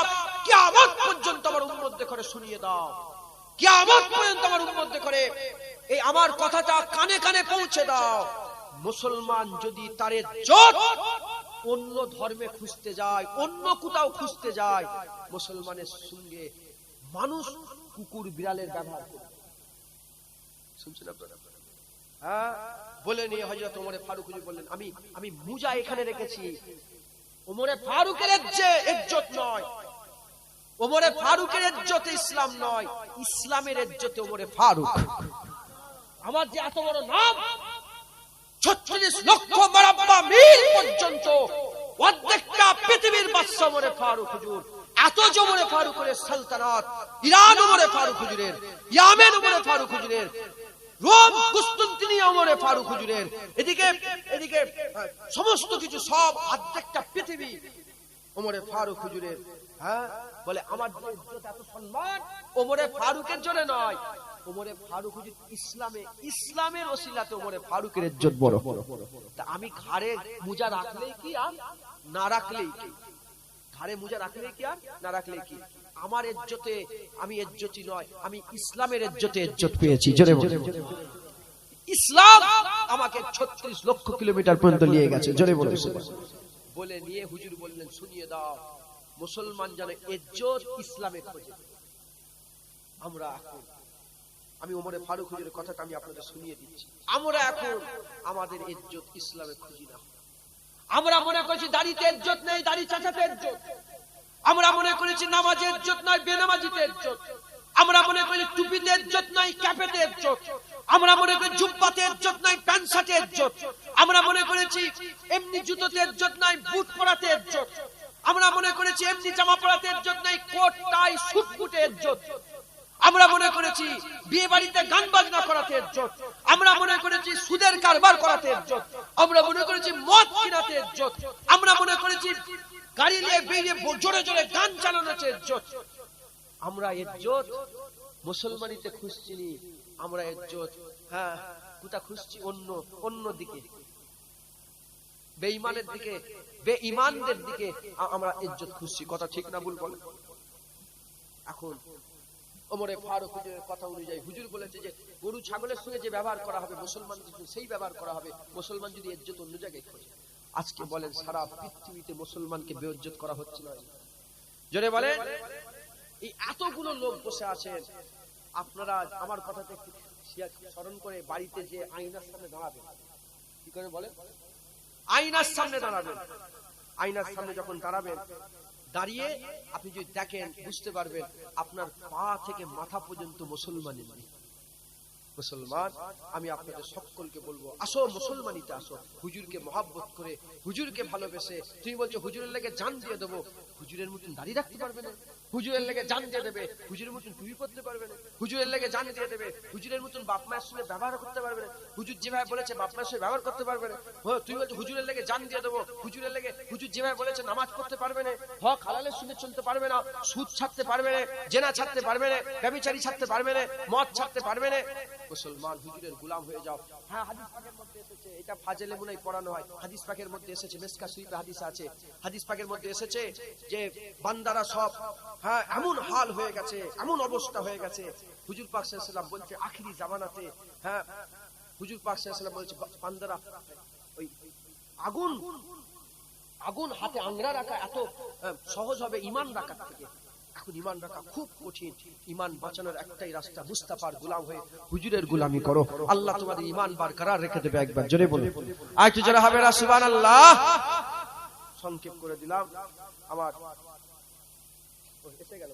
কিয়ামত পর্যন্ত আমার উম্মতদের করে শুনিয়ে দাও, কিয়ামত পর্যন্ত আমার উম্মতদের করে এই আমার কথাটা কানে কানে পৌঁছে দাও। মুসলমান যদি তার ইজ্জত অন্য ধর্মে খুঁজতে যায়, অন্য কোথাও খুঁজতে যায়, মুসলমানের সঙ্গে মানুষ কুকুর বিড়ালের ব্যবহার করে। শুনছেন আপনারা? হ্যাঁ, বলে নিয়ে হযরত ওমর ফারুক বললেন আমি মুজা এখানে রেখেছি। ওমর ফারুকের ইজ্জত নয়, ওমর ফারুকের ইজ্জতে ইসলাম নয়, ইসলামের ইজ্জতে ওমর ফারুক। আমার যে এত বড় নাম, 36 লক্ষ মারাব্বা মিল পর্যন্ত অর্ধেকটা পৃথিবীর বাদশা ওমর ফারুক হুজুর। এত যে ওমর ফারুকের সালতানাত, ইরান ওমর ফারুক হুজুরের, ইয়ামেন ওমর ফারুক হুজুরের, রোম কুস্তান্তিনিয়া ওমর ফারুক হুজুরের, এদিকে সমস্ত কিছু সব অর্ধেকটা পৃথিবী ওমর ফারুক হুজুরের। হ্যাঁ, বলে আমার যে ইজ্জত এত সম্মান ওমর ফারুকের জন্য নয়, ওমর ফারুক হুজুর ইসলামের ওসিলাতে ওমর ফারুকের ইজ্জত বড়। তা আমি ঘাড়ে মুজা রাখলেই কি আর না রাখলেই কি? ঘাড়ে মুজা রাখলেই কি আর না রাখলেই কি? আমার ইজ্জতে আমি ইজ্জতি নয়, আমি ইসলামের ইজ্জতে ইজ্জত পেয়েছি। জোরে বলে ইসলাম আমাকে 36 লক্ষ কিলোমিটার পর্যন্ত নিয়ে গেছে। জোরে বলে বলে নিয়ে হুজুর বললেন, শুনিয়ে দাও মুসলমান যেন ইজ্জত ইসলামে খোঁজে। আমরা এখন, আমি ওমরে ফারুক হুজুরের কথাটা আমি আপনাদের শুনিয়ে দিচ্ছি, আমরা এখন আমাদের ইজ্জত ইসলামে খুঁজি না। আমরা মনে করছি দাড়িতে ইজ্জত নেই, দাড়ি চাচাতে ইজ্জত। আমরা মনে করেছি নামাজে ইজ্জত নয়, বেনামাজিতে ইজ্জত। আমরা মনে করি টুপিতে ইজ্জত নয়, ক্যাপেতে ইজ্জত। আমরা মনে করি জুব্বাতে ইজ্জত নয়, প্যান্ট শার্টে ইজ্জত। আমরা মনে করেছি এমনি জুতোতে ইজ্জত নয়, বুট পরাতে ইজ্জত। আমরা মনে করেছি এমনি জামা পরাতে ইজ্জত নয়, কোট টাই স্যুট বুটে ইজ্জত। আমরা মনে করেছি বিয়ে বাড়িতে গান বাজনা করাতে ইজ্জত। আমরা মনে করেছি সুদের কারবার করাতে ইজ্জত। আমরা মনে করেছি মদ কিনাতে ইজ্জত। আমরা মনে করেছি গাড়ি নিয়ে বেরিয়ে জোরে জোরে গান চালানোতে ইজ্জত। আমরা ইজ্জত মুসলমানিতে খুঁজছি, আমরা ইজ্জত কোথা খুঁজছি? অন্য দিকে, বেঈমানের দিকে, বেঈমানদের দিকে আমরা ইজ্জত খুঁজছি। কথা ঠিক না ভুল বলেন? এখন ওমরে ফারুক হুজুরের কথা অনুযায়ী হুজুর বলেছে যে গরু ছাগলের সঙ্গে যে ব্যবহার করা হবে মুসলমানদের সঙ্গে সেই ব্যবহার করা হবে। মুসলমান যদি ইজ্জত অন্য জায়গায় খোঁজে, আজকে বলেন সারা পৃথিবীতে মুসলমানকে বেইজ্জত করা হচ্ছে না? জোরে বলেন। এই এতগুলো লোক বসে আছেন, আপনারা আমার কথাটা একটু স্মরণ করে বাড়িতে যে আয়নার সামনে দাঁড়াবেন, কি করে বলেন? আয়নার সামনে দাঁড়াবেন। আয়নার সামনে যখন দাঁড়াবেন, দাঁড়িয়ে আপনি যদি দেখেন বুঝতে পারবেন আপনার পা থেকে মাথা পর্যন্ত মুসলমানের নেই। মুসলমান, আমি আপনাদের সকলকে বলবো, আসো মুসলমানিতে আসো। হুজুরকে মহাব্বত করে, হুজুরকে ভালোবেসে, তুমি বলছো হুজুরের লেগে জান দিয়ে দেবো, হুজুরের মতন দাড়ি রাখতে পারবে না। হুজুরের লেগে জান দিয়ে দেবে, হুজুরের মতন টুপি পরতে পারবে না। হুজুরের লেগে জান দিয়ে দেবে, হুজুরের মতন বাপ মায়ের সঙ্গে ব্যবহার করতে পারবে না। হুজুর যেভাবে বলেছে বাপ মায়ের সঙ্গে ব্যবহার করতে পারবে না। তুমি বলছো হুজুরের লেগে জান দিয়ে দেবো, হুজুরের লেগে হুজুর যেভাবে বলেছে নামাজ পড়তে পারবে না, হক হালালের সঙ্গে চলতে পারবে না, সুদ ছাড়তে পারবে না, জেনা ছাড়তে পারবে না, ব্যভিচারী ছাড়তে পারবে না, মদ ছাড়তে পারবে না। মুসলমান, হুজুরের গোলাম হয়ে যাও। হ্যাঁ, হাদিস পাকের মধ্যে এসেছে, এটা ফাজেলে মুনাই পড়ানো হয়। হাদিস পাকের মধ্যে এসেছে, মিসকা শরীফে হাদিস আছে, হাদিস পাকের মধ্যে এসেছে যে বান্দারা সব এমন হাল হয়ে গেছে, এমন অবস্থা হয়ে গেছে। হুজুর পাক সাল্লাল্লাহু আলাইহি ওয়াসাল্লাম বলছে আখিরি জামানাতে, হুজুর পাক সাল্লাল্লাহু আলাইহি ওয়াসাল্লাম বলছে বান্দারা ওই আগুন হাতে আংরা রাখা এত সহজ হবে ঈমান রাখার থেকে। এখন ঈমান রাখা খুব কঠিন। ঈমান বাঁচানোর একটাই রাস্তা, মুস্তাফার গোলাম হয়ে হুজুরের গোলামি করো। আল্লাহ তোমাদের ঈমান বরকরার রেখে দেবে। একবার জোরে বলো, আরেকটু জোরে হবে না সুবহানাল্লাহ। সংক্ষেপ করে দিলাম, আমার এসে গেল।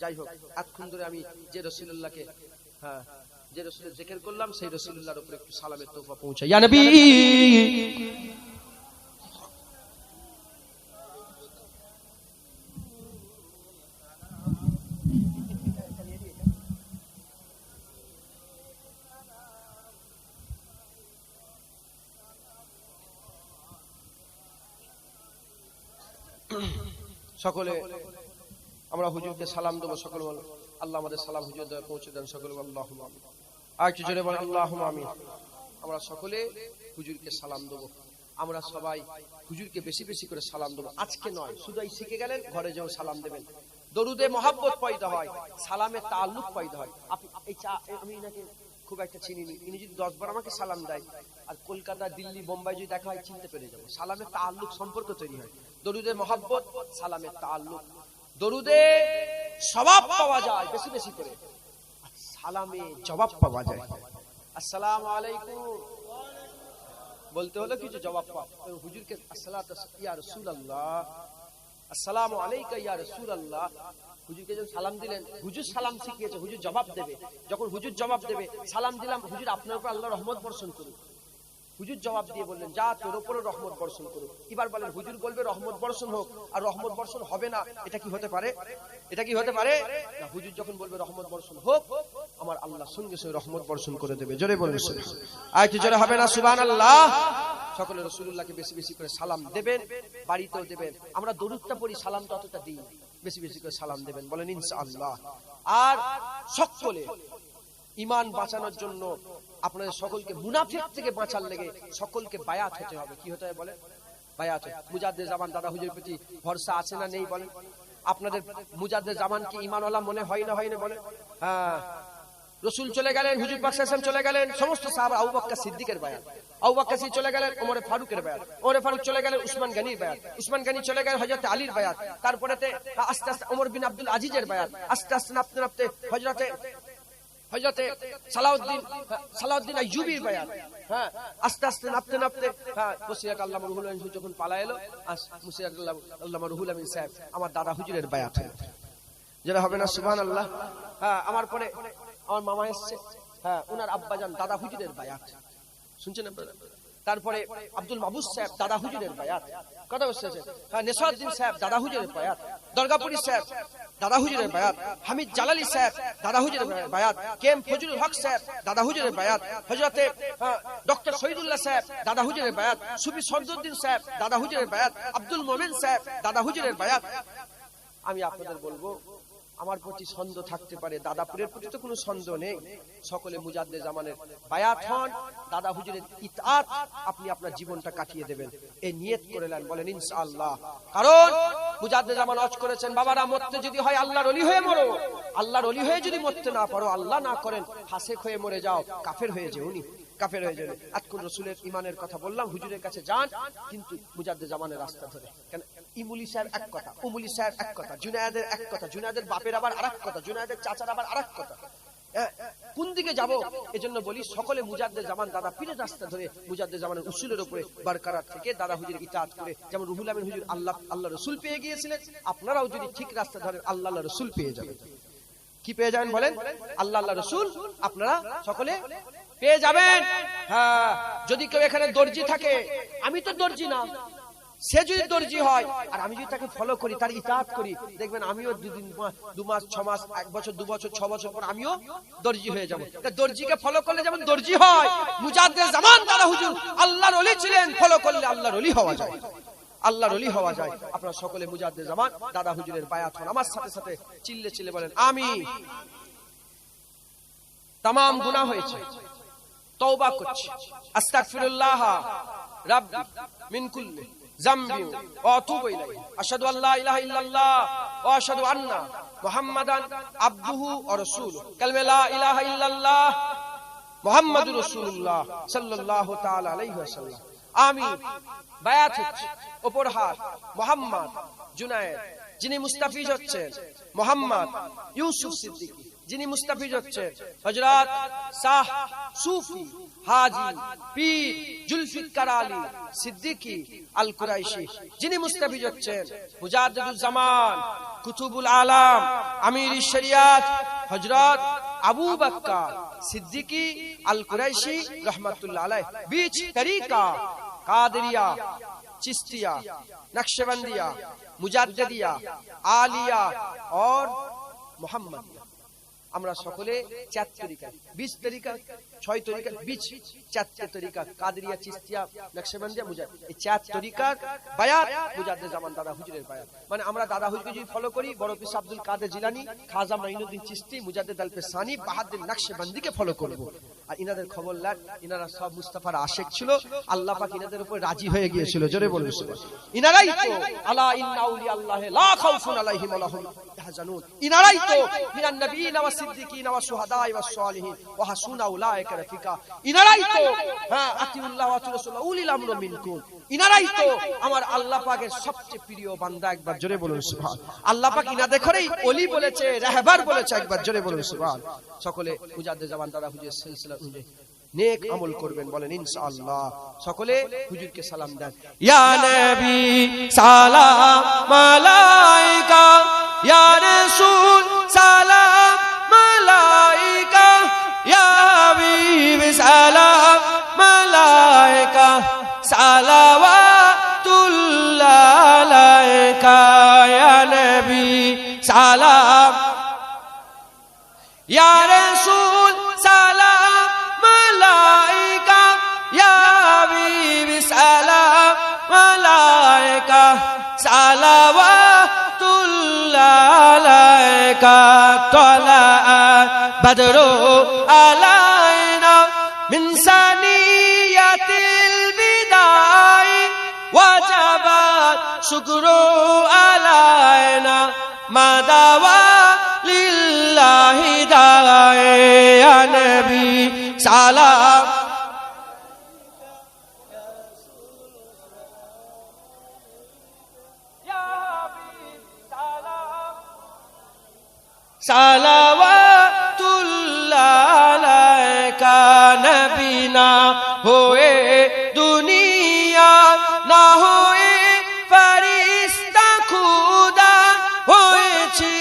যাই হোক, এতক্ষণ ধরে আমি যে রাসূলুল্লাহকে যে রাসূলের জিকির করলাম, সেই রাসূলুল্লাহর উপরে একটু সালামের তোফা পৌঁছাই। ইয়া নবী, সকলে আমরা হুজুরকে সালাম দেবো। সকলে বল আল্লাহ আমাদের সালাম হুজুর পৌঁছে দেন। সকলে আল্লাহুম্মা আমিন। আর একটু জোরে বল আল্লাহুম্মা আমিন। আমরা সকলে হুজুরকে সালাম দেবো। আমরা সবাই হুজুরকে বেশি বেশি করে সালাম দেবো। আজকে নয়, শুধু এই শিখে গেলেন, ঘরে যেও সালাম দেবেন। দরুদে মহব্বত পয়দা হয়, সালামে তাআল্লুক পয়দা হয়। আমি এনাকে খুব একটা চিনিনি, ইনি যদি 10 বার আমাকে সালাম দেয় আর কলকাতা, দিল্লি, বোম্বাই যদি দেখা হয় চিনতে পেরে যাবো। সালামে তাআল্লুক, সম্পর্ক তৈরি হয়। দরুদে মহব্বত, সালামে তাআল্লুক। দরুদে সওয়াব পাওয়া যায় বেশি বেশি করে, সালামে জবাব পাওয়া যায়। আসসালামু আলাইকুম বলতে হলো কিছু জবাব পাও। হুজুরকে আসসালাতু ইয়া রাসূলুল্লাহ, আসসালামু আলাইকা ইয়া রাসূলুল্লাহ। হুজুরকে যখন সালাম দিলেন, হুজুর সালাম শিখিয়েছে, হুজুর জবাব দেবে। যখন হুজুর জবাব দেবে, সালাম দিলাম, হুজুর আপনার উপর আল্লাহর রহমত বর্ষণ করুন। হুজুর জবাব দিয়ে বললেন যা তোর উপরে রহমত বর্ষণ করুন। এবার বলেন হুজুর বলবে রহমত বর্ষণ হোক, আর রহমত বর্ষণ হবে না, এটা কি হতে পারে? এটা কি হতে পারে না? হুজুর যখন বলবে রহমত বর্ষণ হোক, আমার আল্লাহ সঙ্গে সঙ্গে রহমত বর্ষণ করে দেবে। জোরে বলেন আর কি জোরে হবে না সুবহানাল্লাহ। সকলে রাসূলুল্লাহকে বেশি বেশি করে সালাম দেবেন, বাড়িতেও দেবেন। আমরা দরুদটা পড়ি, সালাম ততটা দিই, বেশি বেশি করে সালাম দেবেন, বলেন ইনশাআল্লাহ। আর সকলে ঈমান বাঁচানোর জন্য আপনাদের সকলকে মুনাফিক থেকে বাঁচার লেগে সকলকে বায়াত হতে হবে। কি হতে হবে বলেন? বায়াত। মুজাদ্দিদ জামান দাদা হুজুরের প্রতি ভরসা আছে না নেই বলেন? আপনাদের মুজাদ্দিদ জামান কি ঈমানওয়ালা মনে হয় না হয় না বলেন? হ্যাঁ, রসুল চলে গেলেন, হুজুর পাক সাল্লাল্লাহু আলাইহি ওয়াসাল্লাম চলে গেলেন, সমস্ত সাহাবা, আবু বকর সিদ্দিকের বায়াত, আবু বকর সিদ্দিক চলে গেলেন, ওমর ফারুকের বায়াত, ওমর ফারুক চলে গেলেন, উসমান গনির বায়াত, উসমান গনি চলে গেলেন, হযরত আলীর বায়াত, তারপরেতে আস্তে আস্তে ওমর বিন আব্দুল আজিজের বায়াত, আস্তে আস্তে নাপতে নাপতে হযরতে সালাউদ্দিন আইয়ুবীর বায়াত, হ্যাঁ আস্তে আস্তে নাপতে নাপতে মুসিরাত আল্লামা রুহুল আমিন যখন পালা এলো, মুসিরাত আল্লামা রুহুল আমিন সাহেব আমার দাদা হুজুরের বায়াত হলো। যেটা হবে না সুবহানাল্লাহ। হ্যাঁ আমার পরে আমার মামা এসছে, হ্যাঁ ওনার আব্বাজান দাদা হুজুরের বায়াত, শুনছেন আপনারা? তারপরে আব্দুল মাহবুব সাহেব দাদা হুজুরের বায়াত, কথা বুঝতে পারছেন? হ্যাঁ নেসারউদ্দিন সাহেব দাদা হুজুরের বায়াত, দরগাপুরি সাহেব দাদা হুজুরের বায়াত, হামিদ জালালি সাহেব দাদা হুজুরের বায়াত, কেএম ফজলুল হক সাহেব দাদা হুজুরের বায়াত, হযরতে ডক্টর শহীদুল্লাহ সাহেব দাদা হুজুরের বায়াত, সুফি সরদুদ্দিন সাহেব দাদা হুজুরের বায়াত, আব্দুল মোমেন সাহেব দাদা হুজুরের বায়াত। আমি আপনাদের বলবো, আমার প্রতি সন্দেহ থাকতে পারে, দাদাপুরের প্রতি তো কোনো সন্দেহ নেই, সকলে মুজাদ্দেদ জামানের বায়াত হন, দাদা হুজুরের ইতাআত আপনি আপনার জীবনটা কাটিয়ে দেবেন, এই নিয়ত করে নেন, বলেন ইনশাআল্লাহ। কারণ মুজাদ্দেদ জামান ওয়াজ করেছেন, বাবারা মরতে যদি হয় আল্লাহর ওলি হয়ে মরো, আল্লাহর ওলি হয়ে যদি মরতে না পারো, আল্লাহ না করেন ফাসিক হয়ে মরে যাও, কাফের হয়ে যেওনি, কাফের হয়ে যাবে। আজকুন রাসূলের ঈমানের কথা বললাম, হুজুরের কাছে যান, কিন্তু মুজাদ্দেদ জামানের রাস্তা ধরে। কেন ইমুলি সাহেব এক কথা, উমুলি সাহেব এক কথা, জুনায়েদের এক কথা, জুনায়েদের বাপের আবার আরেক কথা, জুনায়েদের চাচার আবার আরেক কথা, কোন দিকে যাব? এজন্য বলি সকলে মুজাদ্দেদ জামান দাদা পীরের রাস্তা ধরে মুজাদ্দেদ জামানের উসুলের উপরে বরকরার থেকে দাদা হুজুরের ইতাআত করে, যেমন রুহুল আমিন হুজুর আল্লাহ রাসূল পেয়ে গিয়েছিলেন, আপনারাও যদি ঠিক রাস্তা ধরেন আল্লাহ রাসূল পেয়ে যাবেন। কি পেয়ে যাবেন বলেন? আল্লাহ রাসূল আপনারা সকলে পেয়ে যাবেন। হ্যাঁ যদি কেউ এখানে দর্জি থাকে, আমি তো দর্জি না, সে যদি দর্জি হয় আর আমি যদি তাকে ফলো করি, তার ইতাআত করি, দেখবেন আমিও 2 মাস 6 মাস 1 বছর 2 বছর 6 বছর পর আমিও দর্জি হয়ে যাব। দর্জিকে ফলো করলে যেমন দর্জি হয়, মুজাদ্দেদ জামান দাদা হুজুর আল্লাহর ওলি ছিলেন, ফলো করলে আল্লাহর ওলি হওয়া যায়, আল্লাহর ওলি হওয়া যায়। আপনারা সকলে মুজাদ্দেদ জামান দাদা হুজুরের বায়াত হন, আমার সাথে সাথে চিল্লে চিল্লে বলেন আমি। तमाम गुनाह হয়েছে, তওবা করছি, আস্তাগফিরুল্লাহ রাব্বি মিন কুল্লি যামবি ওয়া আতুবু ইলাইহি, আশহাদু আল্লা ইলাহা ইল্লাল্লাহ ওয়া আশহাদু আন্না মুহাম্মাদান আবদুহু ওয়া রাসূলুহু, কালমা লা ইলাহা ইল্লাল্লাহ মুহাম্মাদুর রাসূলুল্লাহ সাল্লাল্লাহু তাআলা আলাইহি ওয়াসাল্লাম। আমি বায়াত হচ্ছি, উপর হাত মোহাম্মদ জুনায়েদ, যিনি মুস্তাফিজ হচ্ছেন মোহাম্মদ ইউসুফ সিদ্দিকী, যিনি মুস্তাফিজ হচ্ছেন হযরত শাহ সুফি হাজী পীর জুলফিকার আলী সিদ্দিকী আল কুরাইশি, যিনি মুস্তাফিজ হচ্ছেন মুজাদ্দিদুজ জামান কুতুবুল আলাম আমির শরিয়াত হযরত আবু বকর সিদ্দিকী আল কুরাইশি रहमतुल्लाह अलैह। बीच तरीका कादरिया, चिश्तिया, नक्शबंदिया, मुजाद्दिदिया, आलिया और मोहम्मदिया, আমরা সকলে 4 তরিকা, 20 তরিকা, 6 তরিকা, 20 4 তরিকা, কাদরিয়া, চিশতিয়া, নকশবন্দিয়া, মুজাদ্দিদ, এই 4 তরিকার বায়াত মুজাদ্দেদ জামান দাদা হুজুরের বায়াত। মানে আমরা দাদা হুজুরকে যদি ফলো করি, বড় পীর আব্দুল কাদের জিলানী, খাজা মাইনুদ্দিন চিশতি, মুজাদ্দিদ আল পেসানি, বাহাদুর নকশবন্দিকে ফলো করব। আর ইনাদের খবর লাগ, ইনারা সব মুস্তাফার আশিক ছিল, আল্লাহ পাক ইনাদের উপর রাজি হয়ে গিয়েছিল, জোরে বলুন সুবহানাল্লাহ। ইনারাই তো আলা ইন্না আউলিয়া আল্লাহ লা খাউফুন আলাইহিম ওয়া লাহুম ইয়াহজানুন, ইনারাই তো মিনান নবিয়িনা ওয়া সিদ্দিকিনা ওয়া শুহাদায়ে ওয়া সালিহিন ওয়া হাসুনা উলাইকা রাফিকা, ইনারাই তো হ্যাঁ আতিউল্লাহ ওয়া রাসূলুল্লাহ উলিল আমরি মিনকুম, ইনারাই তো আমার আল্লাহ পাকের সবচেয়ে প্রিয় বান্দা। একবার জোরে বলুন সুবহানাল্লাহ। আল্লাহ পাক ইনাদের করেই ওলি বলেছে, রাহবার বলেছে, একবার জোরে বলুন সুবহানাল্লাহ। সকলে মুজাদ্দেদ জামান দাদা হুজুরের সিলসিলা অনুযায়ী নেক আমল করবেন, বলেন ইনশাআল্লাহ। সকলে হুজুরকে সালাম দেন, ইয়া নবী সালাম আলাইকা, ইয়া রাসূল সালাম আলাইকা, ইয়া হাবিব সালাম আলাইকা, সালাওয়াতুল্লাহ আলাইকা, ইয়া নবী সালাম, ইয়া রাসূল সালাম আলাইকা, ইয়া হাবিব সালাম আলাইকা, সালাওয়াতুল্লাহ আলাইকা, তালা বদরু আলাইনা মিন সানিয়াতিল বিদাই, ওয়াজাবা শুকরু আলাইনা মাদাওয়া লিল্লাহি দা लाए या नबी सलाम सलावतुल्लाह अलैका नबी ना होए दुनिया ना होए फरिश्ता खुदा होएছি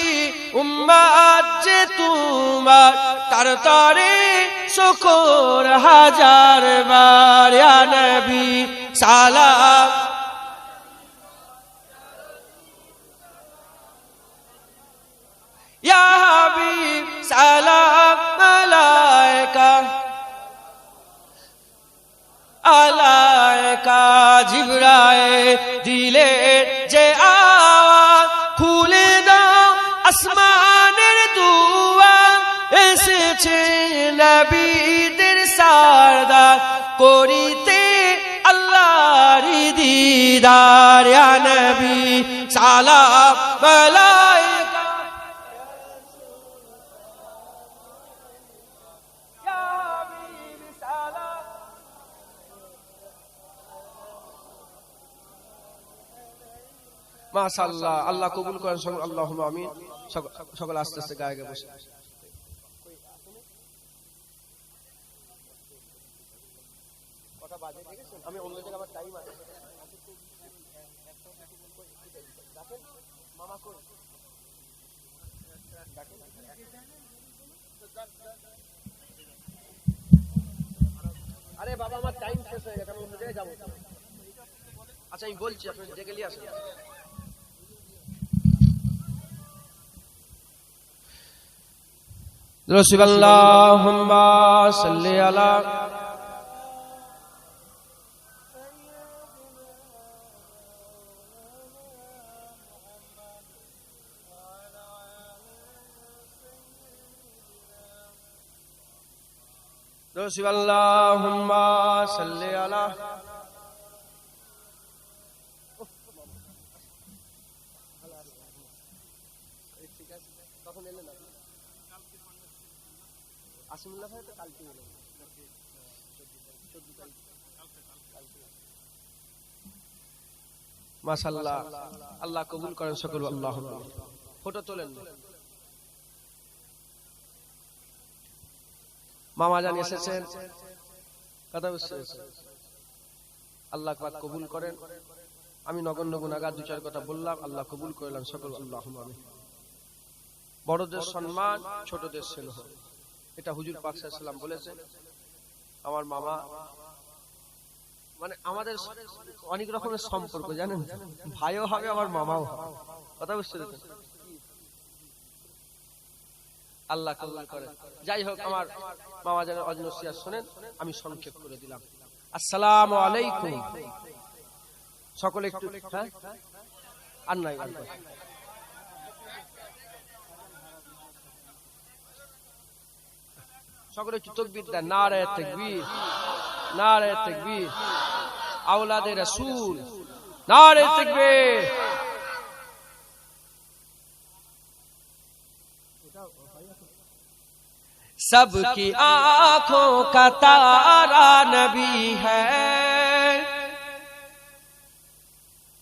উম্মত যে তোমার তার তরে শুকর হাজার বার ইয়া নবী সালাম या हबीब सलाम अलैका अलैका जिब्राइल दिले जे आवाज खुले दाও আসমানের দুয়া এসেছে নবীদের সরদার করিতে আল্লাহর দিদার ইয়া নবী সালাম আলাইকা মাশাআল্লাহ আল্লাহ কবুল করেন সকল আল্লাহুম্মা আমিন সকল আস্তে আস্তে গায়ে গায়ে বসে কটা বাজে দেখেছেন আমি অন্য জায়গায় আবার টাইম আছে দেখেন মামা কই আরে বাবা আমার টাইম শেষ হয়ে গেছে আমি অন্য জায়গায় যাব আচ্ছা আমি বলছি আপনি ডেকে নিয়ে আসেন رسول اللهم صل على رسول اللهم صل على আসিমুল্লাহ ভাই তো কালকে এলো মাশাআল্লাহ আল্লাহ কবুল করেন সকল আল্লাহুম্মা ফটো তোলেন মামা জান এসেছেন কথা বুঝছেন আল্লাহ পাক কবুল করেন আমি নগণ্য গুনাহগার দু চার কথা বললাম আল্লাহ কবুল করলেন সকল আল্লাহুম্মা আমিন বড়দের সম্মান ছোটদের স্নেহ এটা হুজুর পাক সাল্লাল্লাহু আলাইহি ওয়াসাল্লাম বলেছেন আমার মামা মানে আমাদের অনেক রকমের সম্পর্ক জানেন ভাইও হবে আমার মামাও হবে কথা বুঝতে পেরেছেন আল্লাহ কবুল করেন যাই হোক আমার মামা জানের অজনসিয়াত শুনেন আমি সংক্ষেপ করে দিলাম আসসালামু আলাইকুম সকলে একটু হ্যাঁ আর নাই সকলে একটু তাকবীর দেন নারে তাকবীর আওলাদে রাসূল নারে তাকবীর सबकी आंखों का तारा नबी है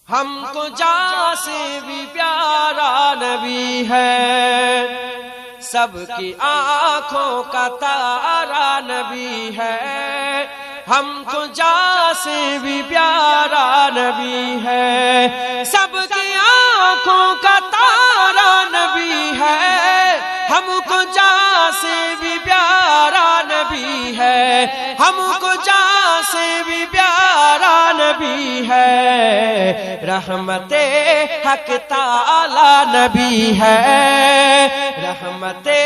हमको जान से भी प्यारा नबी है सबकी आंखों का तारा नबी है हमको जान से भी प्यारा नबी है सबकी आंखों का तारा नबी है हमको जान से भी प्यारा नबी है हमको जान से भी प्यारा नबी है रहमते हक ताला नबी है रहमते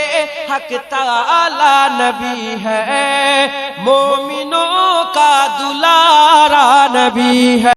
हक ताला नबी है मोमिनों का दुलारा नबी है।